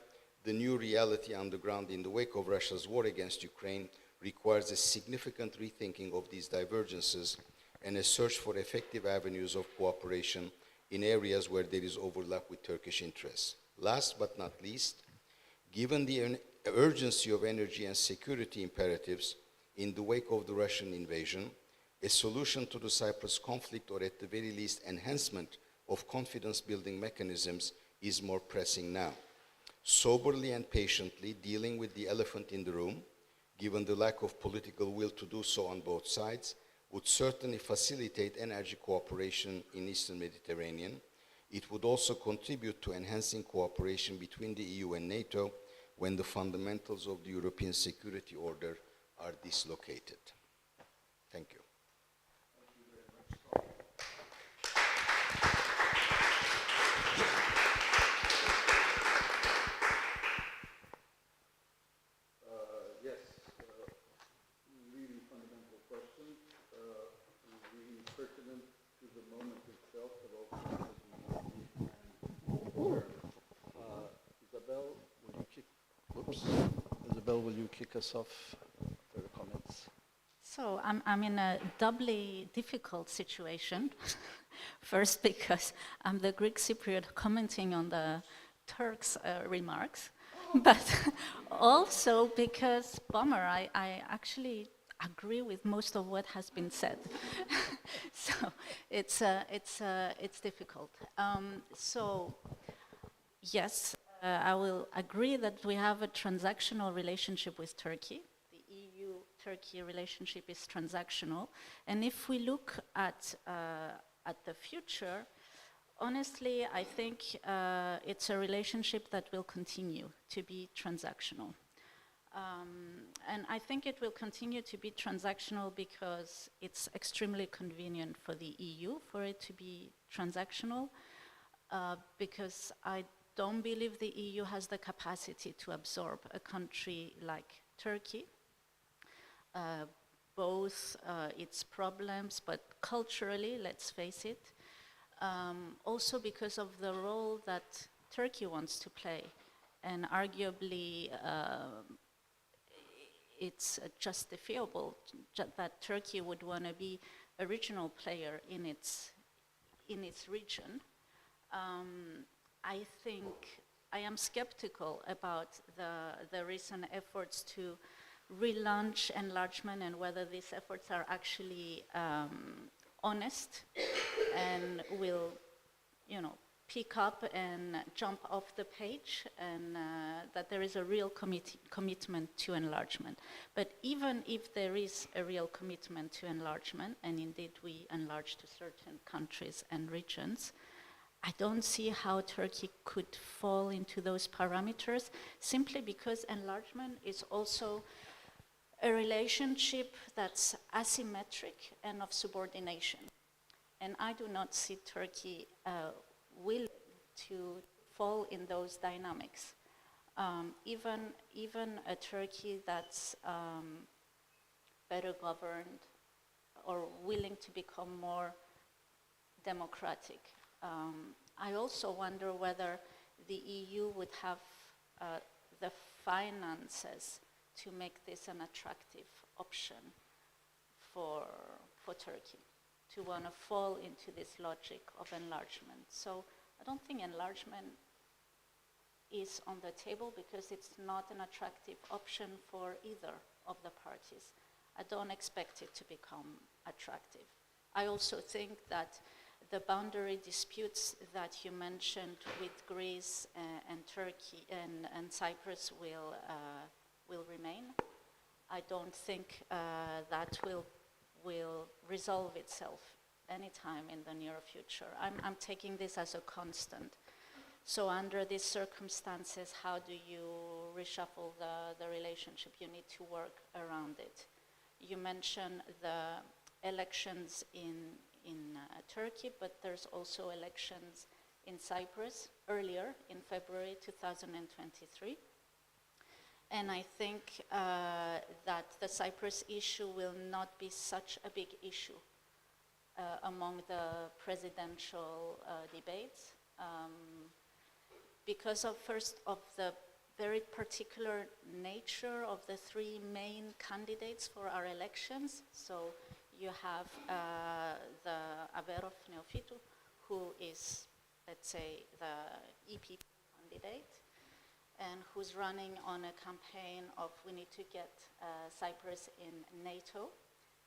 The new reality on the ground in the wake of Russia's war against Ukraine requires a significant rethinking of these divergences and a search for effective avenues of cooperation in areas where there is overlap with Turkish interests. Last but not least, given the urgency of energy and security imperatives in the wake of the Russian invasion, a solution to the Cyprus conflict, or at the very least enhancement of confidence-building mechanisms, is more pressing now. Soberly and patiently dealing with the elephant in the room, given the lack of political will to do so on both sides, would certainly facilitate energy cooperation in Eastern Mediterranean. It would also contribute to enhancing cooperation between the EU and NATO when the fundamentals of the European security order are dislocated. Thank you. Really fundamental questions, really pertinent to the moment itself, but also Isabelle, will you kick us off for the comments? So I'm in a doubly difficult situation. First, because I'm the Greek Cypriot commenting on the Turks' remarks, but also because, bummer, I actually agree with most of what has been said. So it's difficult. So yes, I will agree that we have a transactional relationship with Turkey. The EU-Turkey relationship is transactional, and if we look at the future, honestly, I think it's a relationship that will continue to be transactional. And I think it will continue to be transactional because it's extremely convenient for the EU for it to be transactional, because I don't believe the EU has the capacity to absorb a country like Turkey, both its problems, but culturally, let's face it, also because of the role that Turkey wants to play, and arguably it's justifiable that Turkey would want to be a regional player in its region. I think I am skeptical about the recent efforts to relaunch enlargement and whether these efforts are actually honest and will, you know, pick up and jump off the page, and that there is a real commitment to enlargement. But even if there is a real commitment to enlargement, and indeed we enlarge to certain countries and regions, I don't see how Turkey could fall into those parameters, simply because enlargement is also a relationship that's asymmetric and of subordination. And I do not see Turkey willing to fall in those dynamics. Even a Turkey that's better governed or willing to become more democratic. I also wonder whether the EU would have the finances to make this an attractive option for Turkey, to want to fall into this logic of enlargement. So I don't think enlargement is on the table because it's not an attractive option for either of the parties. I don't expect it to become attractive. I also think that the boundary disputes that you mentioned with Greece and Turkey and Cyprus will remain. I don't think that will resolve itself anytime in the near future. I'm taking this as a constant. So under these circumstances, how do you reshuffle the relationship? You need to work around it. You mentioned the elections in Turkey, but there's also elections in Cyprus earlier in February 2023. And I think that the Cyprus issue will not be such a big issue among the presidential debates because of the very particular nature of the three main candidates for our elections. So you have the Averof Neophytou, who is, let's say, the EPP candidate, and who's running on a campaign of we need to get Cyprus in NATO.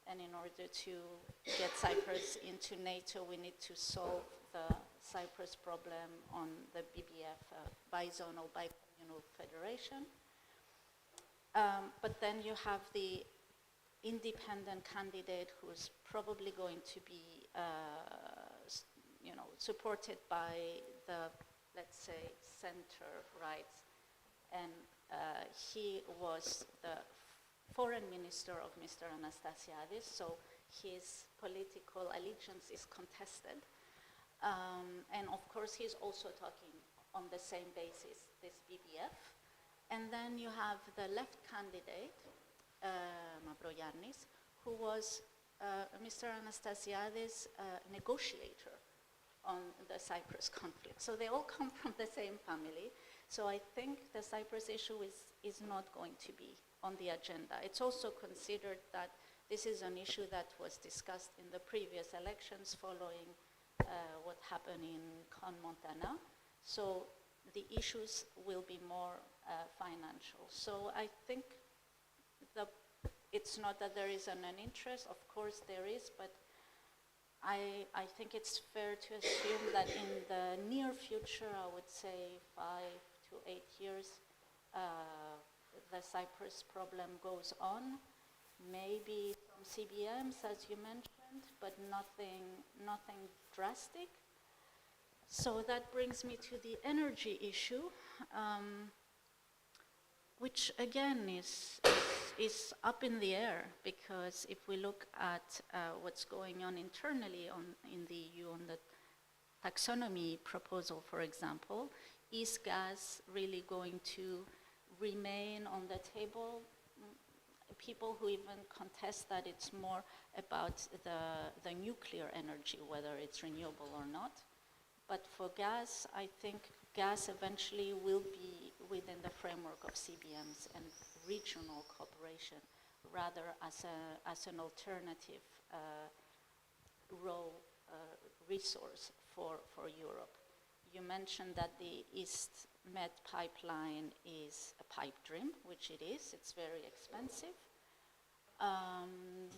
And in order to get Cyprus into NATO, we need to solve the Cyprus problem on the BBF, bizonal, bicommunal federation. But then you have the independent candidate who's probably going to be supported by the, let's say, center-right. And he was the foreign minister of Mr. Anastasiadis, so his political allegiance is contested. And of course, he's also talking on the same basis, this BBF. And then you have the left candidate, Mavrogiannis, who was Mr. Anastasiadis' negotiator on the Cyprus conflict. So they all come from the same family. So I think the Cyprus issue is not going to be on the agenda. It's also considered that this is an issue that was discussed in the previous elections following what happened in Con-Montana. So the issues will be more financial. So I think it's not that there isn't an interest, of course there is, but I think it's fair to assume that in the near future, I would say 5 to 8 years, the Cyprus problem goes on. Maybe some CBMs, as you mentioned, but nothing drastic. So that brings me to the energy issue, which again is up in the air, because if we look at what's going on internally in the EU on the taxonomy proposal, for example, is gas really going to remain on the table? People who even contest that it's more about the nuclear energy, whether it's renewable or not. But for gas, I think gas eventually will be within the framework of CBMs and regional cooperation, rather as an alternative raw resource for Europe. you mentioned that the East Med pipeline is a pipe dream, which it is. It's very expensive.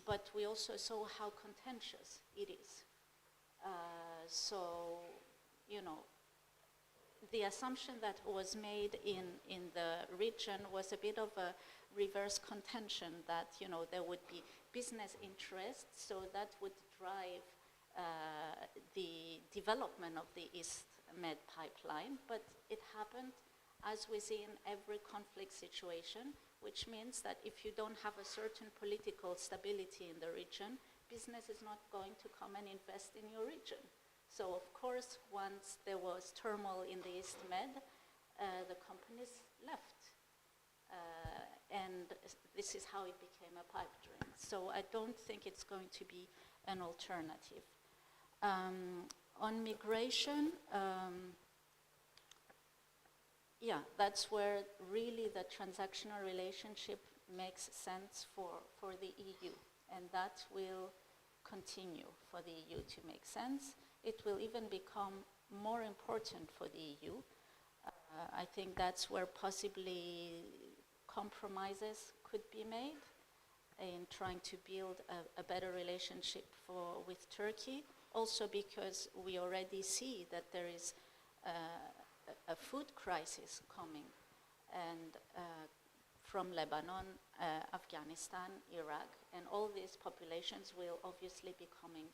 But we also saw how contentious it is. So, you know, the assumption that was made in the region was a bit of a reverse contention that, you know, there would be business interests, so that would drive the development of the East Med pipeline, but it happened as we see in every conflict situation, which means that if you don't have a certain political stability in the region, business is not going to come and invest in your region. So of course, once there was turmoil in the East Med, the companies left. And this is how it became a pipe dream. So I don't think it's going to be an alternative. On migration, yeah, that's where really the transactional relationship makes sense for the EU. And that will continue for the EU to make sense. It will even become more important for the EU. I think that's where possibly compromises could be made in trying to build a better relationship with Turkey. Also because we already see that there is a food crisis coming, and from Lebanon, Afghanistan, Iraq, and all these populations will obviously be coming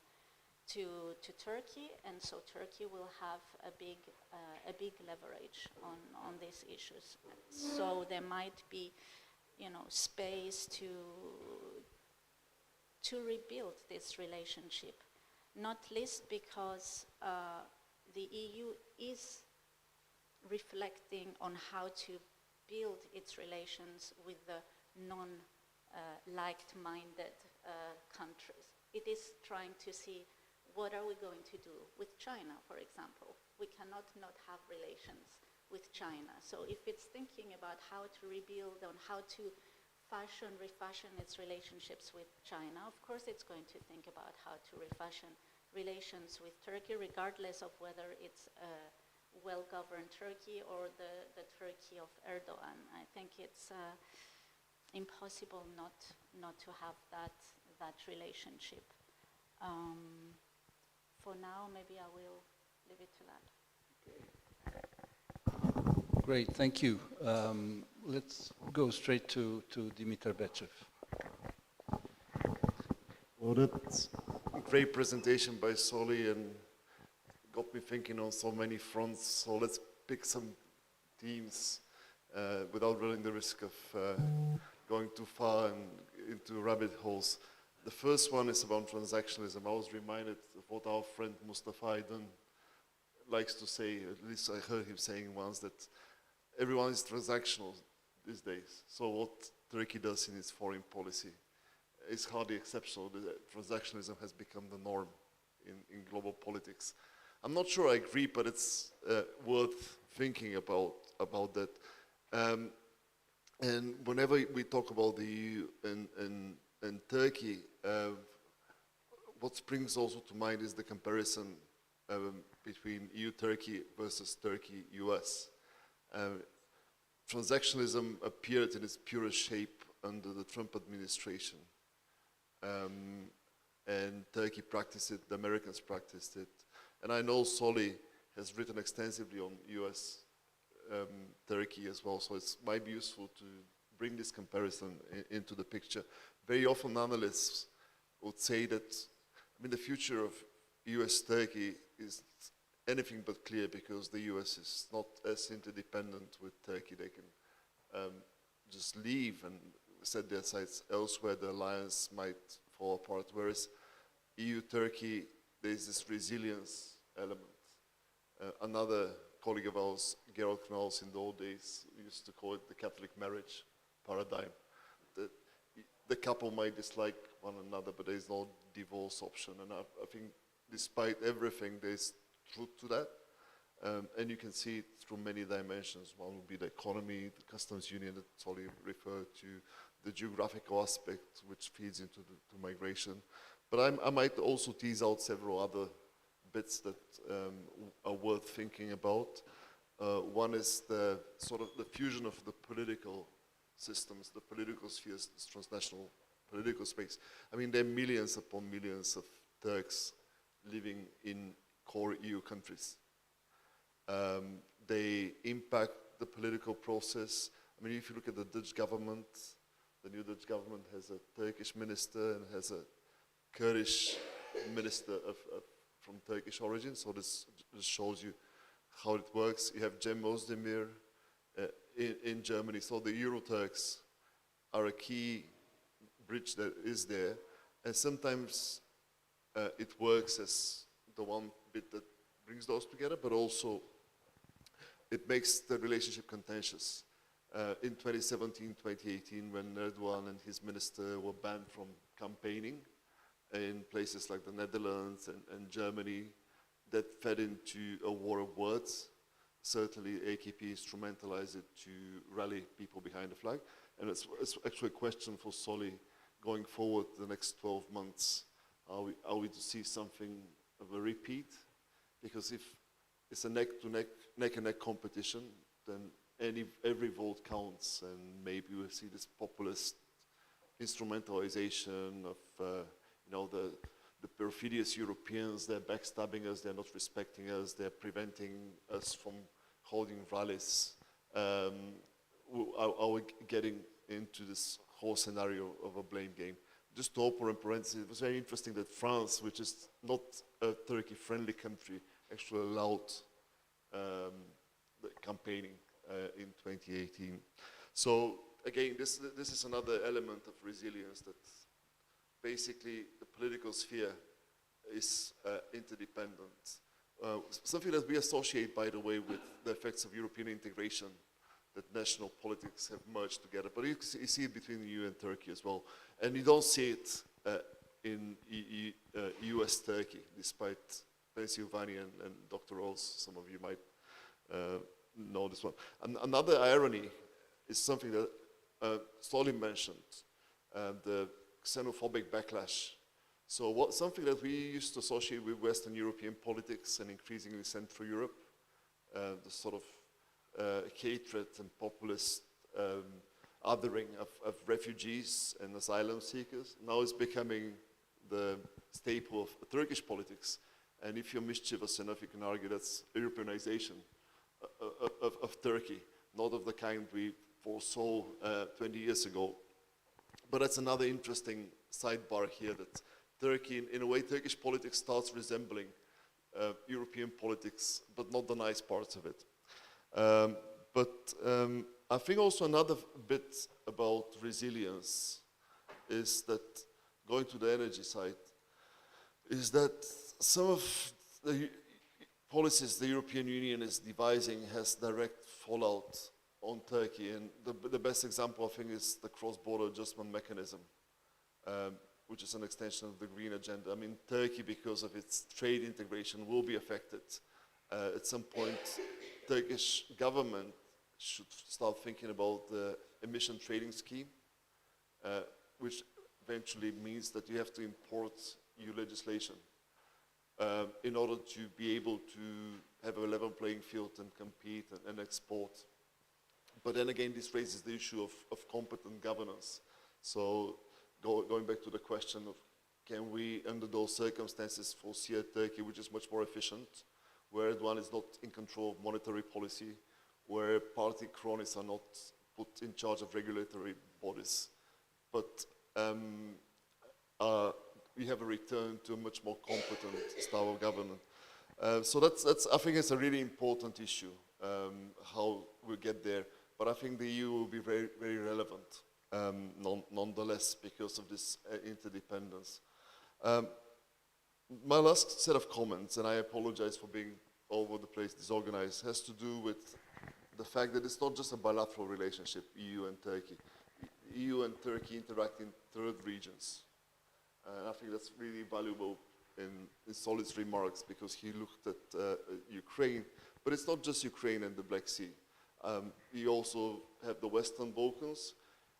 to Turkey, and so Turkey will have a big leverage on these issues. So there might be, you know, space to rebuild this relationship, not least because the EU is reflecting on how to build its relations with the non-like-minded countries. It is trying to see what are we going to do with China, for example. We cannot not have relations with China. So if it's thinking about how to rebuild, on how to refashion its relationships with China, of course it's going to think about how to refashion relations with Turkey, regardless of whether it's a well-governed Turkey or the Turkey of Erdogan. I think it's impossible not to have that relationship. For now, maybe I will leave it to that. Great, thank you. Let's go straight to Dimitar Bechev. Well, that's a great presentation by Soli and got me thinking on so many fronts. So let's pick some themes without running the risk of going too far and into rabbit holes. The first one is about transactionalism. I was reminded of what our friend Mustafa Aydin likes to say, at least I heard him saying once, that everyone is transactional these days. So what Turkey does in its foreign policy is hardly exceptional. Transactionalism has become the norm in global politics. I'm not sure I agree, but it's worth thinking about that. And whenever we talk about the EU and Turkey, what springs also to mind is the comparison between EU-Turkey versus Turkey-US. Transactionalism appeared in its purest shape under the Trump administration. And Turkey practiced it, the Americans practiced it. And I know Soli has written extensively on US Turkey as well, so it might be useful to bring this comparison into the picture. Very often analysts would say that, I mean, the future of US-Turkey is anything but clear because the US is not as interdependent with Turkey. They can just leave and set their sights elsewhere. The alliance might fall apart, whereas EU-Turkey, there's this resilience element. Another colleague of ours, Gerald Knauss, in the old days, used to call it the Catholic marriage paradigm. The couple might dislike one another, but there's no divorce option. And I think despite everything, there's truth to that. And you can see it through many dimensions. One would be the economy, the customs union that Soli referred to, the geographical aspect, which feeds into the migration. But I might also tease out several other bits that are worth thinking about. One is the sort of the fusion of the political systems, the political spheres, this transnational political space. I mean, there are millions upon millions of Turks living in core EU countries. They impact the political process. I mean, if you look at the Dutch government, the new Dutch government has a Turkish minister and has a Kurdish minister from Turkish origin, so this shows you how it works. You have Cem Özdemir in Germany, so the Euro-Turks are a key bridge that is there, and sometimes it works as the one bit that brings those together, but also it makes the relationship contentious. In 2017, 2018, when Erdogan and his minister were banned from campaigning in places like the Netherlands and Germany, that fed into a war of words. Certainly AKP instrumentalized it to rally people behind the flag. And it's actually a question for Soli going forward the next 12 months. Are we to see something of a repeat? Because if it's a neck-and-neck competition, then every vote counts, and maybe we'll see this populist instrumentalization of the perfidious Europeans. They're backstabbing us, they're not respecting us, they're preventing us from holding rallies. Are we getting into this whole scenario of a blame game? Just to open a parenthesis, it was very interesting that France, which is not a Turkey-friendly country, actually allowed the campaigning in 2018. So again, this is another element of resilience, that basically the political sphere is interdependent. Something that we associate, by the way, with the effects of European integration, that national politics have merged together. But you see it between the EU and Turkey as well. And you don't see it in US-Turkey, despite Pennsylvania and Dr. Rose. Some of you might know this one. And another irony is something that Soli mentioned, the xenophobic backlash. So something that we used to associate with Western European politics and increasingly Central Europe, the sort of hatred and populist othering of refugees and asylum seekers, now is becoming the staple of Turkish politics. And if you're mischievous enough, you can argue that's Europeanization of Turkey, not of the kind we foresaw 20 years ago. But that's another interesting sidebar here, that Turkey, in a way, Turkish politics starts resembling European politics, but not the nice parts of it. But I think also another bit about resilience is that, going to the energy side, is that some of the policies the European Union is devising has direct fallout on Turkey. And the best example, I think, is the cross-border adjustment mechanism, which is an extension of the green agenda. I mean, Turkey, because of its trade integration, will be affected. At some point, Turkish government should start thinking about the emission trading scheme, which eventually means that you have to import EU legislation in order to be able to have a level playing field and compete and export. But then again, this raises the issue of competent governance. So going back to the question of, can we, under those circumstances, foresee a Turkey which is much more efficient, where Erdogan is not in control of monetary policy, where party cronies are not put in charge of regulatory bodies, but we have a return to a much more competent style of government. So that's I think it's a really important issue, how we get there. But I think the EU will be very, very relevant, nonetheless, because of this interdependence. My last set of comments, and I apologize for being all over the place, disorganized, has to do with the fact that it's not just a bilateral relationship, EU and Turkey. EU and Turkey interact in third regions. And I think that's really valuable in Soli's remarks, because he looked at Ukraine, but it's not just Ukraine and the Black Sea. You also have the Western Balkans.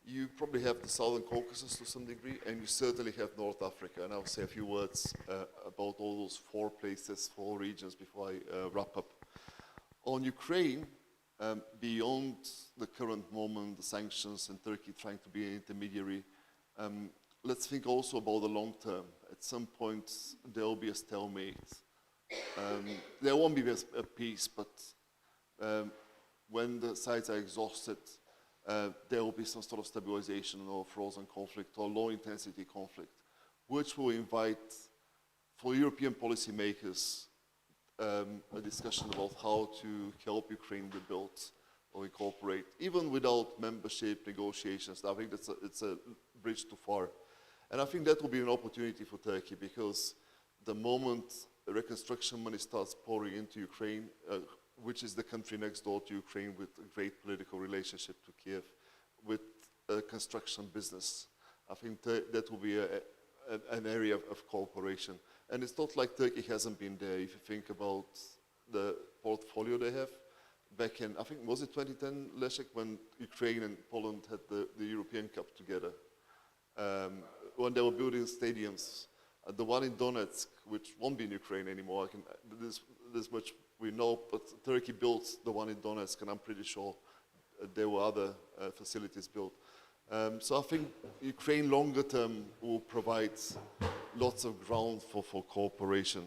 You probably have the Southern Caucasus to some degree, and you certainly have North Africa. And I'll say a few words about about all those 4 places, 4 regions before I wrap up. On Ukraine, beyond the current moment, the sanctions and Turkey trying to be an intermediary, let's think also about the long term. At some point, there will be a stalemate. There won't be a peace, but when the sides are exhausted, there will be some sort of stabilization or frozen conflict or low-intensity conflict, which will invite, for European policymakers, a discussion about how to help Ukraine rebuild or incorporate, even without membership negotiations. I think it's a bridge too far. And I think that will be an opportunity for Turkey, because the moment reconstruction money starts pouring into Ukraine, which is the country next door to Ukraine with a great political relationship to Kiev, with a construction business, I think that will be an area of cooperation. And it's not like Turkey hasn't been there. If you think about the portfolio they have, back in, I think, was it 2010, Leszek, when Ukraine and Poland had the European Cup together? When they were building stadiums, the one in Donetsk, which won't be in Ukraine anymore, this much we know, but Turkey built the one in Donetsk, and I'm pretty sure there were other facilities built. So I think Ukraine longer term will provide lots of ground for cooperation.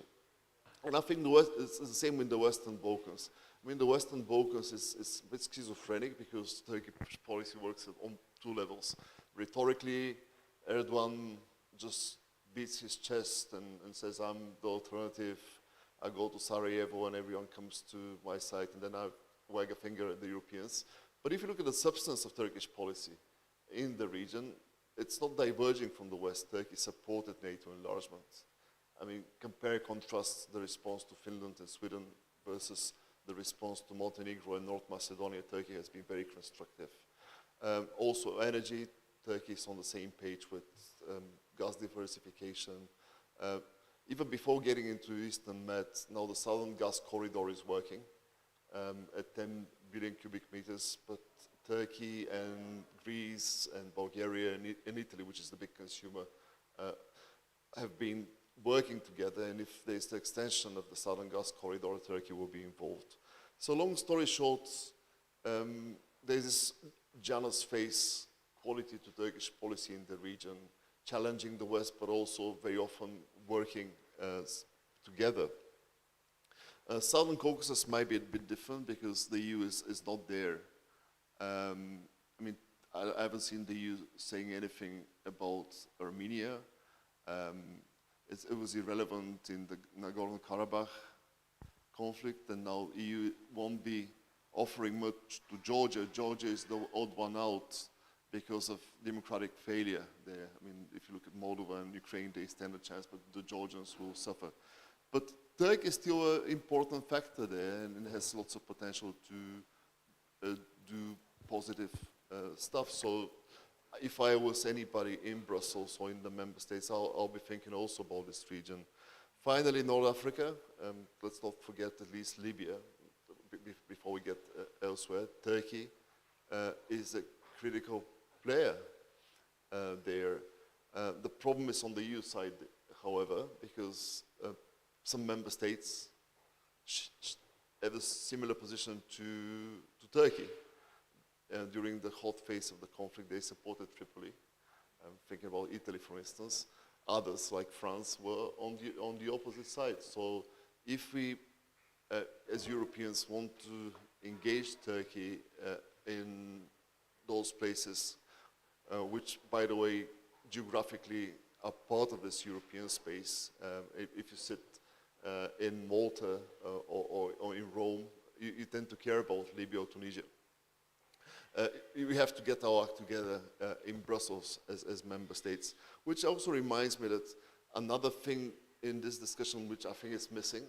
And I think it's the same in the Western Balkans. I mean, the Western Balkans is a bit schizophrenic, because Turkish policy works on 2 levels. Rhetorically, Erdogan just beats his chest and says, I'm the alternative. I go to Sarajevo and everyone comes to my side, and then I wag a finger at the Europeans. But if you look at the substance of Turkish policy in the region, it's not diverging from the West. Turkey supported NATO enlargement. I mean, compare, contrast the response to Finland and Sweden versus the response to Montenegro and North Macedonia. Turkey has been very constructive. Also, energy, Turkey is on the same page with gas diversification. Even before getting into Eastern Med, now the Southern Gas Corridor is working at 10 billion cubic meters, but Turkey and Greece and Bulgaria and Italy, which is the big consumer, have been working together, and if there's the extension of the Southern Gas Corridor, Turkey will be involved. So long story short, there's this Janus face quality to Turkish policy in the region, challenging the West, but also very often working together. Southern Caucasus might be a bit different, because the EU is not there. I mean, I haven't seen the EU saying anything about Armenia. It was irrelevant in the Nagorno-Karabakh conflict, and now EU won't be offering much to Georgia. Georgia is the odd one out because of democratic failure there. I mean, if you look at Moldova and Ukraine, they stand a chance, but the Georgians will suffer. But Turkey is still an important factor there, and it has lots of potential to do positive stuff. So if I was anybody in Brussels or in the member states, I'll be thinking also about this region. Finally, North Africa, let's not forget at least Libya, before we get elsewhere. Turkey is a critical player there. The problem is on the EU side, however, because some member states have a similar position to Turkey. During the hot phase of the conflict, they supported Tripoli. I'm thinking about Italy, for instance. Others, like France, were on the opposite side. So if we, as Europeans, want to engage Turkey in those places, which, by the way, geographically are part of this European space, if you sit in Malta or in Rome, you tend to care about Libya or Tunisia. We have to get our act together in Brussels as member states, which also reminds me that another thing in this discussion which I think is missing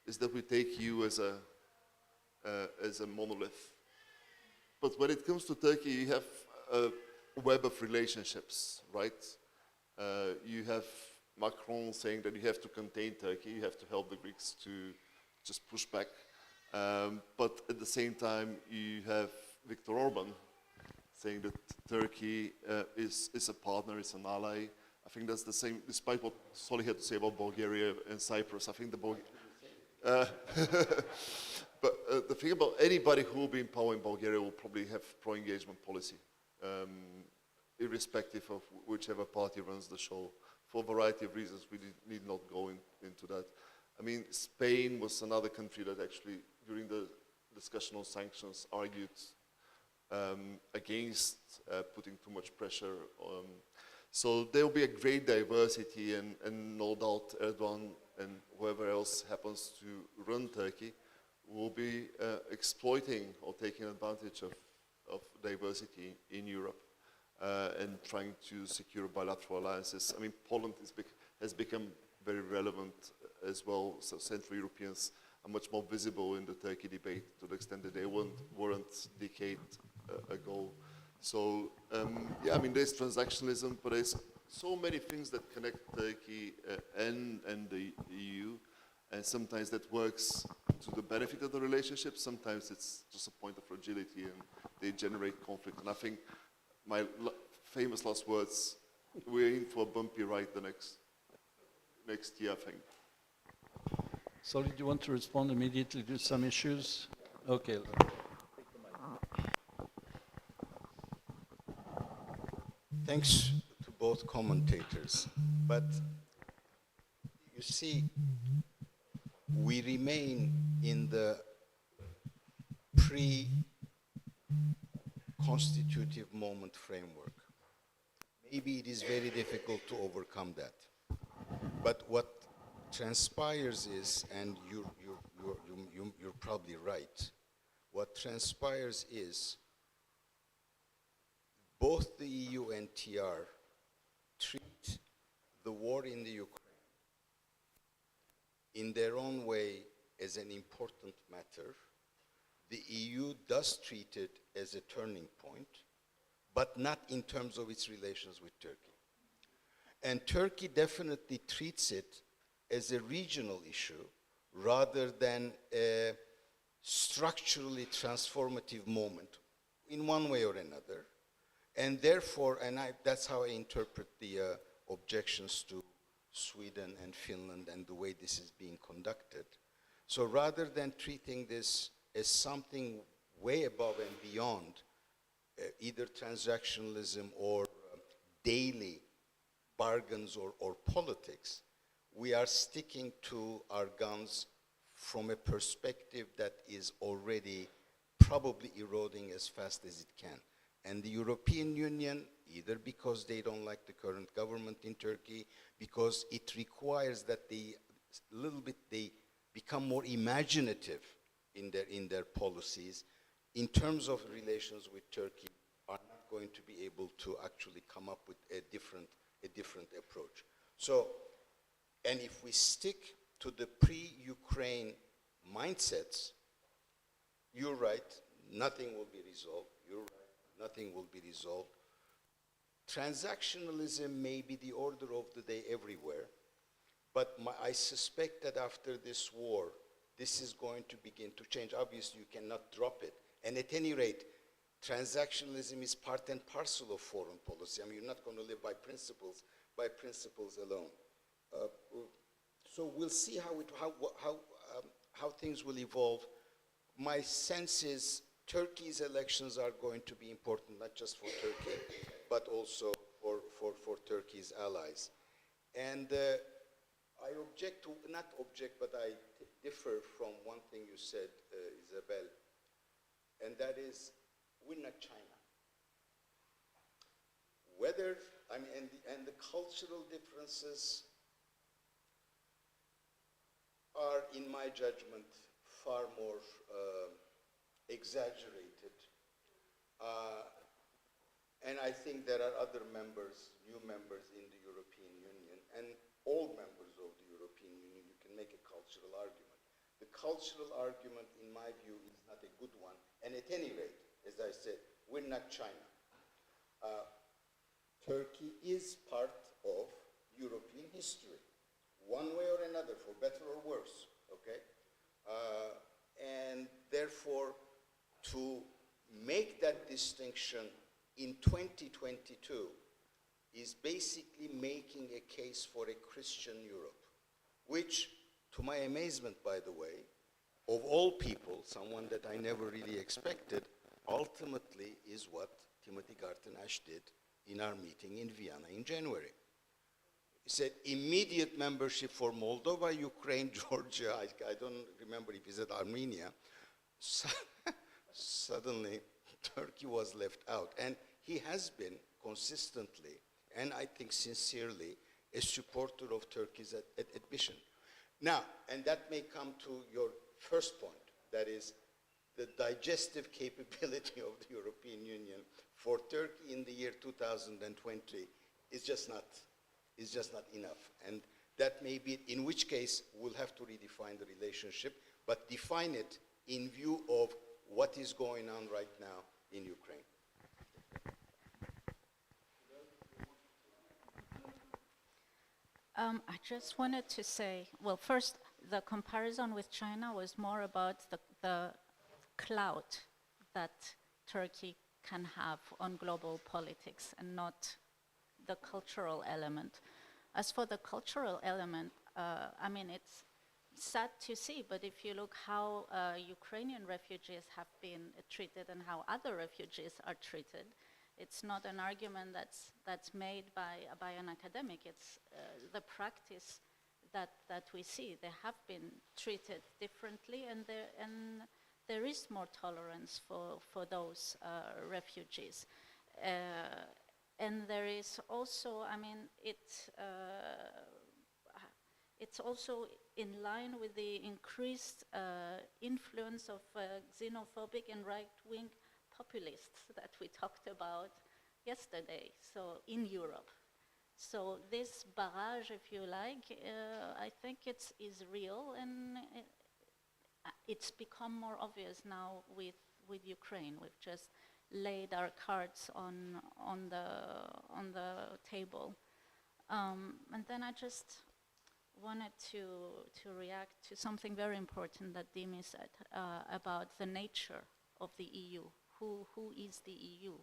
is that we take EU as a monolith. But when it comes to Turkey, you have a web of relationships, right? You have Macron saying that you have to contain Turkey, you have to help the Greeks to just push back. But at the same time, you have Viktor Orban saying that Turkey is a partner, is an ally. I think that's the same, despite what Soli had to say about Bulgaria and Cyprus. I think the but the thing about anybody who will be in power in Bulgaria will probably have pro-engagement policy, irrespective of whichever party runs the show. For a variety of reasons, we need not go into that. I mean, Spain was another country that actually, during the discussion on sanctions, argued against putting too much pressure on. So there will be a great diversity, and no doubt Erdogan and whoever else happens to run Turkey will be exploiting or taking advantage of diversity in Europe and trying to secure bilateral alliances. I mean, Poland has become very relevant as well, so Central Europeans are much more visible in the Turkey debate to the extent that they weren't a decade ago. So, yeah, I mean, there's transactionalism, but there's so many things that connect Turkey and the EU, and sometimes that works to the benefit of the relationship, sometimes it's just a point of fragility and they generate conflict. And I think my famous last words, we're in for a bumpy ride the next year, I think. Soli, do you want to respond immediately to some issues? Okay. Thanks to both commentators. But you see, we remain in the pre-constitutive moment framework. Maybe it is very difficult to overcome that. But what transpires is, and you're probably right, what transpires is both the EU and TR treat the war in the Ukraine in their own way as an important matter. The EU does treat it as a turning point, but not in terms of its relations with Turkey. And Turkey definitely treats it as a regional issue rather than a structurally transformative moment in one way or another. And therefore, that's how I interpret the objections to Sweden and Finland and the way this is being conducted. So rather than treating this as something way above and beyond either transactionalism or daily bargains or politics, we are sticking to our guns from a perspective that is already probably eroding as fast as it can. And the European Union, either because they don't like the current government in Turkey, because it requires that they become more imaginative in their policies, in terms of relations with Turkey, are not going to be able to actually come up with a different approach. So, and if we stick to the pre-Ukraine mindsets, you're right, nothing will be resolved. You're right, nothing will be resolved. Transactionalism may be the order of the day everywhere, but I suspect that after this war, this is going to begin to change. Obviously, you cannot drop it. And at any rate, transactionalism is part and parcel of foreign policy. I mean, you're not going to live by principles alone. So we'll see how things will evolve. My sense is Turkey's elections are going to be important, not just for Turkey, but also for Turkey's allies. And I differ from one thing you said, Isabelle, and that is, we're not China. And the cultural differences are, in my judgment, far more exaggerated. And I think there are other members, new members in the European Union, and old members of the European Union, you can make a cultural argument. The cultural argument, in my view, is not a good one. And at any rate, as I said, we're not China. Turkey is part of European history, one way or another, for better or worse, okay? And therefore, to make that distinction in 2022 is basically making a case for a Christian Europe, which, to my amazement, by the way, of all people, someone that I never really expected, ultimately is what Timothy Garton-Ash did in our meeting in Vienna in January. He said immediate membership for Moldova, Ukraine, Georgia, I don't remember if he said Armenia. Suddenly, Turkey was left out. And he has been consistently, and I think sincerely, a supporter of Turkey's admission. Now, and that may come to your first point, that is the digestive capability of the European Union for Turkey in the year 2020 is just not enough. And that may be, in which case we'll have to redefine the relationship, but define it in view of what is going on right now in Ukraine. I just wanted to say, well, first, the comparison with China was more about the clout that Turkey can have on global politics and not the cultural element. As for the cultural element, I mean, it's sad to see, but if you look how Ukrainian refugees have been treated and how other refugees are treated, it's not an argument that's made by an academic. It's the practice that we see. They have been treated differently, and there is more tolerance for those refugees. And there is also, I mean, it's also in line with the increased influence of xenophobic and right-wing populists that we talked about yesterday, so in Europe. So this barrage, if you like, I think is real, and it's become more obvious now with Ukraine. We've just laid our cards on the table, and then I just wanted to react to something very important that Dimi said about the nature of the EU. Who is the EU?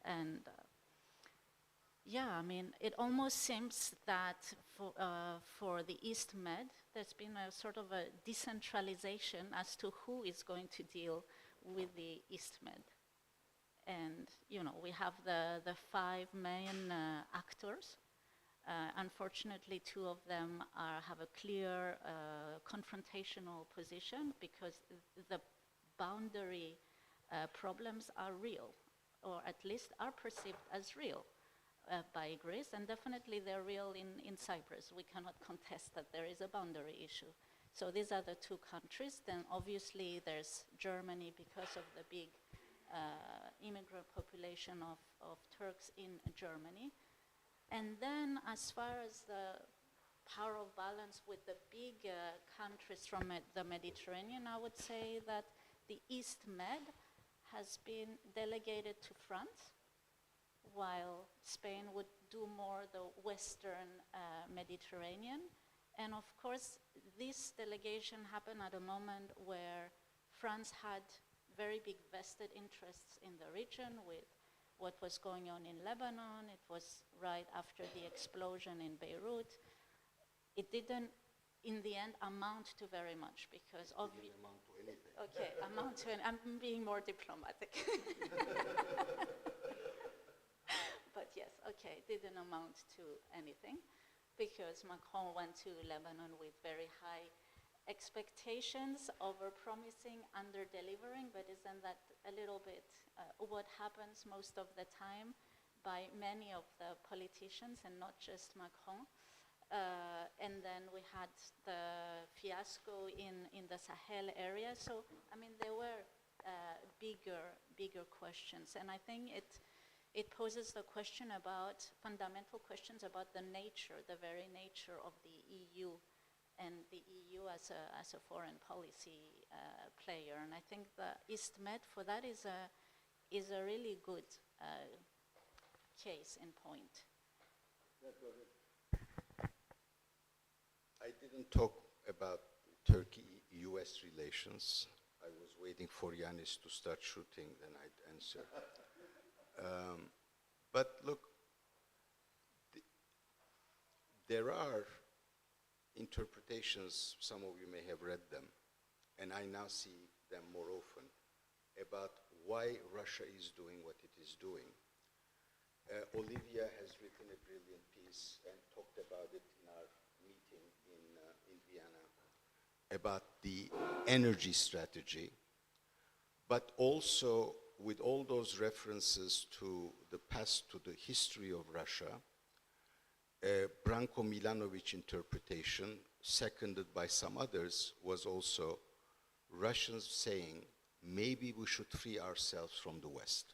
And yeah, I mean, it almost seems that for the East Med, there's been a sort of a decentralization as to who is going to deal with the East Med. And, you know, we have the 5 main actors. Unfortunately, 2 of them have a clear confrontational position because the boundary problems are real, or at least are perceived as real by Greece, and definitely they're real in Cyprus. We cannot contest that there is a boundary issue. So these are the 2 countries. Then obviously there's Germany because of the big immigrant population of Turks in Germany. And then as far as the power of balance with the big countries from the Mediterranean, I would say that the East Med has been delegated to France, while Spain would do more the Western Mediterranean. And of course, this delegation happened at a moment where France had very big vested interests in the region with what was going on in Lebanon. It was right after the explosion in Beirut. It didn't, in the end, amount to very much because of... It didn't amount to anything. Okay, amount to... I'm being more diplomatic. But yes, okay, it didn't amount to anything because Macron went to Lebanon with very high expectations, over-promising, under-delivering, but isn't that a little bit what happens most of the time by many of the politicians and not just Macron? And then we had the fiasco in the Sahel area. So, I mean, there were bigger questions. And I think it poses the question about, fundamental questions about the nature, the very nature of the EU and the EU as a foreign policy player. And I think the East Med for that is a really good case in point. I didn't talk about Turkey-US relations. I was waiting for Ioannides to start shooting, then I'd answer. But look, there are interpretations, some of you may have read them, and I now see them more often, about why Russia is doing what it is doing. Olivia has written a brilliant piece and talked about it in our meeting in Vienna, about the energy strategy, but also with all those references to the past, to the history of Russia, Branko Milanovic interpretation, seconded by some others, was also Russians saying, maybe we should free ourselves from the West.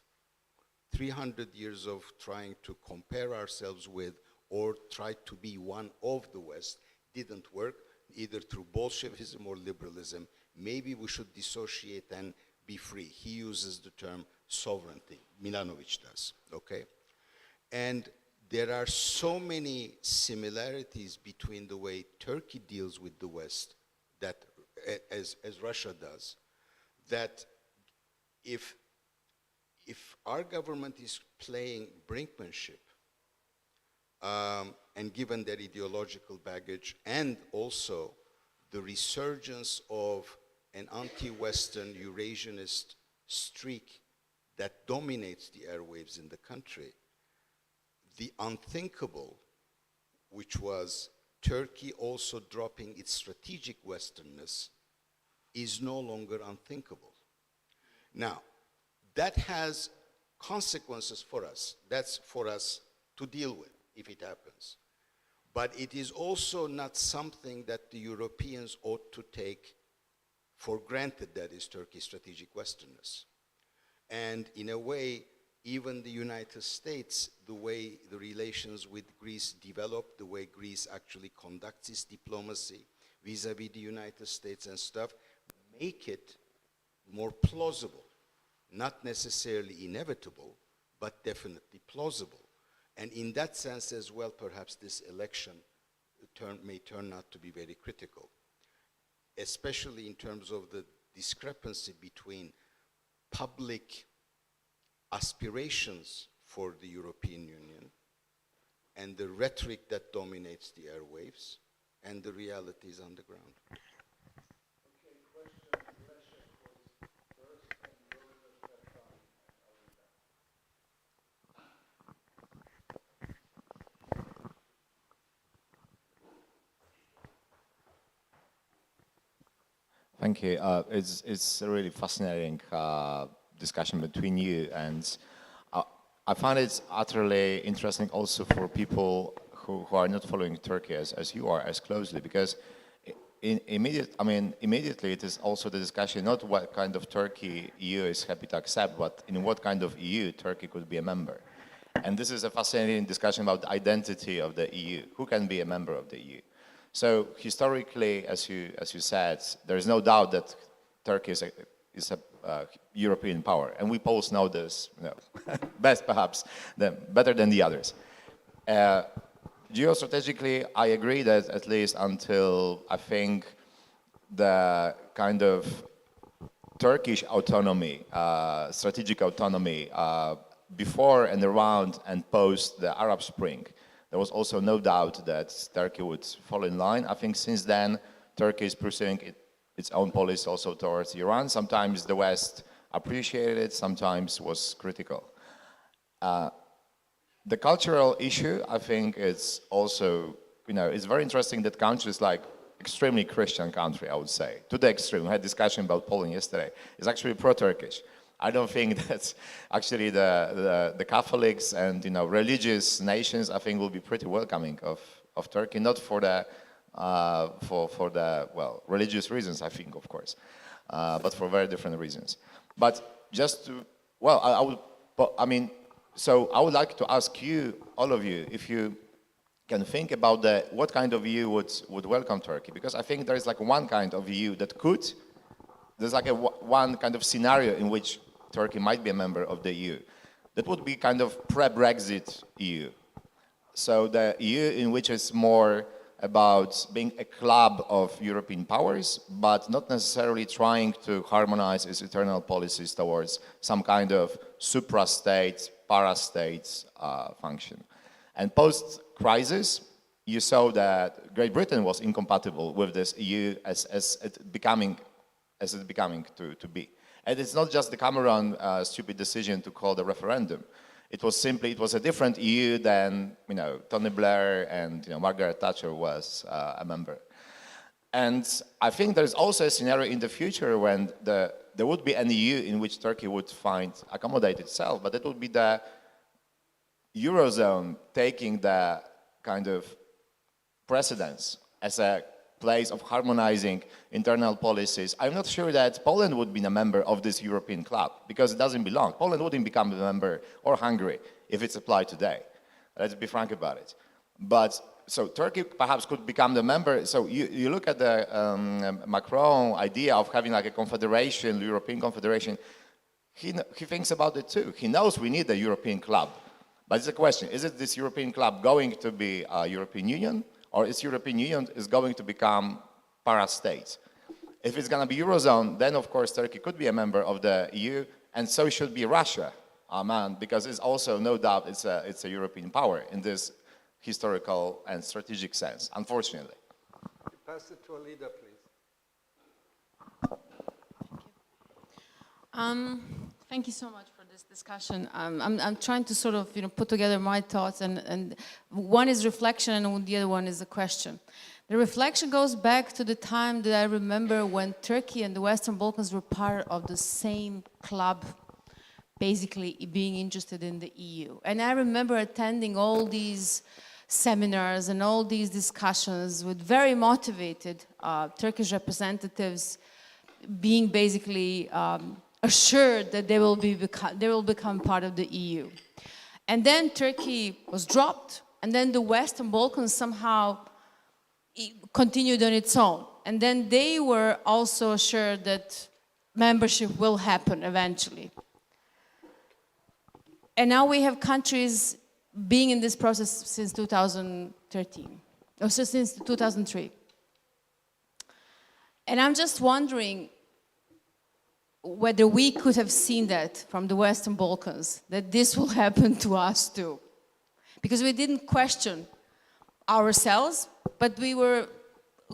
300 years of trying to compare ourselves with or try to be one of the West didn't work, either through Bolshevism or liberalism. Maybe we should dissociate and be free. He uses the term sovereignty. Milanovic does, okay? And there are so many similarities between the way Turkey deals with the West, that as Russia does, that if our government is playing brinkmanship, and given their ideological baggage and also the resurgence of an anti-Western Eurasianist streak that dominates the airwaves in the country, the unthinkable, which was Turkey also dropping its strategic Westernness, is no longer unthinkable. Now, that has consequences for us. That's for us to deal with if it happens. But it is also not something that the Europeans ought to take for granted, that is Turkey's strategic Westernness. And in a way, even the United States, the way the relations with Greece develop, the way Greece actually conducts its diplomacy vis-a-vis the United States and stuff, make it more plausible. Not necessarily inevitable, but definitely plausible. And in that sense as well, perhaps this election may turn out to be very critical, especially in terms of the discrepancy between public aspirations for the European Union and the rhetoric that dominates the airwaves and the realities on the ground. Thank you. It's a really fascinating discussion between you, and I find it utterly interesting also for people who are not following Turkey as you are as closely, because immediately it is also the discussion not what kind of Turkey EU is happy to accept, but in what kind of EU Turkey could be a member. And this is a fascinating discussion about the identity of the EU. Who can be a member of the EU? So historically, as you said, there is no doubt that Turkey is a European power, and we Poles know this, best perhaps, better than the others. Geostrategically, I agree that at least until I think the kind of Turkish autonomy, strategic autonomy, before and around and post the Arab Spring, there was also no doubt that Turkey would fall in line. I think since then, Turkey is pursuing its own policy also towards Iran. Sometimes the West appreciated it, sometimes was critical. The cultural issue, I think, is also, it's very interesting that countries like extremely Christian country, I would say, to the extreme. We had discussion about Poland yesterday. It's actually pro-Turkish. I don't think that actually the Catholics and religious nations, I think, will be pretty welcoming of Turkey, not for the religious reasons, I think, of course, but for very different reasons. But just to, so I would like to ask you, all of you, if you can think about what kind of EU would welcome Turkey, because I think there is like one kind of EU that could. There's like one kind of scenario in which Turkey might be a member of the EU. That would be kind of pre-Brexit EU. So the EU in which is more about being a club of European powers, but not necessarily trying to harmonize its internal policies towards some kind of supra-state, para-state function. And post-crisis, you saw that Great Britain was incompatible with this EU as it's becoming to be. And it's not just the Cameron stupid decision to call the referendum. It was a different EU than, Tony Blair and, Margaret Thatcher was a member. And I think there's also a scenario in the future when there would be an EU in which Turkey would accommodate itself, but it would be the Eurozone taking the kind of precedence as a place of harmonizing internal policies. I'm not sure that Poland would be a member of this European club because it doesn't belong. Poland wouldn't become a member, or Hungary, if it's applied today. Let's be frank about it. But so Turkey perhaps could become the member. So you look at the Macron idea of having like a confederation, European confederation. He thinks about it too. He knows we need a European club. But it's a question, is it this European club going to be a European Union, or is European Union is going to become para-state? If it's going to be Eurozone, then of course Turkey could be a member of the EU, and so should be Russia, because it's also, no doubt, it's a European power in this historical and strategic sense, unfortunately. Pass it to Alida, please. Thank you so much for this discussion. I'm trying to sort of put together my thoughts, and one is reflection and the other one is a question. The reflection goes back to the time that I remember when Turkey and the Western Balkans were part of the same club, basically being interested in the EU. And I remember attending all these seminars and all these discussions with very motivated Turkish representatives being basically assured that they will become part of the EU. And then Turkey was dropped, and then the Western Balkans somehow continued on its own. And then they were also assured that membership will happen eventually. And now we have countries being in this process since 2013, or since 2003. And I'm just wondering whether we could have seen that from the Western Balkans, that this will happen to us too. Because we didn't question ourselves, but we were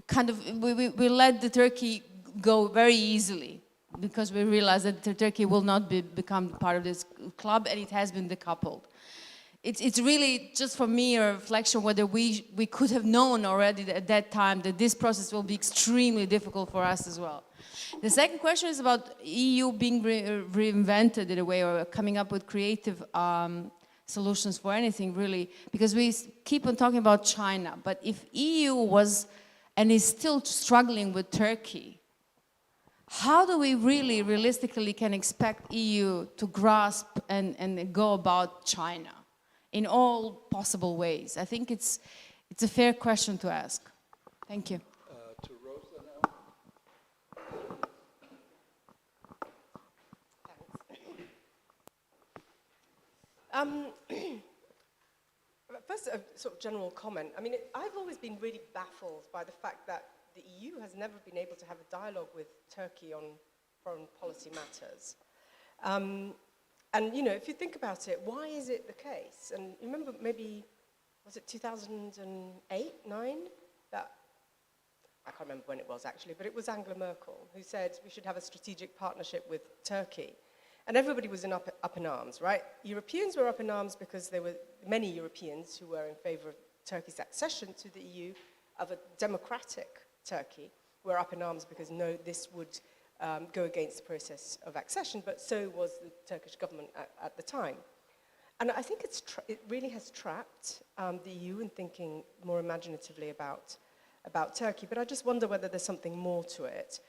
kind of, we let the Turkey go very easily because we realized that the Turkey will not become part of this club, and it has been decoupled. It's really just for me a reflection whether we could have known already at that time that this process will be extremely difficult for us as well. The second question is about EU being reinvented in a way, or coming up with creative solutions for anything really, because we keep on talking about China, but if EU was and is still struggling with Turkey, how do we really realistically can expect EU to grasp and go about China in all possible ways? I think it's a fair question to ask. Thank you. To Rosa now. First, a sort of general comment. I mean, I've always been really baffled by the fact that the EU has never been able to have a dialogue with Turkey on foreign policy matters. And, if you think about it, why is it the case? And you remember maybe, was it 2008, 9? That, I can't remember when it was actually, but it was Angela Merkel who said we should have a strategic partnership with Turkey. And everybody was up in arms, right? Europeans were up in arms because there were many Europeans who were in favor of Turkey's accession to the EU, of a democratic Turkey, were up in arms because no, this would go against the process of accession, but so was the Turkish government at the time. And I think it really has trapped the EU in thinking more imaginatively about Turkey, but I just wonder whether there's something more to it.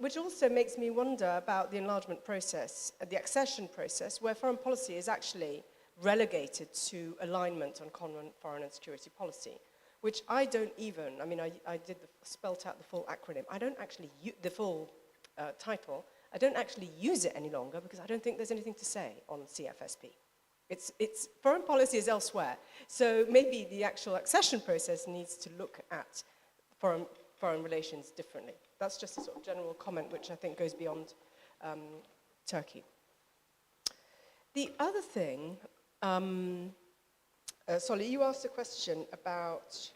Which also makes me wonder about the enlargement process, the accession process, where foreign policy is actually relegated to alignment on common foreign and security policy, which I don't even, I spelt out the full acronym. I don't actually use the full title. I don't actually use it any longer because I don't think there's anything to say on CFSP. It's foreign policy is elsewhere. So maybe the actual accession process needs to look at foreign relations differently. That's just a sort of general comment which I think goes beyond Turkey. The other thing Soli, you asked a question about,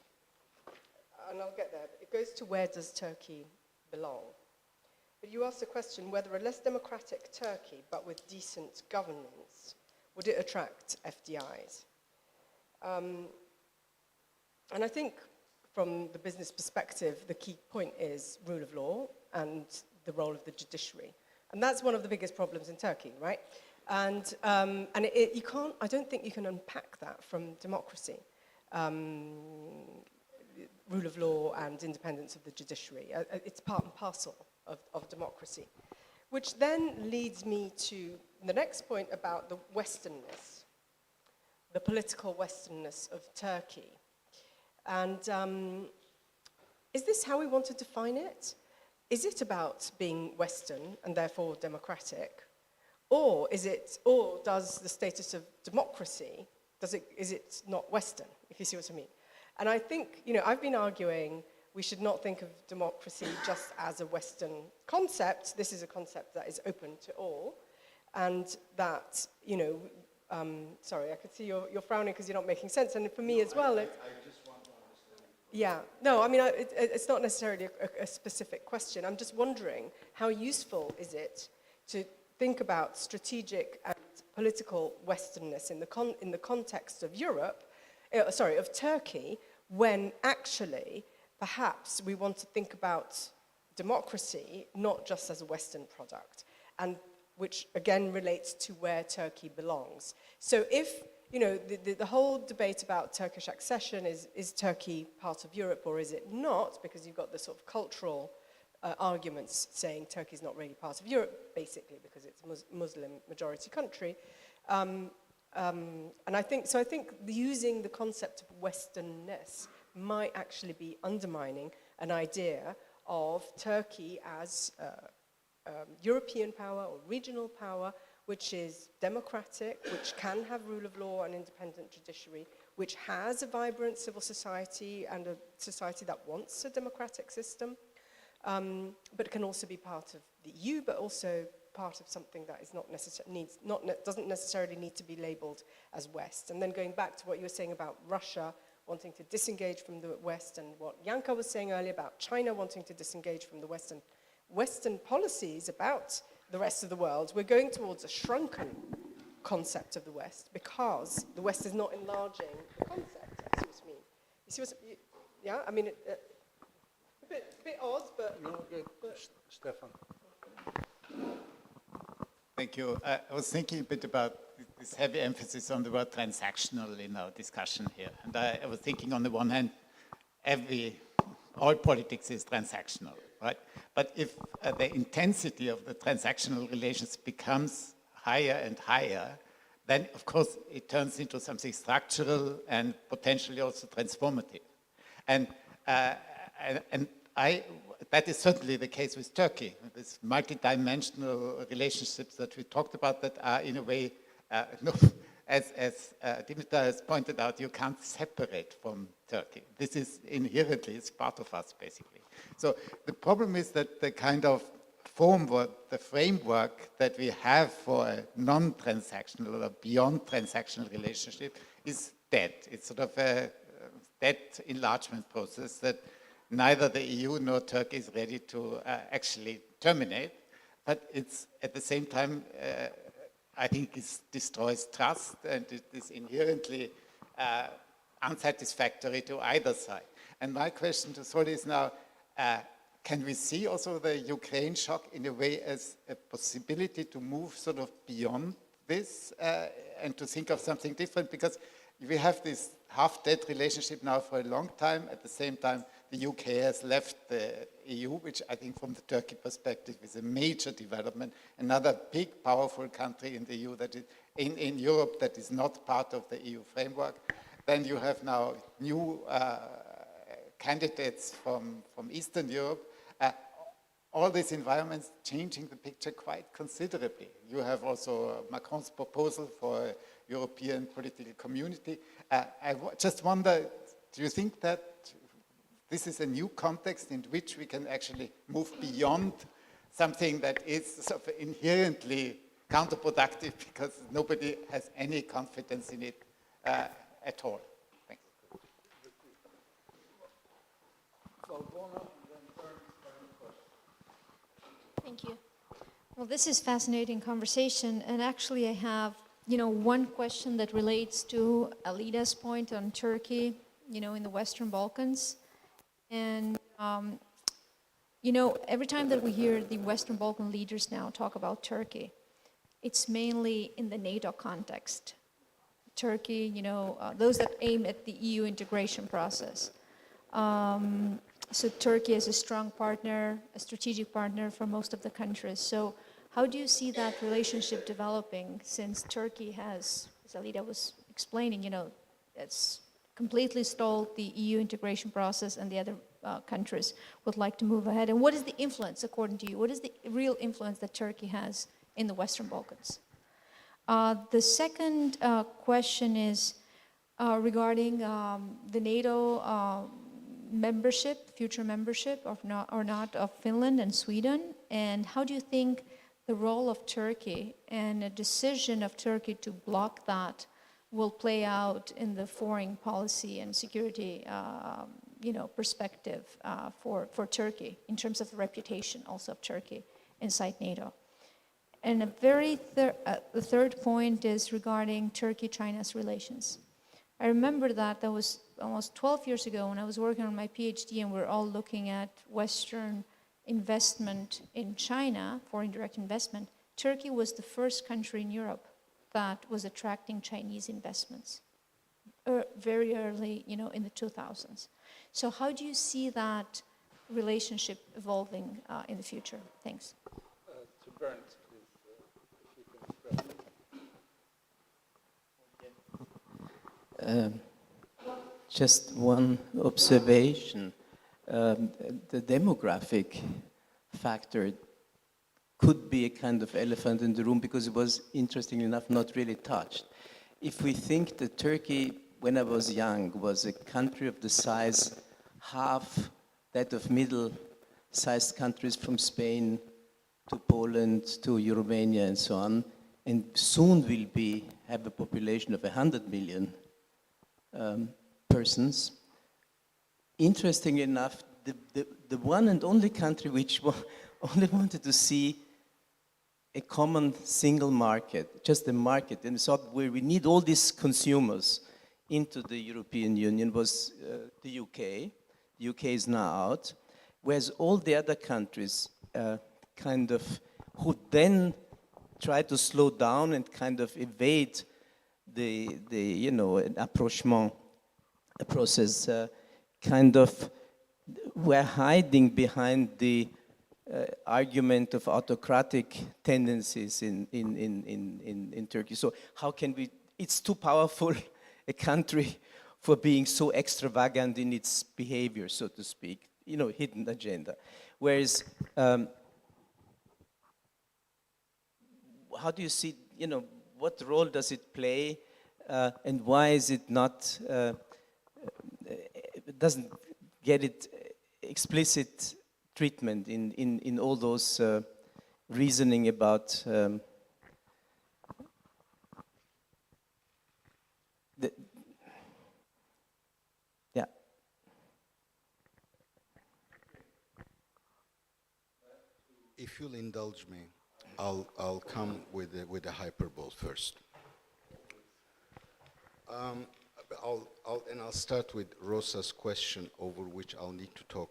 and I'll get there, it goes to where does Turkey belong? But you asked the question whether a less democratic Turkey, but with decent governance, would it attract FDIs? And I think from the business perspective, the key point is rule of law and the role of the judiciary. And that's one of the biggest problems in Turkey, right? And you can't, I don't think you can unpack that from democracy. Rule of law and independence of the judiciary. It's part and parcel of democracy. Which then leads me to the next point about the Westernness, the political Westernness of Turkey. And is this how we want to define it? Is it about being Western and therefore democratic? Or does the status of democracy, is it not Western, if you see what I mean? And I think, I've been arguing we should not think of democracy just as a Western concept. This is a concept that is open to all. And that, sorry, I could see you're frowning because you're not making sense. And for me as well, I just want to understand. Yeah, no, I mean, it's not necessarily a specific question. I'm just wondering how useful is it to think about strategic and political Westernness in the context of of Turkey, when actually perhaps we want to think about democracy not just as a Western product, and which again relates to where Turkey belongs. So if, the whole debate about Turkish accession is Turkey part of Europe or is it not, because you've got the sort of cultural arguments saying Turkey's not really part of Europe, basically because it's a Muslim majority country. And I think using the concept of Westernness might actually be undermining an idea of Turkey as European power or regional power, which is democratic, which can have rule of law and independent judiciary, which has a vibrant civil society and a society that wants a democratic system, but it can also be part of the EU, but also part of something that is doesn't necessarily need to be labeled as West. And then going back to what you were saying about Russia wanting to disengage from the West, and what Janka was saying earlier about China wanting to disengage from the West, and Western policies about the rest of the world, we're going towards a shrunken concept of the West because the West is not enlarging the concept. I see what you mean. You see what? Yeah, I mean, a bit odd, but. No, good. Stefan. Thank you. I was thinking a bit about this heavy emphasis on the word transactional in our discussion here. And I was thinking on the one hand, all politics is transactional, right? But if the intensity of the transactional relations becomes higher and higher, then of course it turns into something structural and potentially also transformative. And that is certainly the case with Turkey. These multidimensional relationships that we talked about that are in a way, as Dimitar has pointed out, you can't separate from Turkey. This is inherently, it's part of us basically. So the problem is that the kind of the framework that we have for a non-transactional or beyond transactional relationship is dead. It's sort of a dead enlargement process that neither the EU nor Turkey is ready to actually terminate, but it's at the same time, I think it destroys trust and it is inherently unsatisfactory to either side. And my question to Soli is now, can we see also the Ukraine shock in a way as a possibility to move sort of beyond this and to think of something different? Because we have this half-dead relationship now for a long time. At the same time, the UK has left the EU, which I think from the Turkey perspective is a major development. Another big, powerful country in the EU that is in Europe that is not part of the EU framework. Then you have now new candidates from Eastern Europe. All these environments changing the picture quite considerably. You have also Macron's proposal for a European political community. I just wonder, do you think that this is a new context in which we can actually move beyond something that is sort of inherently counterproductive because nobody has any confidence in it at all. Thanks. Thank you. Well, this is fascinating conversation, and actually I have, one question that relates to Alida's point on Turkey, in the Western Balkans. And, every time that we hear the Western Balkan leaders now talk about Turkey, it's mainly in the NATO context. Turkey, those that aim at the EU integration process. So Turkey is a strong partner, a strategic partner for most of the countries. So how do you see that relationship developing, since Turkey has, as Alida was explaining, it's completely stalled the EU integration process, and the other countries would like to move ahead? And what is the influence, according to you? What is the real influence that Turkey has in the Western Balkans? The second question is regarding the NATO membership, future membership or not of Finland and Sweden, and how do you think the role of Turkey and a decision of Turkey to block that will play out in the foreign policy and security perspective for Turkey, in terms of the reputation also of Turkey inside NATO? And the third point is regarding Turkey-China's relations. I remember that was almost 12 years ago when I was working on my PhD, and we were all looking at Western investment in China, foreign direct investment. Turkey was the first country in Europe that was attracting Chinese investments very early, in the 2000s. So how do you see that relationship evolving in the future? Thanks. To Bernd, please, if you can express. Just one observation. The demographic factor could be a kind of elephant in the room, because it was, interestingly enough, not really touched. If we think that Turkey, when I was young, was a country of the size half that of middle-sized countries from Spain to Poland to Romania and so on, and soon will have a population of 100 million persons. Interestingly enough, the one and only country which only wanted to see a common single market, just a market, and thought where we need all these consumers into the European Union, was the UK. The UK is now out, whereas all the other countries who then try to slow down and kind of evade an approachment process, were hiding behind the argument of autocratic tendencies in Turkey. So how can we? It's too powerful a country for being so extravagant in its behavior, so to speak. Hidden agenda. Whereas, how do you see? What role does it play, and why is it not? It doesn't get it explicit treatment in all those reasoning about yeah. If you'll indulge me, I'll come with a hyperbole first. I'll start with Rosa's question, over which I'll need to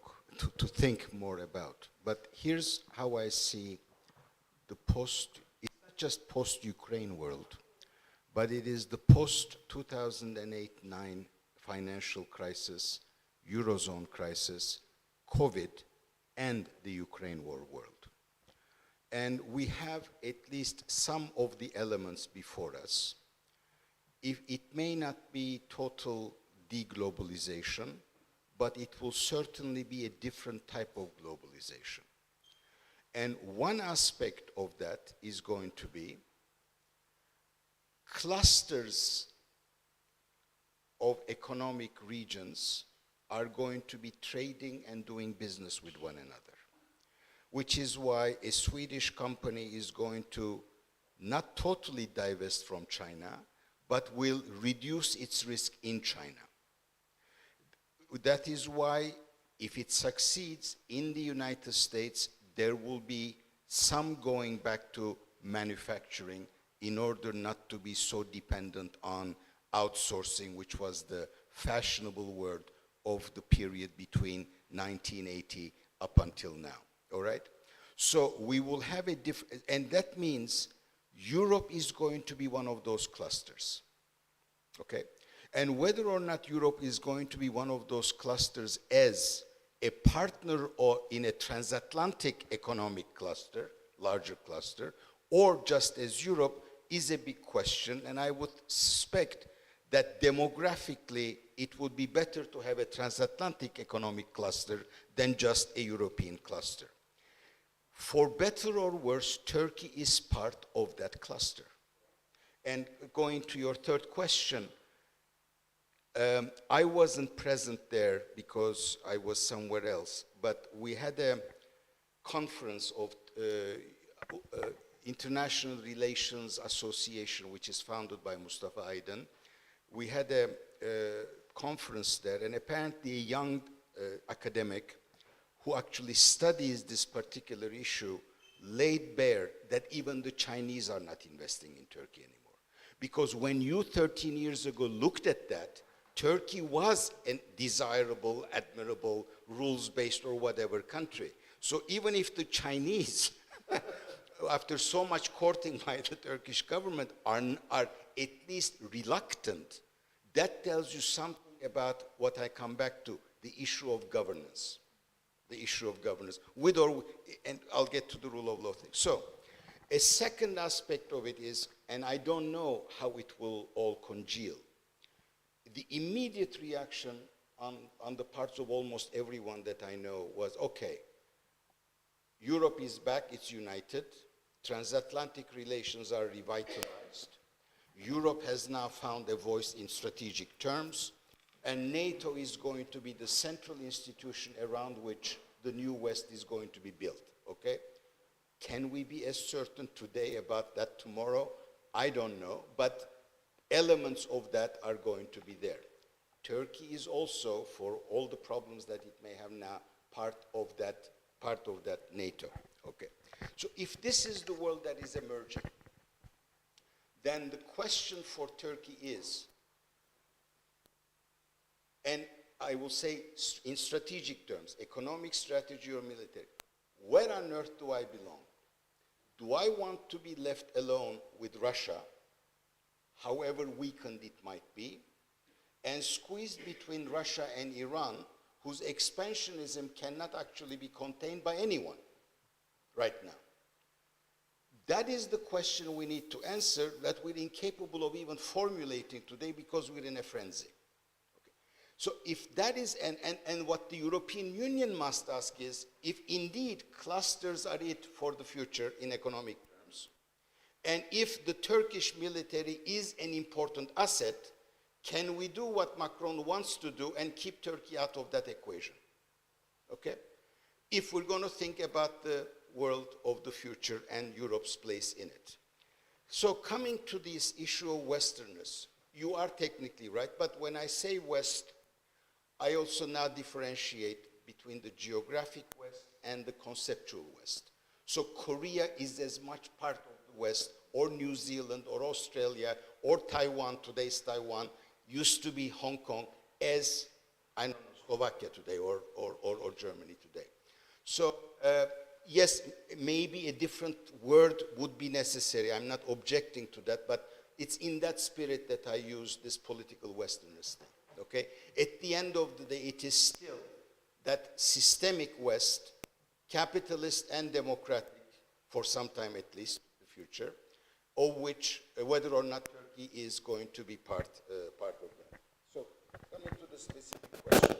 think more about. But here's how I see it's not just post-Ukraine world, but it is the post-2008-9 financial crisis, Eurozone crisis, COVID, and the Ukraine war world. And we have at least some of the elements before us. If it may not be total deglobalization, but it will certainly be a different type of globalization. And one aspect of that is going to be clusters of economic regions are going to be trading and doing business with one another, which is why a Swedish company is going to not totally divest from China, but will reduce its risk in China. That is why, if it succeeds in the United States, there will be some going back to manufacturing in order not to be so dependent on outsourcing, which was the fashionable word of the period between 1980 up until now, all right? So we will have a different, and that means Europe is going to be one of those clusters, okay? And whether or not Europe is going to be one of those clusters as a partner or in a transatlantic economic cluster, larger cluster, or just as Europe is a big question, and I would suspect that demographically it would be better to have a transatlantic economic cluster than just a European cluster. For better or worse, Turkey is part of that cluster. And going to your third question, I wasn't present there because I was somewhere else, but we had a conference of International Relations Association, which is founded by Mustafa Aydin. We had a conference there, and apparently a young academic who actually studies this particular issue laid bare that even the Chinese are not investing in Turkey anymore. Because when you 13 years ago looked at that, Turkey was a desirable, admirable, rules-based or whatever country. So even if the Chinese, after so much courting by the Turkish government, are at least reluctant, that tells you something about what I come back to, the issue of governance. The issue of governance, with or, and I'll get to the rule of law thing. So, a second aspect of it is, and I don't know how it will all congeal, the immediate reaction on the parts of almost everyone that I know was, okay, Europe is back, it's united, transatlantic relations are revitalized, Europe has now found a voice in strategic terms, and NATO is going to be the central institution around which the new West is going to be built, okay? Can we be as certain today about that tomorrow? I don't know, but elements of that are going to be there. Turkey is also, for all the problems that it may have now, part of that NATO, okay? So if this is the world that is emerging, then the question for Turkey is, and I will say in strategic terms, economic strategy or military, where on earth do I belong? Do I want to be left alone with Russia, however weakened it might be, and squeezed between Russia and Iran, whose expansionism cannot actually be contained by anyone right now? That is the question we need to answer that we're incapable of even formulating today because we're in a frenzy. Okay. So if that is, and what the European Union must ask is, if indeed clusters are it for the future in economic terms, and if the Turkish military is an important asset, can we do what Macron wants to do and keep Turkey out of that equation? Okay? If we're going to think about the world of the future and Europe's place in it. So coming to this issue of Westerners, you are technically right, but when I say West, I also now differentiate between the geographic West and the conceptual West. So Korea is as much part of the West, or New Zealand, or Australia, or Taiwan, today's Taiwan, used to be Hong Kong, as I know Slovakia today, or Germany today. So, yes, maybe a different word would be necessary. I'm not objecting to that, but it's in that spirit that I use this political Westerners thing, okay? At the end of the day, it is still that systemic West, capitalist and democratic, for some time at least, the future, of which, whether or not Turkey is going to be part of that. So, coming to the specific questions.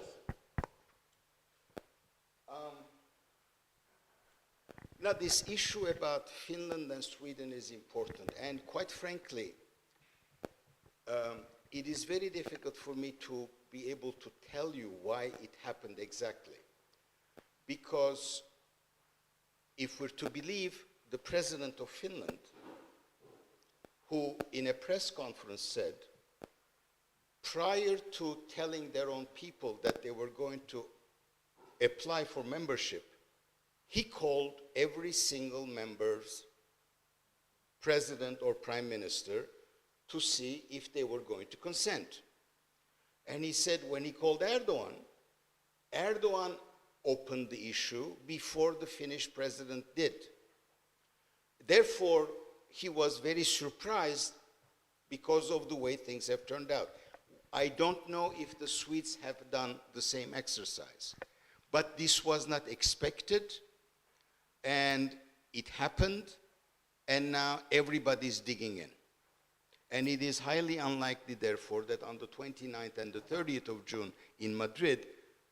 Now, this issue about Finland and Sweden is important, and quite frankly, it is very difficult for me to be able to tell you why it happened exactly. Because if we're to believe the president of Finland, who in a press conference said, prior to telling their own people that they were going to apply for membership, he called every single member's president or prime minister to see if they were going to consent. And he said when he called Erdogan, Erdogan opened the issue before the Finnish president did. Therefore, he was very surprised because of the way things have turned out. I don't know if the Swedes have done the same exercise, but this was not expected, and it happened, and now everybody's digging in. And it is highly unlikely, therefore, that on the 29th and the 30th of June in Madrid,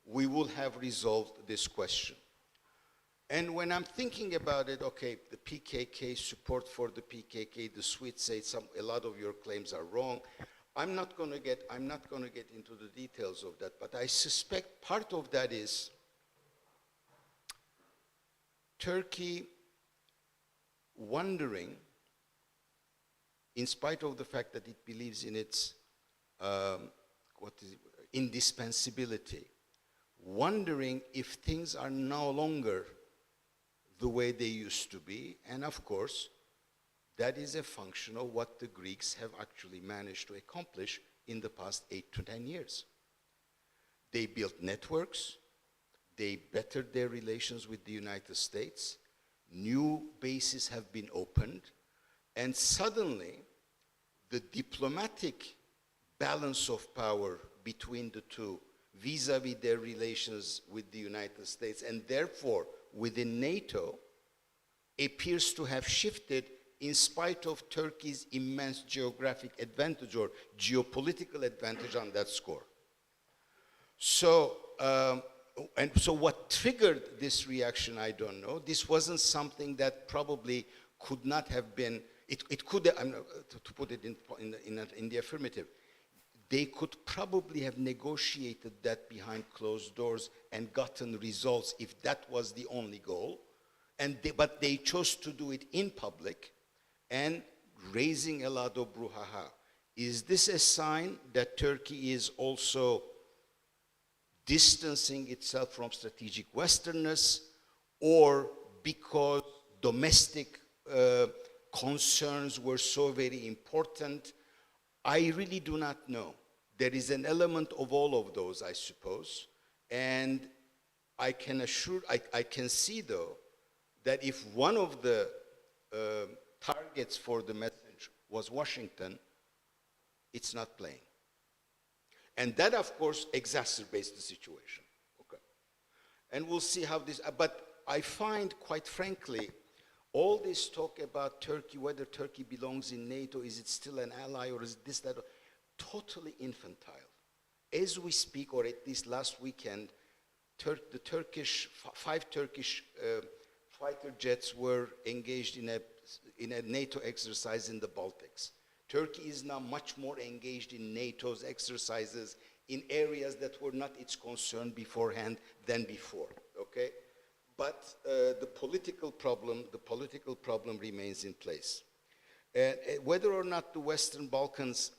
we will have resolved this question. And when I'm thinking about it, okay, the PKK, support for the PKK, the Swedes say a lot of your claims are wrong. I'm not going to get into the details of that, but I suspect part of that is Turkey wondering, in spite of the fact that it believes in its indispensability, wondering if things are no longer the way they used to be. And of course, that is a function of what the Greeks have actually managed to accomplish in the past 8 to 10 years. They built networks, they bettered their relations with the United States, new bases have been opened, and suddenly the diplomatic balance of power between the two vis-a-vis their relations with the United States, and therefore within NATO, appears to have shifted in spite of Turkey's immense geographic advantage or geopolitical advantage on that score. So, so what triggered this reaction, I don't know. This wasn't something that probably could not have been, it could, to put it in the affirmative, they could probably have negotiated that behind closed doors and gotten results if that was the only goal. But they chose to do it in public and raising a lot of brouhaha. Is this a sign that Turkey is also distancing itself from strategic Westernness, or because domestic concerns were so very important? I really do not know. There is an element of all of those, I suppose. And I can see, though, that if one of the targets for the message was Washington, it's not playing. And that, of course, exacerbates the situation. Okay. And we'll see how this, but I find, quite frankly, all this talk about Turkey, whether Turkey belongs in NATO, is it still an ally, or is it this, that, totally infantile. As we speak, or at least last weekend, five Turkish fighter jets were engaged in a NATO exercise in the Baltics. Turkey is now much more engaged in NATO's exercises in areas that were not its concern beforehand than before, okay? But the political problem remains in place. Whether or not the Western Balkans,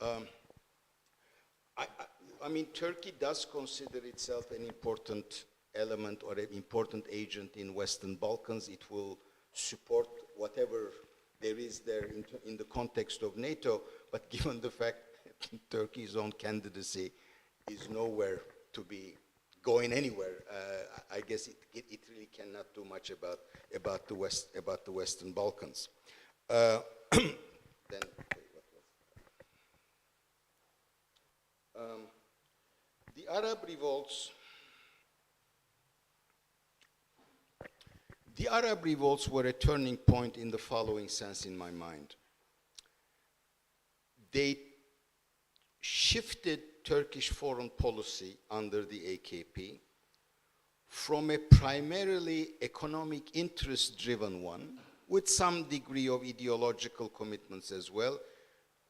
I mean, Turkey does consider itself an important element or an important agent in Western Balkans. It will support whatever there is there in the context of NATO, but given the fact that Turkey's own candidacy is nowhere to be going anywhere, I guess it really cannot do much about the Western Balkans. Then, the Arab revolts. The Arab revolts were a turning point in the following sense in my mind. They shifted Turkish foreign policy under the AKP from a primarily economic interest-driven one, with some degree of ideological commitments as well,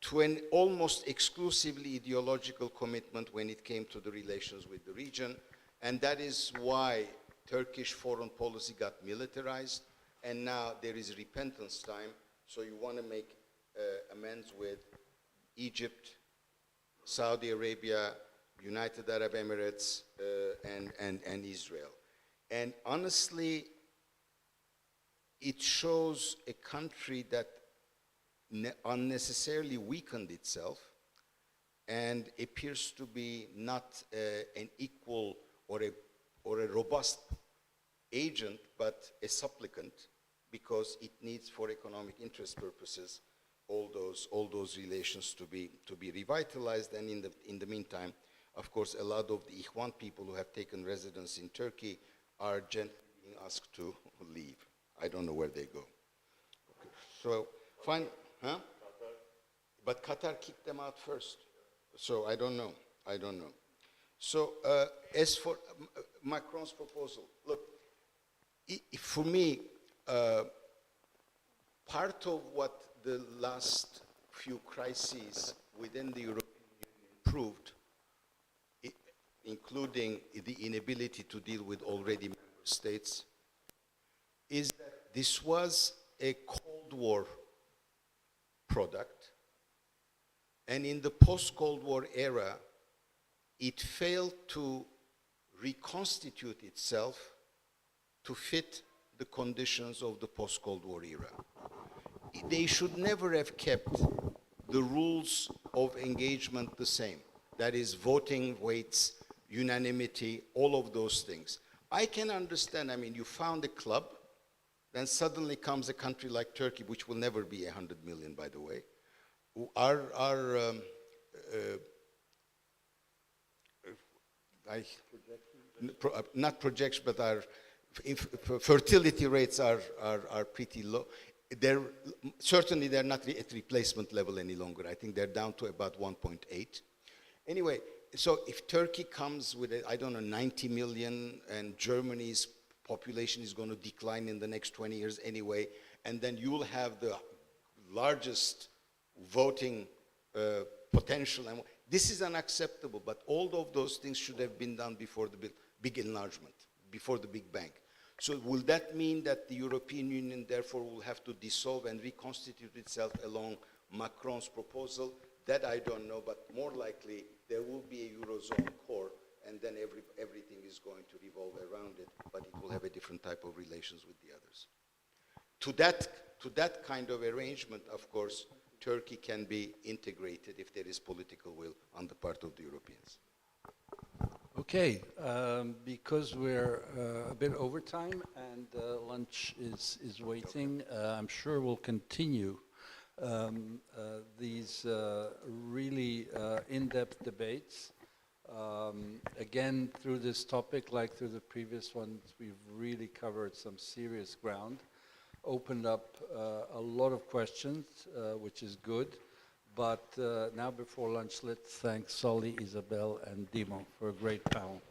to an almost exclusively ideological commitment when it came to the relations with the region. And that is why Turkish foreign policy got militarized, and now there is repentance time, so you want to make amends with Egypt, Saudi Arabia, United Arab Emirates, and Israel. And honestly, it shows a country that unnecessarily weakened itself and appears to be not an equal or a robust agent, but a supplicant, because it needs, for economic interest purposes, all those relations to be revitalized. And in the meantime, of course, a lot of the Ikhwan people who have taken residence in Turkey are gently being asked to leave. I don't know where they go. Okay. So, fine, huh? But Qatar kicked them out first. So I don't know. So as for Macron's proposal, look, for me, part of what the last few crises within the European Union proved, including the inability to deal with already member states, is that this was a Cold War product, and in the post-Cold War era, it failed to reconstitute itself to fit the conditions of the post-Cold War era. They should never have kept the rules of engagement the same. That is, voting weights, unanimity, all of those things. I can understand, I mean, you found a club, then suddenly comes a country like Turkey, which will never be 100 million, by the way. Not projection, but our fertility rates are pretty low. Certainly they're not at replacement level any longer. I think they're down to about 1.8. Anyway, so if Turkey comes with, I don't know, 90 million, and Germany's population is going to decline in the next 20 years anyway, and then you'll have the largest voting potential. And this is unacceptable, but all of those things should have been done before the big enlargement, before the Big Bang. So will that mean that the European Union therefore will have to dissolve and reconstitute itself along Macron's proposal? That I don't know, but more likely there will be a Eurozone core, and then everything is going to revolve around it, but it will have a different type of relations with the others. To that kind of arrangement, of course, Turkey can be integrated if there is political will on the part of the Europeans. Okay, because we're a bit over time and lunch is waiting, I'm sure we'll continue these really in-depth debates. Again, through this topic, like through the previous ones, we've really covered some serious ground, opened up a lot of questions, which is good. But now before lunch, let's thank Soli, Isabelle, and Dimo for a great panel.